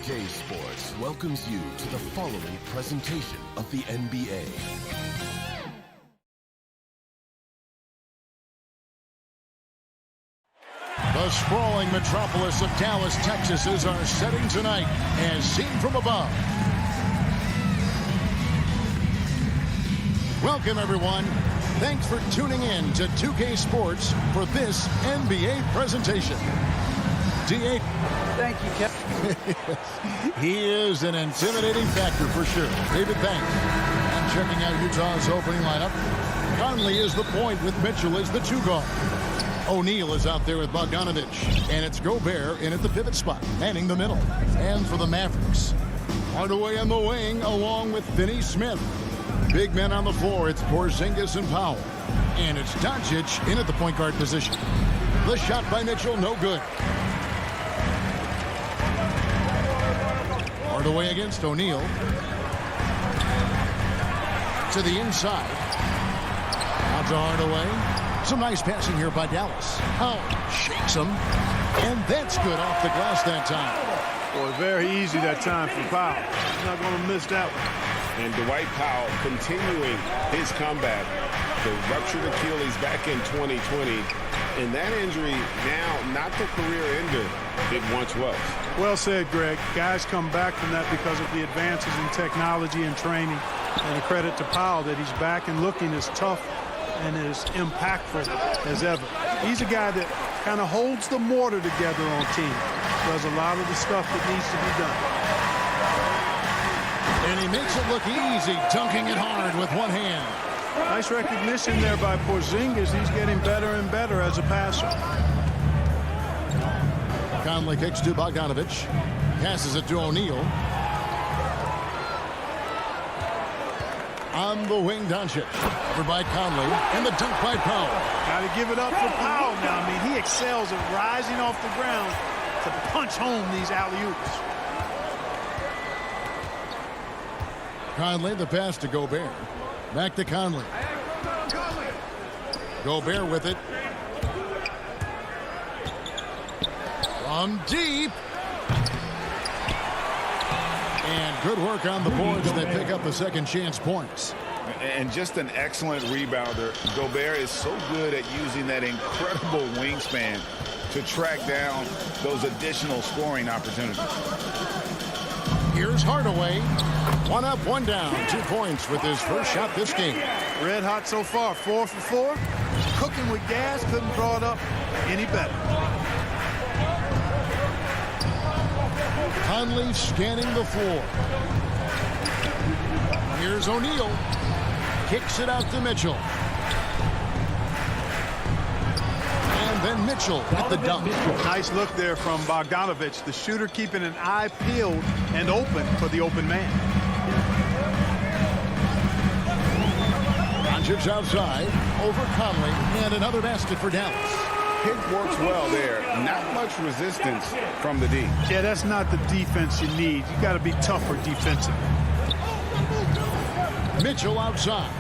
Speaker 16: CLA Sports welcomes you to the following presentation of the NBA.
Speaker 1: The sprawling metropolis of Dallas, Texas is our setting tonight, as seen from above. Welcome, everyone. Thanks for tuning in to 2K Sports for this NBA presentation. D.A.
Speaker 13: Thank you, Kevin.
Speaker 1: He is an intimidating factor for sure. David, thanks. And checking out Utah's opening lineup. Conley is the point with Mitchell as the two guard. O'Neal is out there with Bogdanovich. And it's Gobert in at the pivot spot, manning the middle. And for the Mavericks, Hardaway on the wing along with Finney Smith. Big men on the floor, it's Porzingis and Powell. And it's Doncic in at the point guard position. The shot by Mitchell, no good. Hardaway against O'Neal. To the inside. Out to Hardaway. Some nice passing here by Dallas. Powell shakes him. And that's good off the glass that time.
Speaker 9: Boy, very easy that time for Powell. He's not going to miss that one.
Speaker 3: And Dwight Powell continuing his comeback. The ruptured Achilles back in 2020. And that injury now not the career ender it once was.
Speaker 9: Well said, Greg. Guys come back from that because of the advances in technology and training. And a credit to Powell that he's back and looking as tough and as impactful as ever. He's a guy that kind of holds the mortar together on team. Does a lot of the stuff that needs to be done.
Speaker 1: And he makes it look easy, dunking it hard with one hand.
Speaker 9: Nice recognition there by Porzingis. He's getting better and better as a passer.
Speaker 1: Conley kicks to Bogdanovich. Passes it to O'Neal. On the wing, Doncic. Over by Conley. And the dunk by Powell.
Speaker 9: Got to give it up for Powell now. I mean, he excels at rising off the ground to punch home these alley-oops.
Speaker 1: Conley, the pass to Gobert. Back to Conley. Gobert with it. From deep. And good work on the boards. They pick up the second chance points.
Speaker 3: And just an excellent rebounder. Gobert is so good at using that incredible wingspan to track down those additional scoring opportunities.
Speaker 1: Here's Hardaway. 1 up, 1 down. 2 points with his first shot this game.
Speaker 9: Red hot so far, 4 for 4. Cooking with gas, couldn't draw it up any better.
Speaker 1: Conley scanning the floor. Here's O'Neal. Kicks it out to Mitchell. And then Mitchell at the dunk.
Speaker 9: Nice look there from Bogdanovich. The shooter keeping an eye peeled and open for the open man.
Speaker 1: Doncic outside over Conley. And another basket for Dallas.
Speaker 3: Pick works well there. Not much resistance from the D.
Speaker 9: Yeah, that's not the defense you need. You got to be tougher defensively.
Speaker 1: Mitchell outside.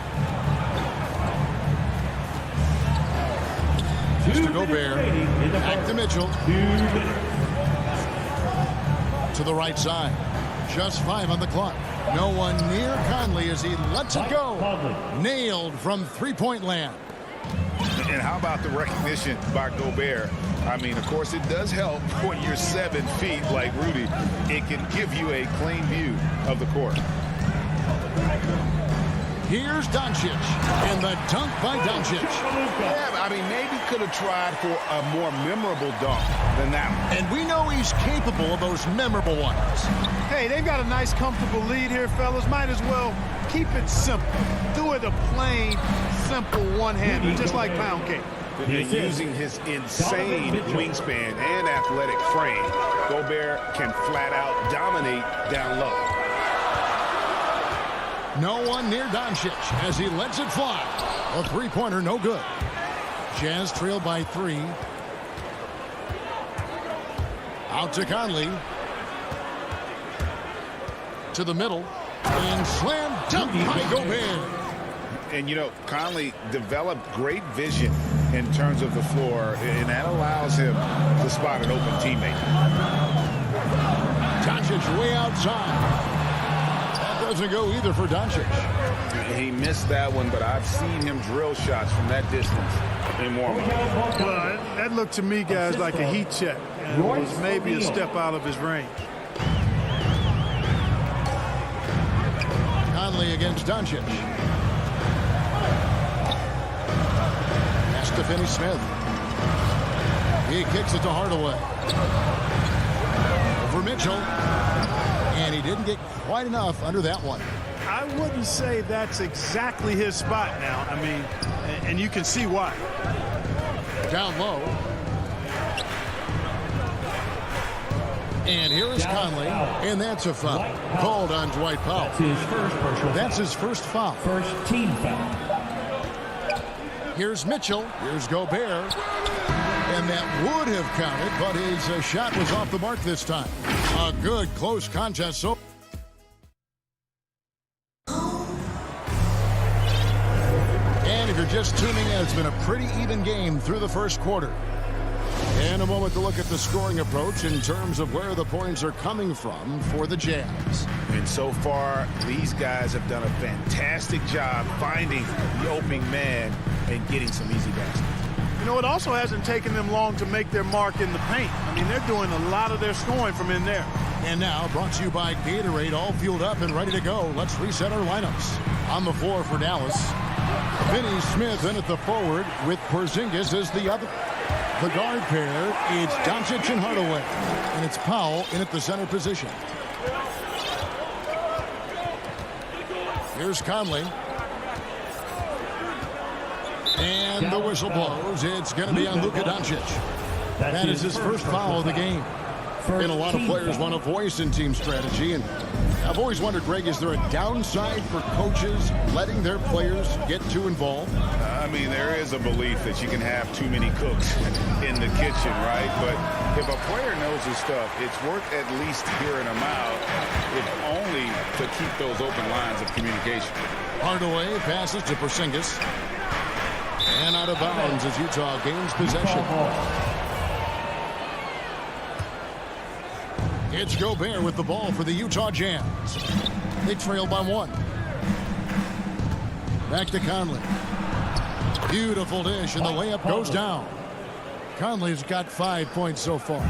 Speaker 1: Just to Gobert. Back to Mitchell. To the right side. Just 5 on the clock. No one near Conley as he lets it go. Nailed from three-point land.
Speaker 3: And how about the recognition by Gobert? I mean, of course, it does help when you're 7 feet like Rudy. It can give you a clean view of the court.
Speaker 1: Here's Doncic, and the dunk by Doncic.
Speaker 3: Yeah, I mean, maybe could have tried for a more memorable dunk than that one.
Speaker 1: And we know he's capable of those memorable ones.
Speaker 9: Hey, they've got a nice, comfortable lead here, fellas. Might as well keep it simple. Do it a plain, simple one-hander, just like pound cake.
Speaker 3: And using his insane wingspan and athletic frame, Gobert can flat out dominate down low.
Speaker 1: No one near Doncic as he lets it fly. A three-pointer, no good. Jazz trail by 3. Out to Conley. To the middle. And slam dunk by Gobert.
Speaker 3: And, you know, Conley developed great vision in terms of the floor, and that allows him to spot an open teammate.
Speaker 1: Doncic way outside. Doesn't go either for Doncic.
Speaker 3: He missed that one, but I've seen him drill shots from that distance in warm-up.
Speaker 9: Well, that looked to me, guys, like a heat check. And it was maybe a step out of his range.
Speaker 1: Conley against Doncic. Pass to Finney-Smith. He kicks it to Hardaway. Over Mitchell. And he didn't get quite enough under that one.
Speaker 9: I wouldn't say that's exactly his spot now. I mean, and you can see why.
Speaker 1: Down low. And here is Conley, and that's a foul called on Dwight Powell. That's his first foul.
Speaker 11: First team foul.
Speaker 1: Here's Mitchell. Here's Gobert. And that would have counted, but his shot was off the mark this time. A good close contest. So and if you're just tuning in, it's been a pretty even game through the first quarter. And a moment to look at the scoring approach in terms of where the points are coming from for the Jazz.
Speaker 3: And so far, these guys have done a fantastic job finding the opening man and getting some easy baskets.
Speaker 9: You know, it also hasn't taken them long to make their mark in the paint. I mean, they're doing a lot of their scoring from in there.
Speaker 1: And now, brought to you by Gatorade, all fueled up and ready to go. Let's reset our lineups. On the floor for Dallas, Finney-Smith in at the forward with Porzingis as the other. The guard pair, it's Doncic and Hardaway. And it's Powell in at the center position. Here's Conley. And the whistle blows. It's going to be on Luka Doncic. That is his first foul of the game. And a lot of players want a voice in team strategy. And I've always wondered, Greg, is there a downside for coaches letting their players get too involved?
Speaker 3: I mean, there is a belief that you can have too many cooks in the kitchen, right? But if a player knows his stuff, it's worth at least hearing them out, if only to keep those open lines of communication.
Speaker 1: Hardaway passes to Porzingis. And out of bounds as Utah gains possession. It's Gobert with the ball for the Utah Jazz. They trail by 1. Back to Conley. Beautiful dish, and the layup goes down. Conley's got 5 points so far.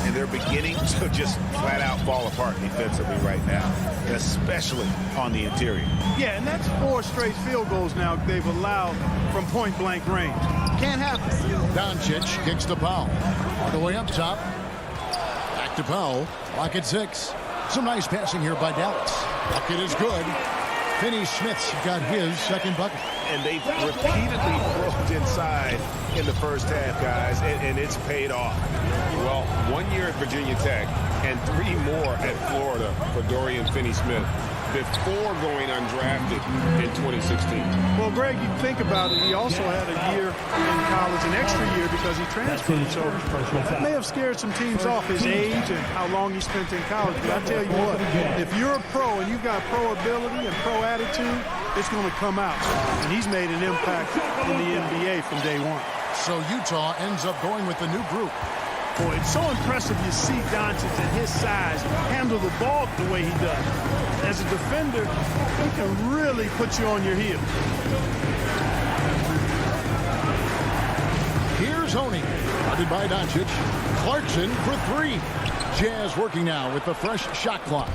Speaker 3: And they're beginning to just flat out fall apart defensively right now, especially on the interior.
Speaker 9: Yeah, and that's 4 straight field goals now they've allowed from point-blank range. Can't happen.
Speaker 1: Doncic kicks to Powell. All the way up top. Back to Powell. Clock at 6. Some nice passing here by Dallas. Bucket is good. Finney-Smith's got his second bucket.
Speaker 3: And they've repeatedly broke inside in the first half, guys, and it's paid off. Well, 1 year at Virginia Tech and 3 more at Florida for Dorian Finney-Smith before going undrafted in 2016.
Speaker 9: Well, Greg, you think about it, he also had a year in college, an extra year because he transferred. So that may have scared some teams off, his age and how long he spent in college. But I tell you what, if you're a pro and you've got pro ability and pro attitude, it's going to come out. And he's made an impact in the NBA from day one.
Speaker 1: So Utah ends up going with the new group.
Speaker 9: Boy, it's so impressive you see Doncic at his size handle the ball the way he does. As a defender, he can really put you on your heels.
Speaker 1: Here's Honey, guarded by Doncic. Clarkson for 3. Jazz working now with the fresh shot clock.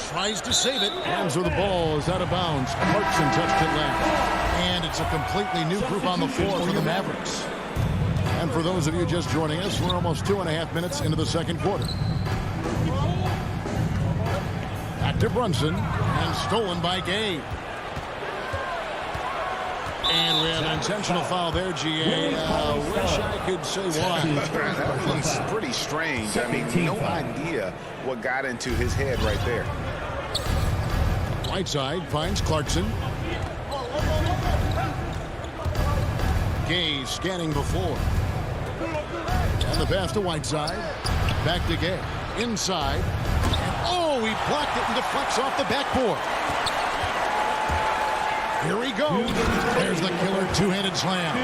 Speaker 1: Tries to save it. Hands where the ball is out of bounds. Clarkson touched it last. And it's a completely new group on the floor for the Mavericks. And for those of you just joining us, we're almost 2.5 minutes into the second quarter. Back to Brunson, and stolen by Gay. And we have an intentional foul there, G.A. Wish I could say why.
Speaker 3: That was pretty strange. I mean, no idea what got into his head right there.
Speaker 1: Whiteside finds Clarkson. Gay scanning the floor. And the pass to Whiteside. Back to Gay. Inside. Oh, he blocked it and deflects off the backboard. Here he goes. There's the killer two-handed slam.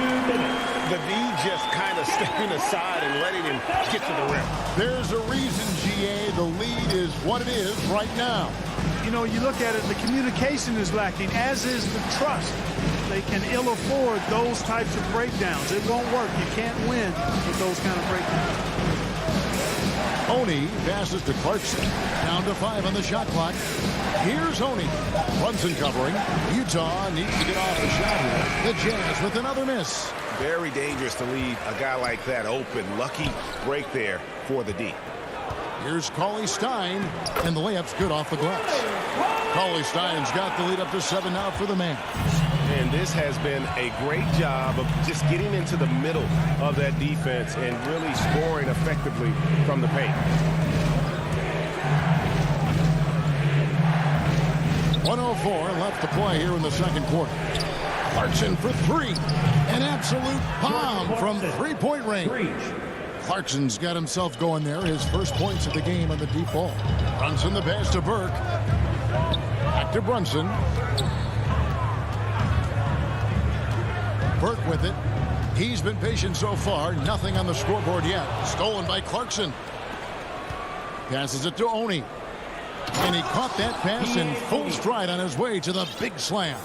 Speaker 3: The D just kind of stepping aside and letting him get to the rim.
Speaker 1: There's a reason, GA, the lead is what it is right now.
Speaker 9: You know, you look at it, the communication is lacking, as is the trust. They can ill afford those types of breakdowns. It won't work. You can't win with those kind of breakdowns.
Speaker 1: Oni passes to Clarkson. Down to 5 on the shot clock. Here's Oni. Brunson covering. Utah needs to get off the shot here. The Jazz with another miss.
Speaker 3: Very dangerous to leave a guy like that open. Lucky break there for the D.
Speaker 1: Here's Cauley-Stein, and the layup's good off the glass. Cauley-Stein's got the lead up to 7 now for the Mavs.
Speaker 3: And this has been a great job of just getting into the middle of that defense and really scoring effectively from the paint.
Speaker 1: 1:04 left to play here in the second quarter. Clarkson for 3. An absolute bomb from three-point range. Clarkson's got himself going there. His first points of the game on the deep ball. Brunson the pass to Burke. Back to Brunson. Burke with it. He's been patient so far. Nothing on the scoreboard yet. Stolen by Clarkson. Passes it to Oni. And he caught that pass in full stride on his way to the big slam.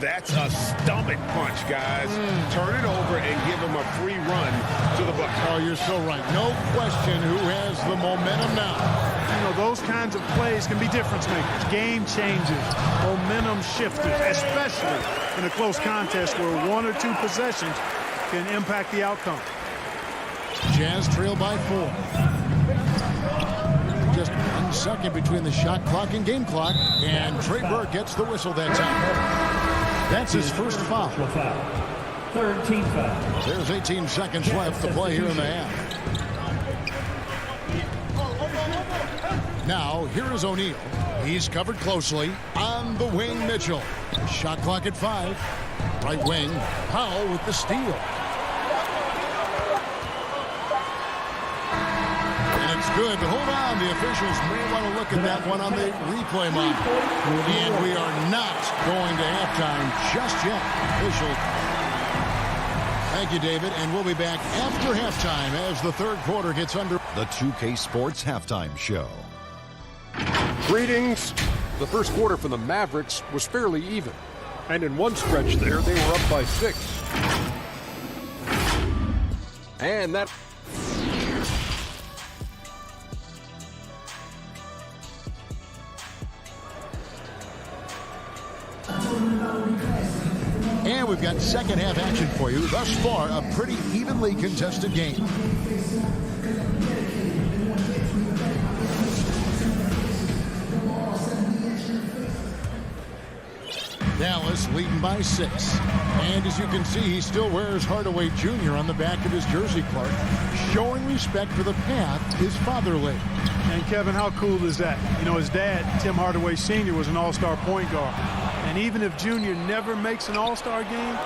Speaker 3: That's a stomach punch, guys. Turn it over and give him a free run to the bucket.
Speaker 1: Oh, you're so right. No question who has the momentum now.
Speaker 9: You know, those kinds of plays can be difference makers, game changers, momentum shifters, especially in a close contest where 1 or 2 possessions can impact the outcome.
Speaker 1: Jazz trail by 4. Just 1 second between the shot clock and game clock, and Trey Burke gets the whistle that time. That's his first foul.
Speaker 11: Third team foul.
Speaker 1: There's 18 seconds left to play here in the half. Now, here is O'Neal. He's covered closely on the wing, Mitchell. Shot clock at 5. Right wing, Powell with the steal. And it's good. Hold on. The officials may want to look at that one on the replay monitor. And we are not going to halftime just yet. Official Thank you, David, and we'll be back after halftime as the third quarter gets under.
Speaker 5: The 2K Sports Halftime Show.
Speaker 6: Greetings. The first quarter for the Mavericks was fairly even. And in one stretch there, they were up by 6. And that...
Speaker 1: And we've got second half action for you. Thus far, a pretty evenly contested game. Dallas leading by 6. And as you can see, he still wears Hardaway Jr. on the back of his jersey, Clark, showing respect for the path his father laid.
Speaker 9: And Kevin, how cool is that? You know, his dad, Tim Hardaway Sr., was an all-star point guard. And even if Junior never makes an all-star game,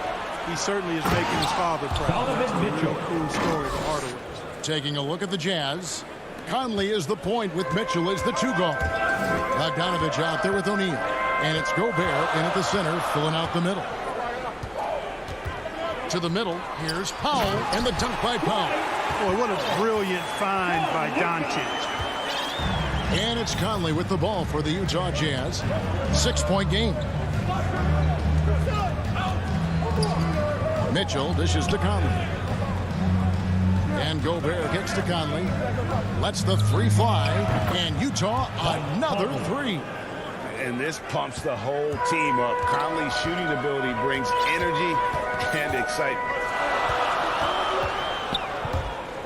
Speaker 9: he certainly is making his father proud. That's a real cool story for Hardaway.
Speaker 1: Taking a look at the Jazz. Conley is the point with Mitchell as the 2 guard. Bogdanovich out there with O'Neal. And it's Gobert in at the center, filling out the middle. To the middle, here's Powell, and the dunk by Powell.
Speaker 9: Boy, what a brilliant find by Doncic.
Speaker 1: And it's Conley with the ball for the Utah Jazz. 6-point game. Mitchell dishes to Conley. And Gobert kicks to Conley. Lets the 3 fly. And Utah, another 3.
Speaker 3: And this pumps the whole team up. Conley's shooting ability brings energy and excitement.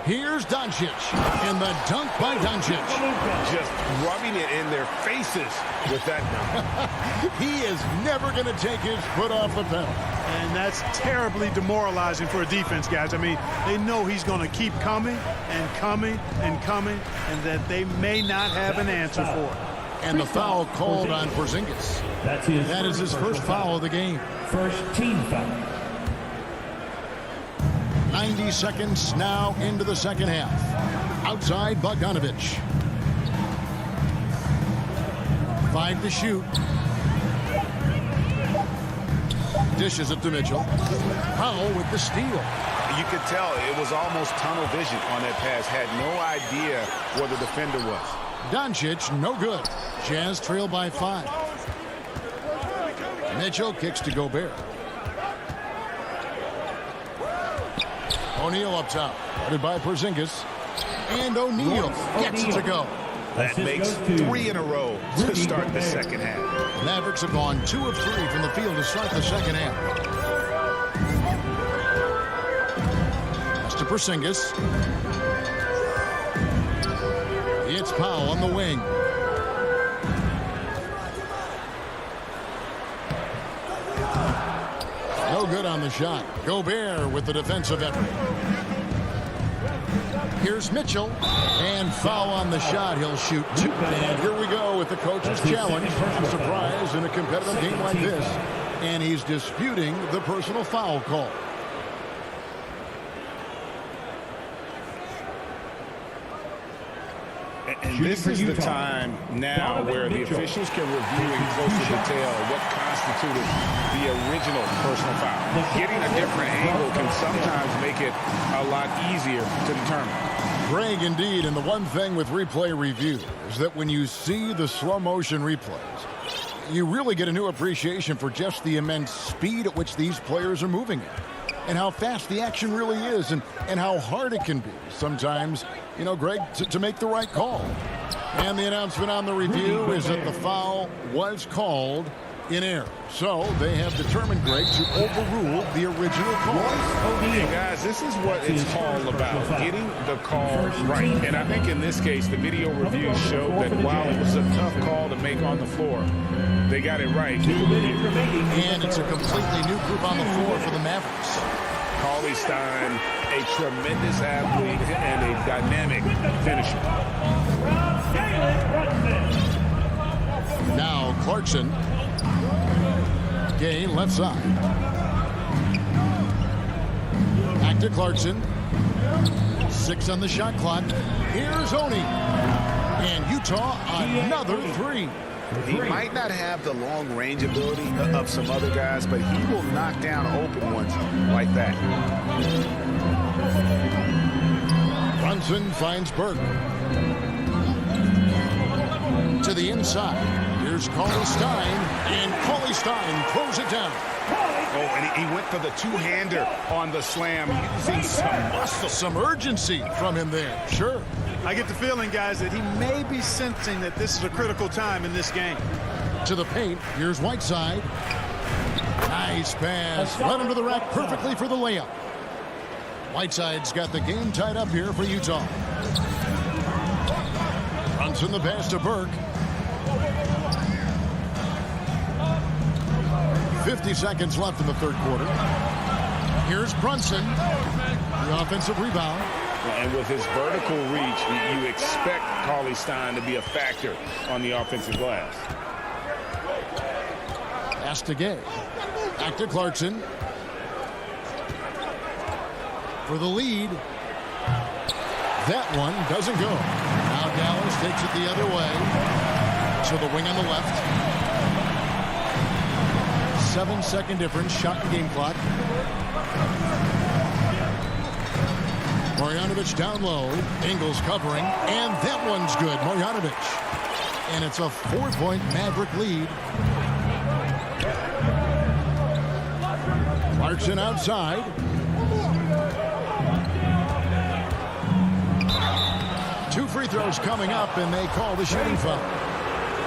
Speaker 1: Here's Doncic, and the dunk by Doncic.
Speaker 3: Just rubbing it in their faces with that dunk.
Speaker 1: He is never going to take his foot off the pedal.
Speaker 9: And that's terribly demoralizing for a defense, guys. I mean, they know he's going to keep coming and coming and coming, and that they may not have an answer for it.
Speaker 1: And the foul called on Porzingis. That is his first foul of the game.
Speaker 11: First team foul.
Speaker 1: 90 seconds now into the second half. Outside Bogdanovich. 5 to shoot. Dishes it to Mitchell. Powell with the steal.
Speaker 3: You could tell it was almost tunnel vision on that pass. Had no idea where the defender was.
Speaker 1: Doncic, no good. Jazz trail by 5. Mitchell kicks to Gobert. O'Neal up top. Guarded by Porzingis. And O'Neal gets it to go.
Speaker 3: That makes 3 in a row to start the second half.
Speaker 1: Mavericks have gone 2 of 3 from the field to start the second half. Pass to Porzingis. It's Powell on the wing. No good on the shot. Gobert with the defensive effort. Here's Mitchell. And foul on the shot. He'll shoot 2. And here we go with the coach's challenge. A surprise in a competitive game like this. And he's disputing the personal foul call.
Speaker 3: And this is the time now where the officials can review in closer detail what constituted the original personal foul. Getting a different angle can sometimes make it a lot easier to determine.
Speaker 1: Greg, indeed, and the one thing with replay review is that when you see the slow motion replays, you really get a new appreciation for just the immense speed at which these players are moving at. And how fast the action really is, and how hard it can be sometimes, you know, Greg, to make the right call. And the announcement on the review is that the foul was called in error. So they have determined, Greg, to overrule the original call.
Speaker 3: Hey guys, this is what it's all about, getting the call right. And I think in this case, the video review showed that while it was a tough call to make on the floor, they got it right.
Speaker 1: And it's a completely new group on the floor for the Mavericks.
Speaker 3: Cauley Stein, a tremendous athlete and a dynamic finisher.
Speaker 1: Now Clarkson. Gain left side. Back to Clarkson. 6 on the shot clock. Here's Oni. And Utah, another 3.
Speaker 3: He might not have the long-range ability of some other guys, but he will knock down open ones like that.
Speaker 1: Brunson finds Burke. To the inside. Here's Cauley Stein, and Cauley Stein throws it down.
Speaker 3: Oh, and he went for the two-hander on the slam, using some muscle.
Speaker 1: Some urgency from him there, sure.
Speaker 9: I get the feeling, guys, that he may be sensing that this is a critical time in this game.
Speaker 1: To the paint, here's Whiteside. Nice pass, right under the rack perfectly for the layup. Whiteside's got the game tied up here for Utah. Brunson the pass to Burke. 50 seconds left in the third quarter. Here's Brunson. The offensive rebound.
Speaker 3: And with his vertical reach, you expect Cauley Stein to be a factor on the offensive glass.
Speaker 1: Pass to Gay. Back to Clarkson. For the lead. That one doesn't go. Now Dallas takes it the other way. So the wing on the left. 7-second difference. Shot and game clock. Marjanovic down low. Ingles covering. And that one's good. Marjanovic. And it's a 4-point Maverick lead. Clarkson outside. Two free throws coming up, and they call the shooting foul.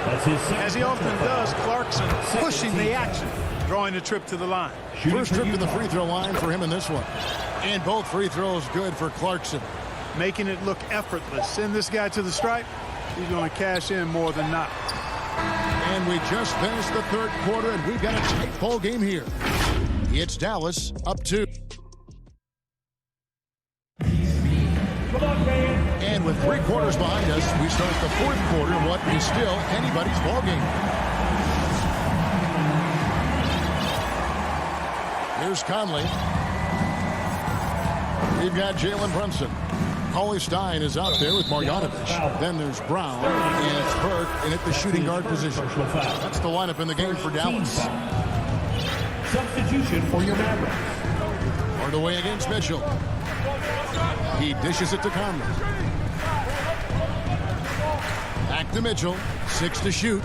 Speaker 9: As he often does, Clarkson pushing the action, drawing the trip to the line.
Speaker 1: First trip to the free throw line for him in this one. And both free throws good for Clarkson.
Speaker 9: Making it look effortless. Send this guy to the stripe. He's going to cash in more than not.
Speaker 1: And we just finished the third quarter, and we've got a tight ball game here. It's Dallas up 2. And with 3 quarters behind us, we start the fourth quarter in what is still anybody's ball game. Here's Conley. We've got Jalen Brunson. Cauley Stein is out there with Marjanovic. Then there's Brown, and it's Burke, and at the shooting guard position. That's the lineup in the game for Dallas.
Speaker 11: Substitution for your Mavericks.
Speaker 1: Hardaway against Mitchell. He dishes it to Conley. Back to Mitchell. 6 to shoot.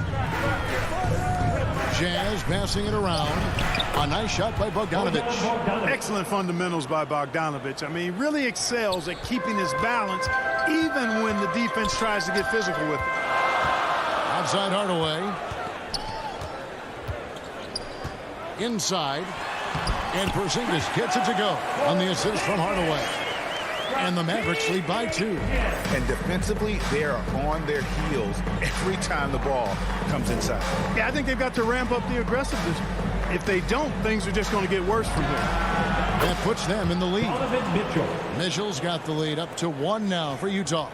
Speaker 1: Jazz passing it around. A nice shot by Bogdanovic.
Speaker 9: Excellent fundamentals by Bogdanovic. I mean, he really excels at keeping his balance even when the defense tries to get physical with him.
Speaker 1: Outside Hardaway. Inside. And Porzingis gets it to go on the assist from Hardaway. And the Mavericks lead by 2.
Speaker 3: And defensively, they are on their heels every time the ball comes inside.
Speaker 9: Yeah, I think they've got to ramp up the aggressiveness. If they don't, things are just going to get worse from here.
Speaker 1: That puts them in the lead. Mitchell's got the lead up to 1 now for Utah.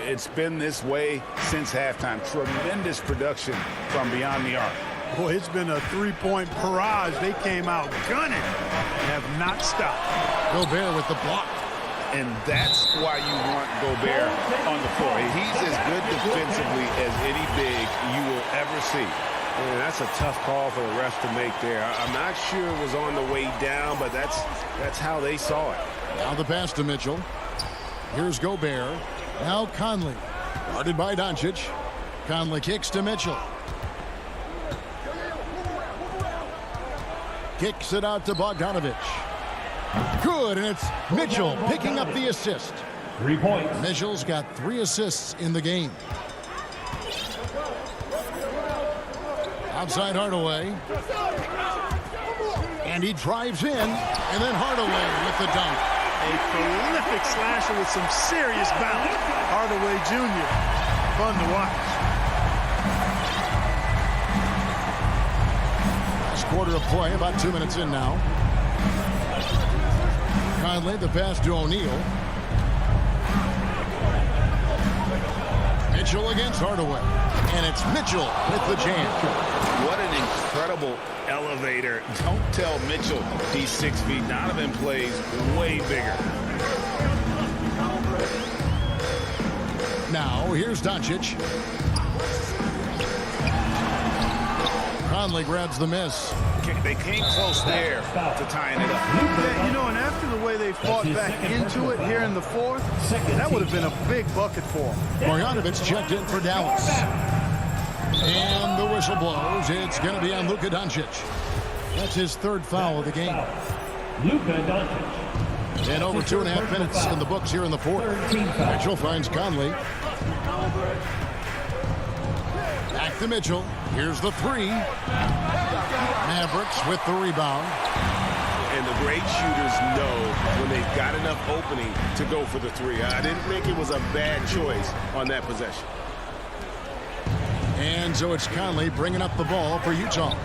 Speaker 3: It's been this way since halftime. Tremendous production from beyond the arc.
Speaker 9: Boy, it's been a 3-point barrage. They came out gunning and have not stopped.
Speaker 1: Gobert with the block.
Speaker 3: And that's why you want Gobert on the floor. He's as good defensively as any big you will ever see.
Speaker 17: Man, that's a tough call for the refs to make there. I'm not sure it was on the way down, but that's how they saw it.
Speaker 1: Now the pass to Mitchell. Here's Gobert. Now Conley. Guarded by Doncic. Conley kicks to Mitchell. Kicks it out to Bogdanovic. Good, and it's Mitchell picking up the assist.
Speaker 11: 3 points.
Speaker 1: Mitchell's got 3 assists in the game. Outside Hardaway. And he drives in, and then Hardaway with the dunk.
Speaker 9: A prolific slasher with some serious balance. Hardaway Jr. Fun to watch.
Speaker 1: Last quarter of play, about 2 minutes in now. Conley, the pass to O'Neal. Mitchell against Hardaway. And it's Mitchell with the jam.
Speaker 3: What an incredible elevator. Don't tell Mitchell he's 6 feet. Donovan plays way bigger.
Speaker 1: Now, here's Doncic. Conley grabs the miss.
Speaker 3: They came close there to tying it up.
Speaker 9: Yeah, you know, and after the way they they fought back into it here in the fourth, that would have been a big bucket for him.
Speaker 1: Marjanovic checked in for Dallas. And the whistle blows. It's going to be on Luka Doncic. That's his third foul of the game.
Speaker 11: Luka Doncic.
Speaker 1: And over 2.5 minutes in the books here in the fourth. Mitchell finds Conley. Back to Mitchell. Here's the three. Mavericks with the rebound.
Speaker 17: And the great shooters know when they've got enough opening to go for the three. I didn't think it was a bad choice on that possession.
Speaker 1: And so it's Conley bringing up the ball for Utah.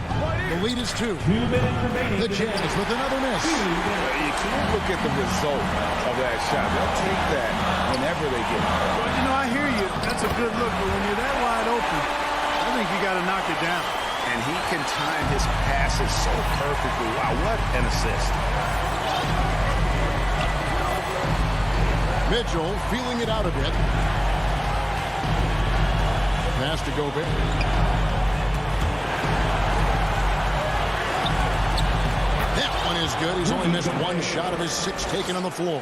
Speaker 1: The lead is 2.
Speaker 11: 2 minutes remaining.
Speaker 1: The Jazz with another miss.
Speaker 17: You can't look at the result of that shot. They'll take that whenever they get it.
Speaker 9: Well, you know, I hear you. That's a good look, but when you're that wide open, I think you got to knock it down.
Speaker 17: And he can time his passes so perfectly. Wow, what an assist.
Speaker 1: Mitchell feeling it out a bit. Pass to Gobert. That one is good. He's only missed one shot of his 6 taken on the floor.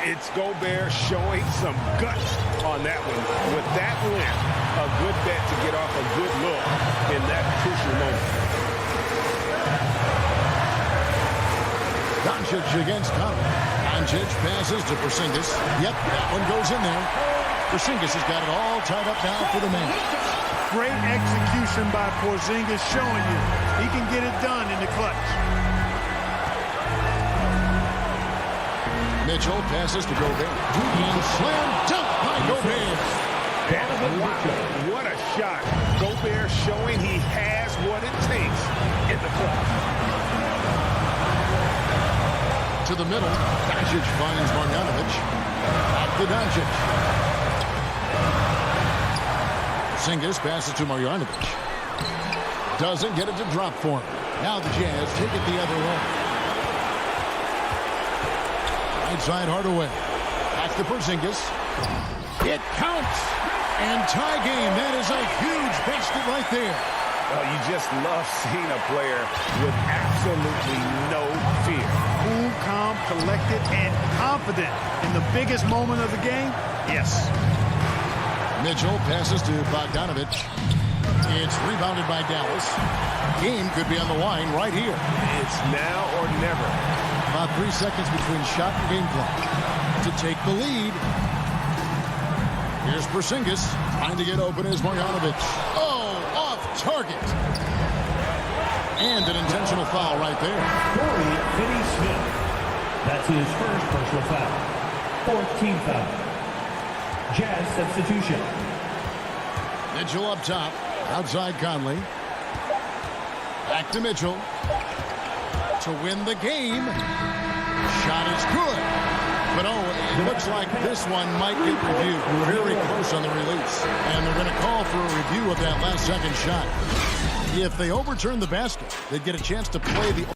Speaker 17: It's Gobert showing some guts on that one. With that length, a good bet to get off a good look in that crucial moment.
Speaker 1: Doncic against Conley. Doncic passes to Porzingis. Yep, that one goes in there. Porzingis has got it all tied up now for the man.
Speaker 9: Great execution by Porzingis, showing you he can get it done in the clutch.
Speaker 1: Mitchell passes to Gobert. And slam dunk by Gobert.
Speaker 17: Wow, what a shot. Gobert showing he has what it takes in the clutch.
Speaker 1: To the middle. Doncic finds Marjanovic. Back to Doncic. Porzingis passes to Marjanovic. Doesn't get it to drop for him. Now the Jazz take it the other way. Right side Hardaway. Back to Porzingis. It counts. And tie game. That is a huge basket right there.
Speaker 17: Well, you just love seeing a player with absolutely no fear.
Speaker 9: Cool, calm, collected, and confident in the biggest moment of the game. Yes.
Speaker 1: Mitchell passes to Bogdanovic. It's rebounded by Dallas. Game could be on the line right here.
Speaker 17: It's now or never.
Speaker 1: About 3 seconds between shot and game clock to take the lead. Here's Porzingis trying to get open as Marjanovic. Oh, off target. And an intentional foul right there.
Speaker 11: Corey Finney-Smith. That's his first personal foul. 4th team foul. Jazz substitution.
Speaker 1: Mitchell up top. Outside Conley. Back to Mitchell. To win the game. Shot is good. But oh, it looks like this one might get reviewed. Very close on the release. And they're going to call for a review of that last second shot. If they overturn the basket, they'd get a chance to play the...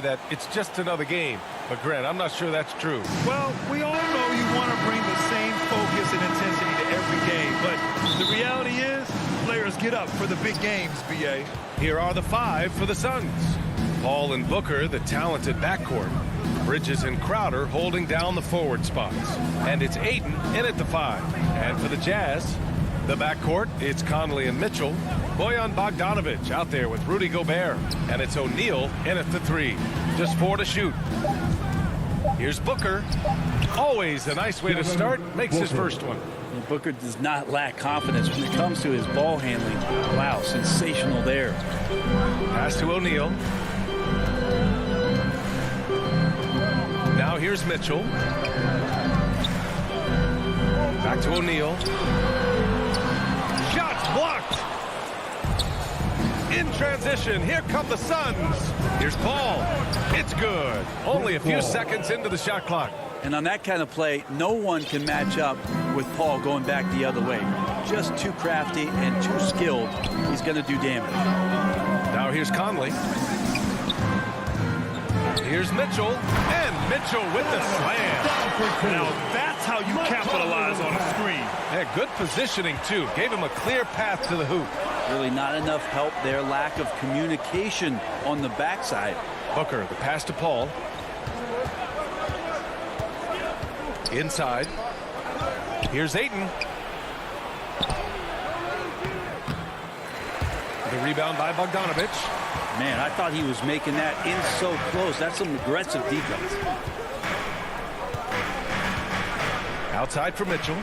Speaker 7: That it's just another game. But Grant, I'm not sure that's true.
Speaker 8: Well, we all know you want to bring the same focus and intensity to every game, but the reality is players get up for the big games, B.A.
Speaker 7: Here are the 5 for the Suns. Paul and Booker, the talented backcourt. Bridges and Crowder holding down the forward spots. And it's Ayton in at the 5. And for the Jazz, the backcourt, it's Conley and Mitchell. Bojan Bogdanovic out there with Rudy Gobert. And it's O'Neal in at the 3. Just 4 to shoot. Here's Booker. Always a nice way to start. Makes his first one.
Speaker 2: And Booker does not lack confidence when it comes to his ball handling. Wow, sensational there.
Speaker 7: Pass to O'Neal. Now here's Mitchell. Back to O'Neal. Shots blocked. In transition, here come the Suns. Here's Paul. It's good. Only a few seconds into the shot clock.
Speaker 2: And on that kind of play, no one can match up with Paul going back the other way. Just too crafty and too skilled. He's going to do damage.
Speaker 7: Now here's Conley. Here's Mitchell. And Mitchell with the slam.
Speaker 8: Now that's how you capitalize on a screen.
Speaker 7: Yeah, good positioning, too. Gave him a clear path to the hoop.
Speaker 2: Really not enough help there. Lack of communication on the backside.
Speaker 7: Booker, the pass to Paul. Inside. Here's Ayton. The rebound by Bogdanovic.
Speaker 2: Man, I thought he was making that in so close. That's some aggressive defense.
Speaker 7: Outside for Mitchell.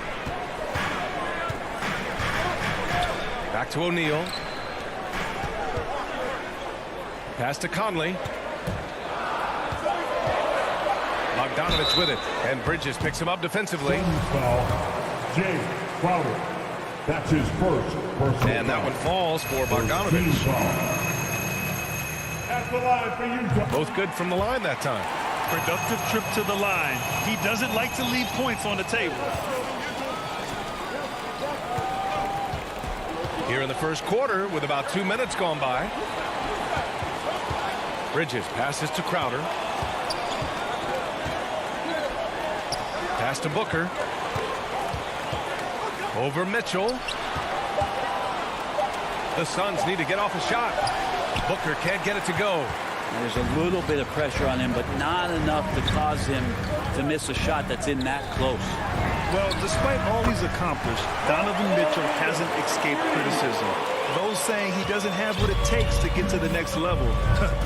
Speaker 7: Back to O'Neal. Pass to Conley. Bogdanovic with it. And Bridges picks him up defensively.
Speaker 4: Foul. Jay Crowder. That's his first personal.
Speaker 7: And that one falls for Bogdanovic.
Speaker 4: At the line for Utah.
Speaker 7: Both good from the line that time.
Speaker 8: Productive trip to the line. He doesn't like to leave points on the table.
Speaker 7: Here in the first quarter with about 2 minutes gone by. Bridges passes to Crowder. Pass to Booker. Over Mitchell. The Suns need to get off a shot. Booker can't get it to go.
Speaker 2: There's a little bit of pressure on him, but not enough to cause him to miss a shot that's in that close.
Speaker 8: Well, despite all he's accomplished, Donovan Mitchell hasn't escaped criticism. Those saying he doesn't have what it takes to get to the next level.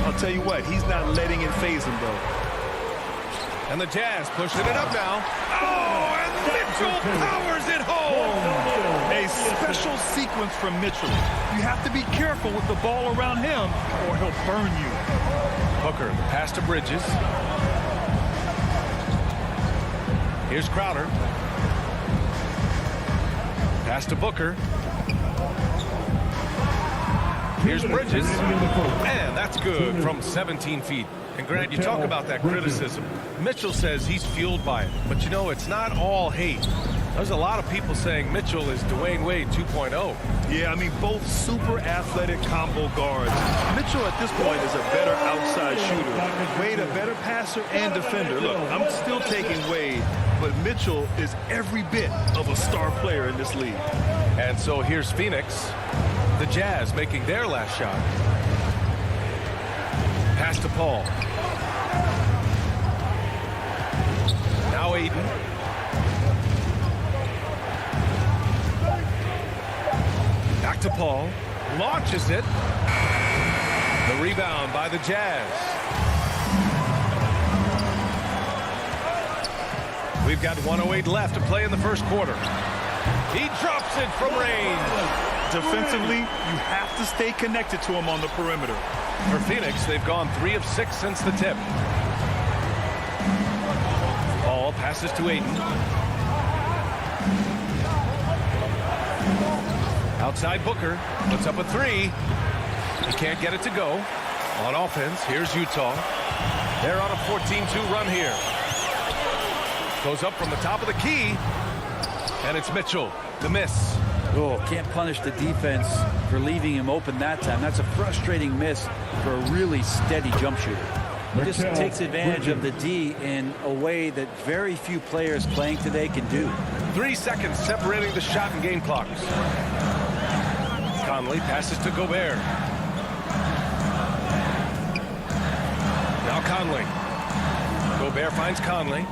Speaker 8: I'll tell you what, he's not letting it faze him, though.
Speaker 7: And the Jazz pushing it up now. Oh, and Mitchell powers it home.
Speaker 8: A special sequence from Mitchell. You have to be careful with the ball around him or he'll burn you.
Speaker 7: Booker, the pass to Bridges. Here's Crowder. Pass to Booker. Here's Bridges. And that's good from 17 feet. And Grant, you talk about that criticism. Mitchell says he's fueled by it. But you know, it's not all hate. There's a lot of people saying Mitchell is Dwayne Wade 2.0.
Speaker 8: Yeah, I mean, both super athletic combo guards. Mitchell at this point is a better outside shooter. Wade a better passer and defender. Look, I'm still taking Wade, but Mitchell is every bit of a star player in this league.
Speaker 7: And so here's Phoenix. The Jazz making their last shot. Pass to Paul. Now Ayton. Back to Paul. Launches it. The rebound by the Jazz. We've got 1:08 left to play in the first quarter. He drops it from range.
Speaker 8: Defensively, you have to stay connected to him on the perimeter.
Speaker 7: For Phoenix, they've gone 3 of 6 since the tip. Ball passes to Ayton. Outside Booker, puts up a 3. He can't get it to go. On offense, here's Utah. They're on a 14-2 run here. Goes up from the top of the key. And it's Mitchell, the miss.
Speaker 2: Oh, can't punish the defense for leaving him open that time. That's a frustrating miss for a really steady jump shooter. He just takes advantage of the D in a way that very few players playing today can do.
Speaker 7: 3 seconds separating the shot and game clocks. Conley passes to Gobert. Now Conley. Gobert finds Conley.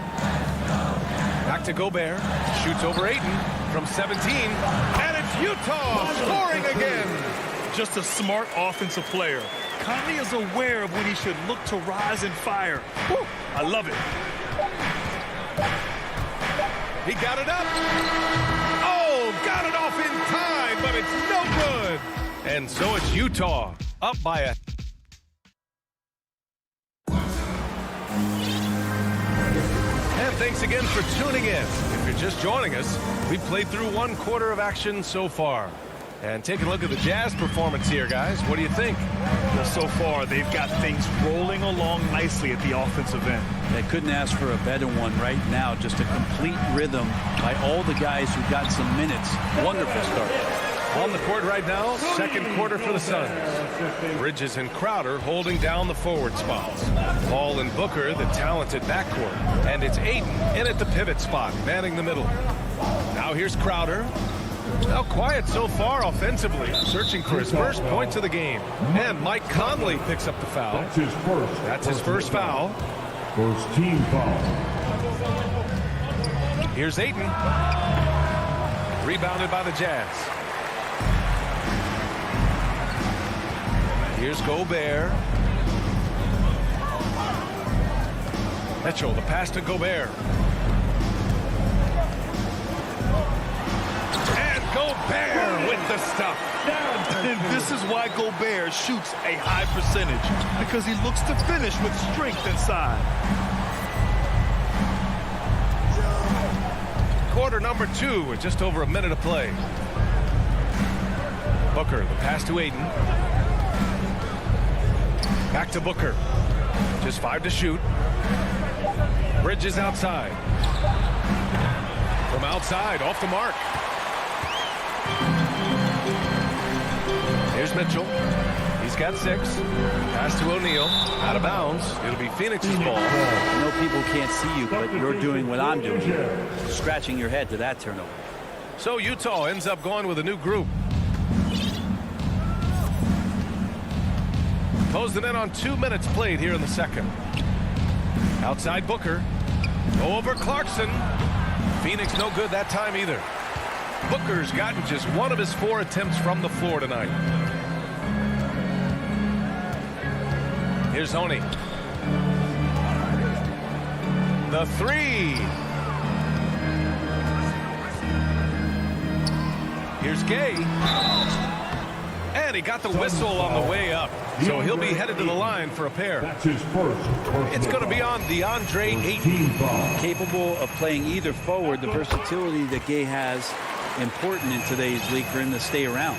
Speaker 7: Back to Gobert. Shoots over Ayton from 17. And it's Utah scoring again.
Speaker 8: Just a smart offensive player. Conley is aware of when he should look to rise and fire. Whew, I love it.
Speaker 7: He got it up. Oh, got it off in time, but it's no good. And so it's Utah up by a... And thanks again for tuning in. If you're just joining us, we've played through 1 quarter of action so far. And take a look at the Jazz performance here, guys. What do you think?
Speaker 8: Well, so far, they've got things rolling along nicely at the offensive end.
Speaker 2: They couldn't ask for a better one right now. Just a complete rhythm by all the guys who got some minutes. Wonderful start.
Speaker 7: On the court right now, second quarter for the Suns. Bridges and Crowder holding down the forward spots. Paul and Booker, the talented backcourt. And it's Ayton in at the pivot spot, manning the middle. Now here's Crowder. Now quiet so far offensively, searching for his first points of the game. And Mike Conley picks up the foul.
Speaker 4: That's his first
Speaker 7: foul.
Speaker 4: First team foul.
Speaker 7: Here's Ayton. Rebounded by the Jazz. Here's Gobert. Mitchell, the pass to Gobert. Gobert with the stuff.
Speaker 8: And this is why Gobert shoots a high percentage, because he looks to finish with strength inside.
Speaker 7: Quarter number 2 with just over a minute of play. Booker, the pass to Ayton. Back to Booker. Just 5 to shoot. Bridges outside. From outside, off the mark. Here's Mitchell. He's got 6. Pass to O'Neal. Out of bounds. It'll be Phoenix's ball.
Speaker 2: I know people can't see you, but you're doing what I'm doing. Scratching your head to that turnover.
Speaker 7: So Utah ends up going with a new group. Closing in on 2 minutes played here in the second. Outside Booker. Go over Clarkson. Phoenix no good that time either. Booker's gotten just 1 of his 4 attempts from the floor tonight. Here's Honey. The 3. Here's Gay. And he got the whistle on the way up. So he'll be headed to the line for a pair.
Speaker 4: That's his first.
Speaker 7: It's going to be on DeAndre Ayton.
Speaker 2: Capable of playing either forward. The versatility that Gay has, important in today's league for him to stay around.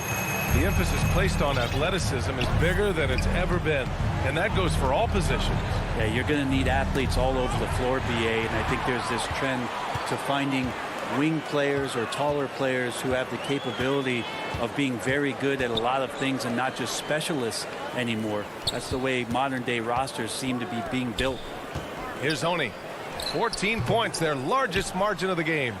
Speaker 7: The emphasis placed on athleticism is bigger than it's ever been, and that goes for all positions.
Speaker 2: Yeah, you're going to need athletes all over the floor, BA, and I think there's this trend to finding wing players or taller players who have the capability of being very good at a lot of things and not just specialists anymore. That's the way modern day rosters seem to be being built.
Speaker 7: Here's Oni. 14 points, their largest margin of the game.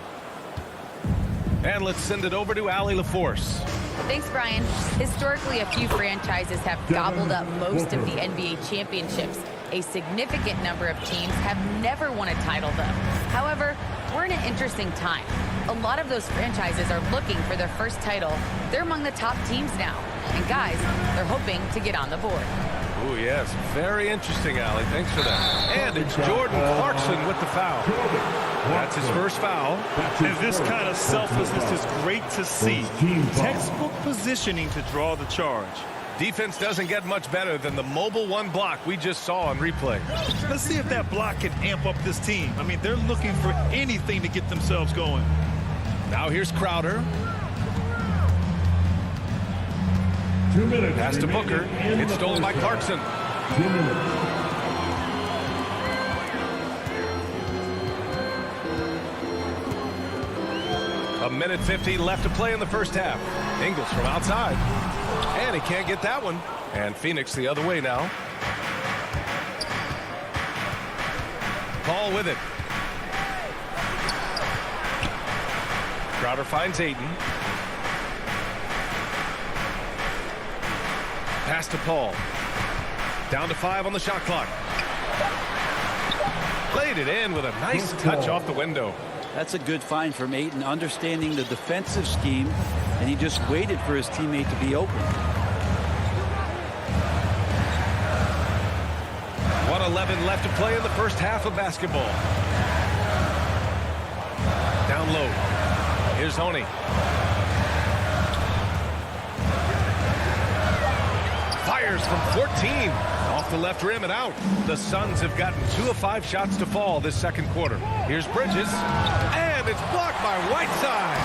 Speaker 7: And let's send it over to Allie LaForce.
Speaker 15: Thanks, Brian. Historically, a few franchises have gobbled up most of the NBA championships. A significant number of teams have never won a title, though. However, we're in an interesting time. A lot of those franchises are looking for their first title. They're among the top teams now. And guys, they're hoping to get on the board.
Speaker 7: Oh, yes. Very interesting, Allie. Thanks for that. And it's Jordan Clarkson with the foul. That's his first foul.
Speaker 8: And this kind of selflessness is great to see. Textbook positioning to draw the charge.
Speaker 7: Defense doesn't get much better than the mobile one block we just saw on replay.
Speaker 8: Let's see if that block can amp up this team. I mean, they're looking for anything to get themselves going.
Speaker 7: Now here's Crowder.
Speaker 4: 2 minutes.
Speaker 7: Pass to Booker. It's stolen by Clarkson.
Speaker 4: 2 minutes.
Speaker 7: A minute 50 left to play in the first half. Ingles from outside. And he can't get that one. And Phoenix the other way now. Ball with it. Crowder finds Ayton. Pass to Paul. Down to 5 on the shot clock. Played it in with a nice touch off the window.
Speaker 2: That's a good find from Ayton, understanding the defensive scheme, and he just waited for his teammate to be open.
Speaker 7: 1:11 left to play in the first half of basketball. Down low. Here's Honey. Fires from 14. Off the left rim and out. The Suns have gotten 2 of 5 shots to fall this second quarter. Here's Bridges. And it's blocked by Whiteside.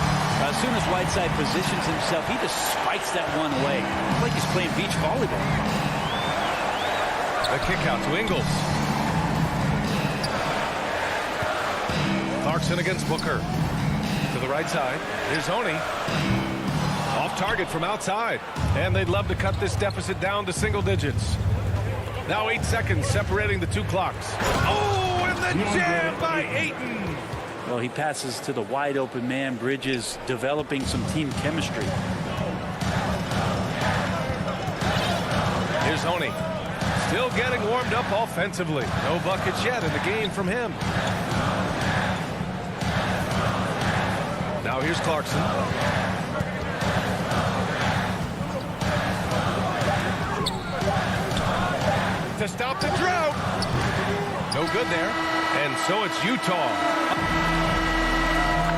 Speaker 2: As soon as Whiteside positions himself, he just spikes that one away. It's like he's playing beach volleyball.
Speaker 7: The kick out to Ingles. Clarkson against Booker. To the right side. Here's Honey. Off target from outside. And they'd love to cut this deficit down to single digits. Now 8 seconds separating the 2 clocks. Oh, and the jam by Ayton.
Speaker 2: Well, he passes to the wide open man. Bridges developing some team chemistry.
Speaker 7: Here's Honey. Still getting warmed up offensively. No buckets yet in the game from him. Now here's Clarkson. To stop the drought. No good there. And so it's Utah.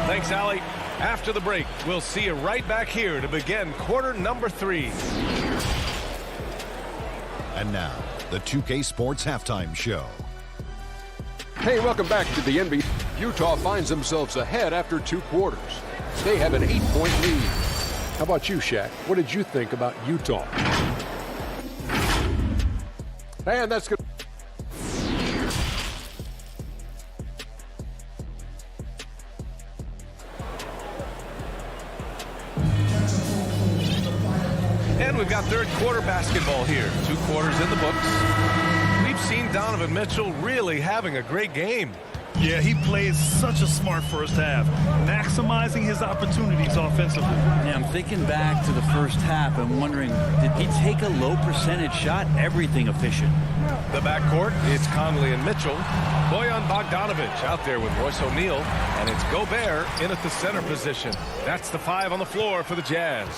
Speaker 7: Thanks, Allie. After the break, we'll see you right back here to begin quarter number 3.
Speaker 5: And now, the 2K Sports Halftime Show.
Speaker 6: Hey, welcome back to the NBA. Utah finds themselves ahead after 2 quarters. They have an 8-point lead. How about you, Shaq? What did you think about Utah? And that's good.
Speaker 7: And we've got third quarter basketball here. 2 quarters in the books. We've seen Donovan Mitchell really having a great game.
Speaker 8: Yeah, he plays such a smart first half, maximizing his opportunities offensively.
Speaker 2: Yeah, I'm thinking back to the first half and wondering, did he take a low percentage shot? Everything efficient.
Speaker 7: The backcourt, it's Conley and Mitchell. Bojan Bogdanovic out there with Royce O'Neal. And it's Gobert in at the center position. That's the 5 on the floor for the Jazz.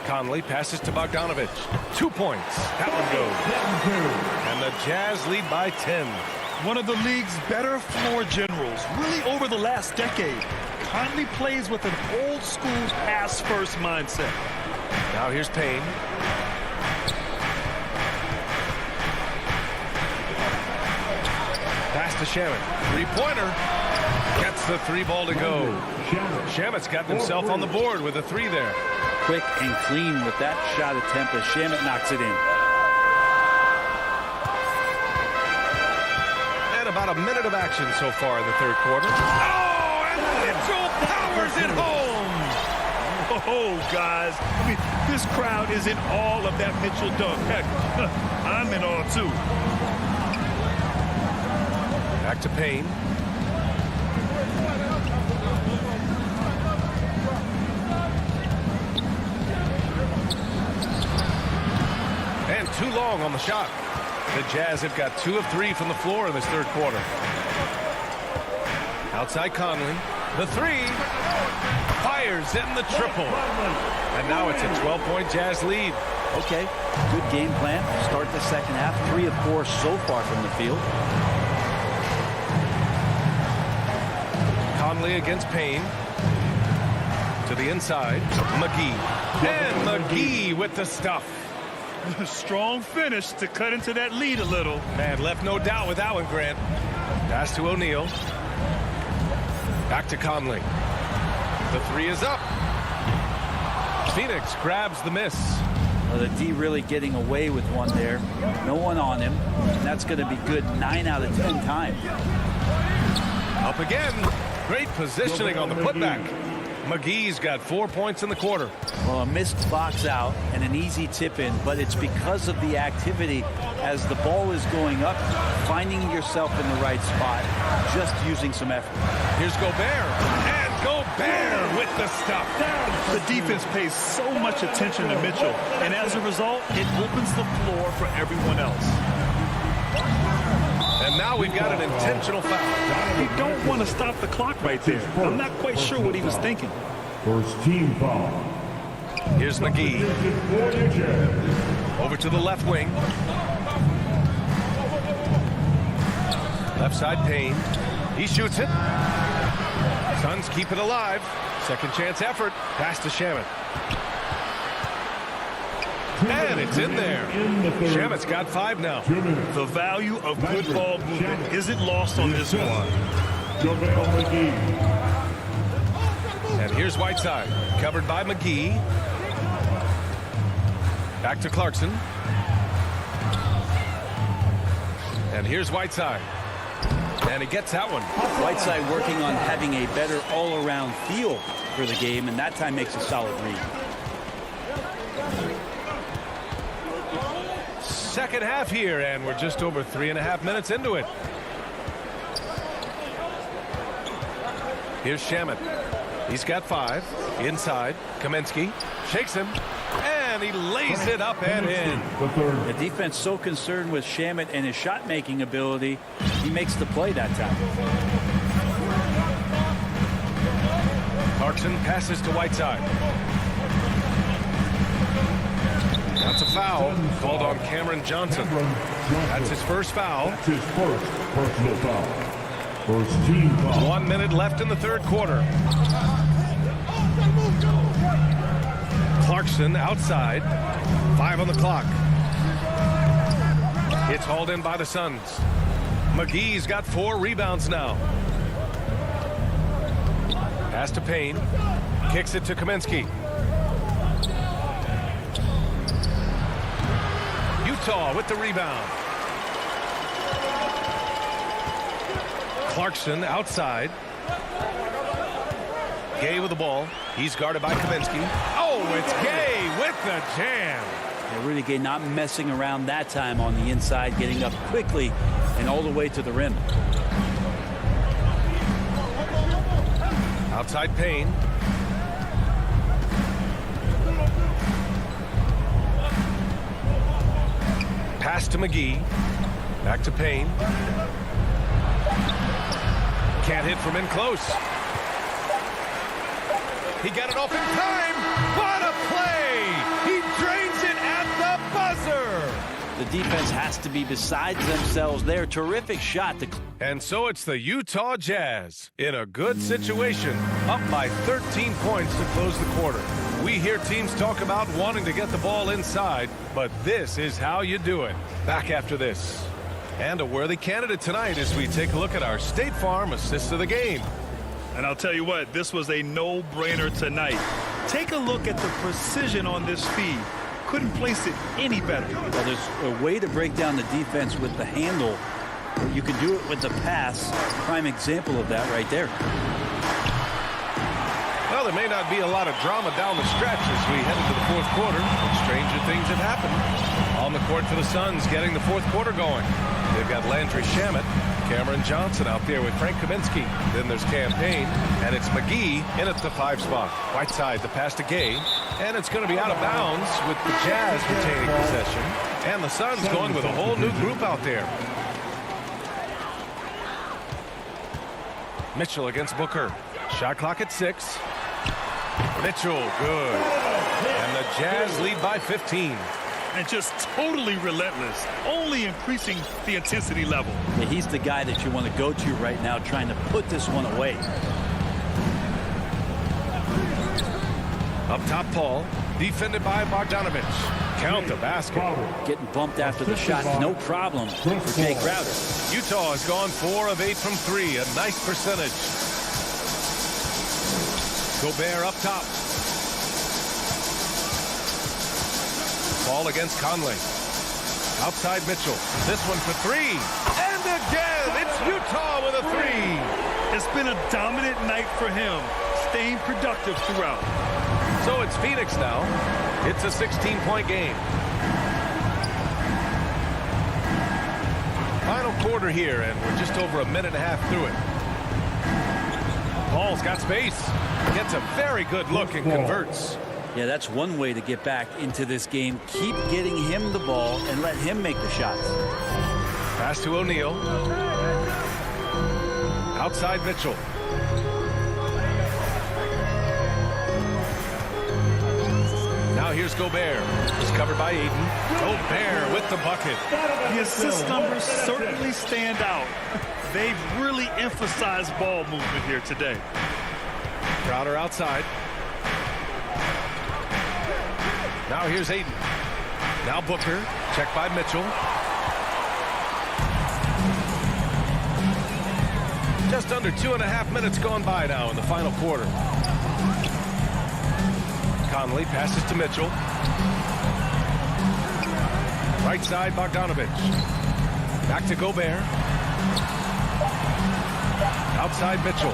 Speaker 7: Conley passes to Bogdanovic. 2 points. That one goes. And the Jazz lead by 10.
Speaker 8: One of the league's better floor generals, really over the last decade. Conley plays with an old-school pass-first mindset.
Speaker 7: Now here's Payne. Pass to Shamet. 3-pointer. Gets the 3 ball to go. Shamet's got himself on the board with a 3 there.
Speaker 2: Quick and clean with that shot attempt as Shamet knocks it in.
Speaker 7: About a minute of action so far in the third quarter. Oh, and Mitchell powers it home.
Speaker 8: Oh, guys. I mean, this crowd is in all of that Mitchell dunk. Heck, I'm in awe, too.
Speaker 7: Back to Payne. And too long on the shot. The Jazz have got 2 of 3 from the floor in this third quarter. Outside Conley. The 3. Fires in the triple. And now it's a 12-point Jazz lead.
Speaker 2: Okay, good game plan. Start the second half. 3 of 4 so far from the field.
Speaker 7: Conley against Payne. To the inside. McGee. And McGee with the stuff.
Speaker 8: Strong finish to cut into that lead a little.
Speaker 7: Man, left no doubt with that one, Grant. Pass to O'Neal. Back to Conley. The three is up. Phoenix grabs the miss.
Speaker 2: Well, the D really getting away with one there. No one on him. And that's going to be good 9 out of 10 times.
Speaker 7: Up again. Great positioning on the putback. McGee's got 4 points in the quarter.
Speaker 2: Well, a missed box out and an easy tip in, but it's because of the activity as the ball is going up, finding yourself in the right spot, just using some effort.
Speaker 7: Here's Gobert, and Gobert with the stuff.
Speaker 8: The defense pays so much attention to Mitchell, and as a result, it opens the floor for everyone else.
Speaker 7: And now we've got an intentional foul.
Speaker 8: You don't want to stop the clock right there. I'm not quite sure what he was thinking.
Speaker 4: First team foul.
Speaker 7: Here's McGee. Over to the left wing. Left side Payne. He shoots it. Suns keep it alive. Second chance effort. Pass to Shamet. And it's in there. Shamet's got 5 now.
Speaker 8: The value of good ball movement isn't lost on this one.
Speaker 7: And here's Whiteside. Covered by McGee. Back to Clarkson. And here's Whiteside. And he gets that one.
Speaker 2: Whiteside working on having a better all-around feel for the game, and that time makes a solid read.
Speaker 7: Second half here, and we're just over 3.5 minutes into it. Here's Shamet. He's got 5. Inside. Kaminsky shakes him, and he lays it up and in.
Speaker 2: The defense so concerned with Shamet and his shot-making ability, he makes the play that time.
Speaker 7: Clarkson passes to Whiteside. That's a foul called on Cameron Johnson. That's his first foul.
Speaker 4: That's his first personal foul. First team foul.
Speaker 7: 1 minute left in the third quarter. Clarkson outside. 5 on the clock. It's hauled in by the Suns. McGee's got 4 rebounds now. Pass to Payne. Kicks it to Kaminsky. Utah with the rebound. Clarkson outside. Gay with the ball. He's guarded by Kaminsky. Oh, it's Gay with the jam.
Speaker 2: Yeah, Rudy Gay not messing around that time on the inside, getting up quickly and all the way to the rim.
Speaker 7: Outside Payne. Pass to McGee. Back to Payne. Can't hit from in close. He got it off in time. What a play! He drains it at the buzzer.
Speaker 2: The defense has to be besides themselves there. Terrific shot.
Speaker 7: And so it's the Utah Jazz in a good situation, up by 13 points to close the quarter. We hear teams talk about wanting to get the ball inside, but this is how you do it. Back after this. And a worthy candidate tonight as we take a look at our State Farm assist of the game.
Speaker 8: And I'll tell you what, this was a no-brainer tonight. Take a look at the precision on this feed. Couldn't place it any better.
Speaker 2: Well, there's a way to break down the defense with the handle. You can do it with the pass. Prime example of that right there.
Speaker 7: Well, there may not be a lot of drama down the stretch as we head into the fourth quarter, but stranger things have happened. On the court for the Suns, getting the fourth quarter going. They've got Landry Shamet, Cameron Johnson out there with Frank Kaminsky. Then there's Cam Payne, and it's McGee in at the 5 spot. Whiteside, the pass to Gay, and it's going to be out of bounds with the Jazz retaining possession. And the Suns going with a whole new group out there. Mitchell against Booker. Shot clock at 6. Mitchell, good. And the Jazz lead by 15.
Speaker 8: And just totally relentless, only increasing the intensity level.
Speaker 2: Yeah, he's the guy that you want to go to right now, trying to put this one away.
Speaker 7: Up top, Paul, defended by Bogdanovich. Count the basket.
Speaker 2: Getting bumped after the shot, no problem for Jay Crowder.
Speaker 7: Utah has gone 4 of 8 from 3, a nice percentage. Gobert up top. Ball against Conley. Outside Mitchell. This one for 3. And again, it's Utah with a 3.
Speaker 8: It's been a dominant night for him, staying productive throughout.
Speaker 7: So it's Phoenix now. It's a 16-point game. Final quarter here, and we're just over a minute and a half through it. Paul's got space. Gets a very good look and converts.
Speaker 2: Yeah, that's one way to get back into this game. Keep getting him the ball and let him make the shots.
Speaker 7: Pass to O'Neal. Outside Mitchell. Now here's Gobert. He's covered by Ayton. Gobert with the bucket.
Speaker 8: The assist numbers certainly stand out. They've really emphasized ball movement here today.
Speaker 7: Crowder outside. Now here's Ayton. Now Booker. Checked by Mitchell. Just under 2.5 minutes gone by now in the final quarter. Conley passes to Mitchell. Right side, Bogdanovich. Back to Gobert. Outside Mitchell.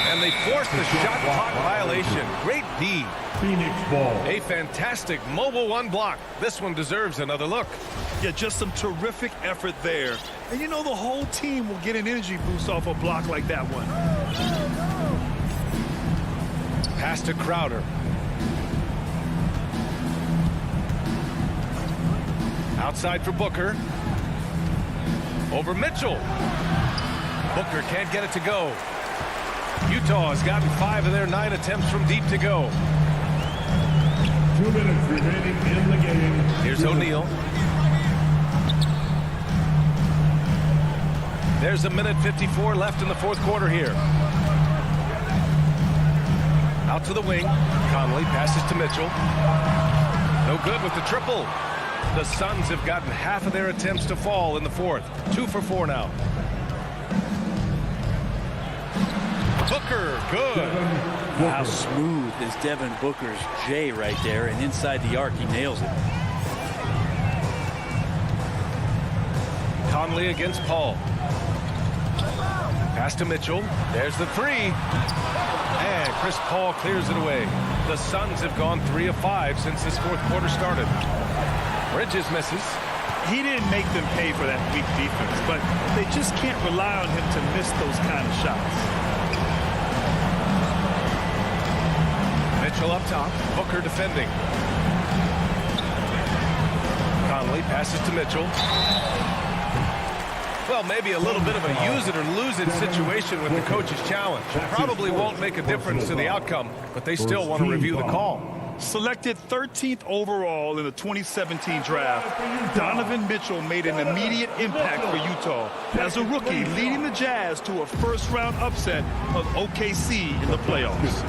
Speaker 7: And they force the shot clock violation. Great D.
Speaker 4: Phoenix ball.
Speaker 7: A fantastic mobile one block. This one deserves another look.
Speaker 8: Yeah, just some terrific effort there. And you know the whole team will get an energy boost off a block like that one.
Speaker 7: Pass to Crowder. Outside for Booker. Over Mitchell. Booker can't get it to go. Utah has gotten 5 of their 9 attempts from deep to go.
Speaker 4: 2 minutes remaining in the game.
Speaker 7: Here's O'Neal. There's a minute 54 left in the fourth quarter here. Out to the wing. Conley passes to Mitchell. No good with the triple. The Suns have gotten half of their attempts to fall in the fourth. 2 for 4 now. Booker, good.
Speaker 2: How smooth is Devin Booker's J right there, and inside the arc he nails it.
Speaker 7: Conley against Paul. Pass to Mitchell. There's the 3. And Chris Paul clears it away. The Suns have gone 3 of 5 since this fourth quarter started. Bridges misses.
Speaker 8: He didn't make them pay for that weak defense, but they just can't rely on him to miss those kind of shots.
Speaker 7: Mitchell up top. Booker defending. Conley passes to Mitchell. Well, maybe a little bit of a use it or lose it situation with the coach's challenge. Probably won't make a difference to the outcome, but they still want to review the call.
Speaker 8: Selected 13th overall in the 2017 draft, Donovan Mitchell made an immediate impact for Utah as a rookie, leading the Jazz to a first-round upset of OKC in the playoffs.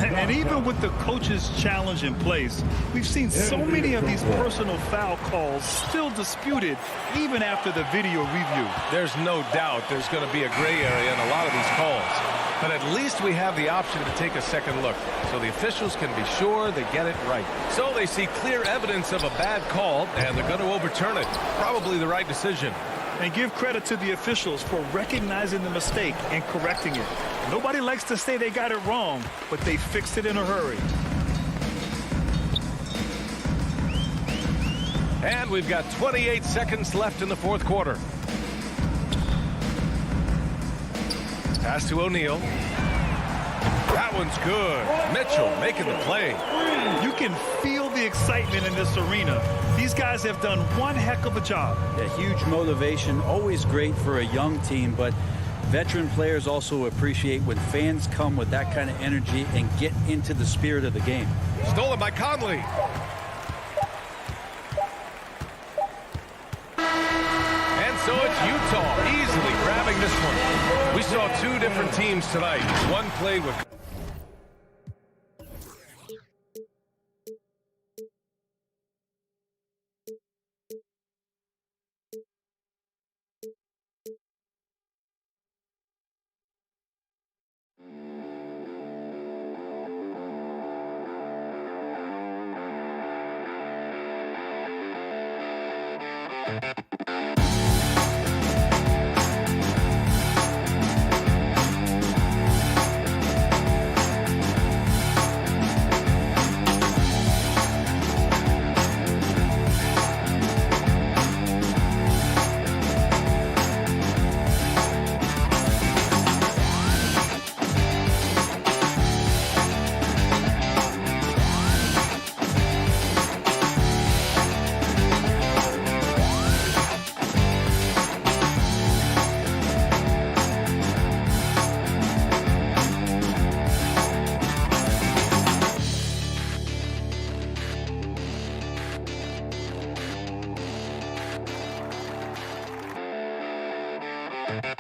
Speaker 8: And even with the coach's challenge in place, we've seen so many of these personal foul calls still disputed even after the video review.
Speaker 7: There's no doubt there's going to be a gray area in a lot of these calls. But at least we have the option to take a second look, so the officials can be sure they get it right. So they see clear evidence of a bad call, and they're going to overturn it. Probably the right decision.
Speaker 8: And give credit to the officials for recognizing the mistake and correcting it. Nobody likes to say they got it wrong, but they fixed it in a hurry.
Speaker 7: And we've got 28 seconds left in the fourth quarter. Pass to O'Neal. That one's good. Mitchell making the play.
Speaker 8: You can feel the excitement in this arena. These guys have done one heck of a job.
Speaker 2: A huge motivation, always great for a young team, but veteran players also appreciate when fans come with that kind of energy and get into the spirit of the game.
Speaker 7: Stolen by Conley. And so it's Utah easily grabbing this one. We saw 2 different teams tonight. One played with
Speaker 18: you.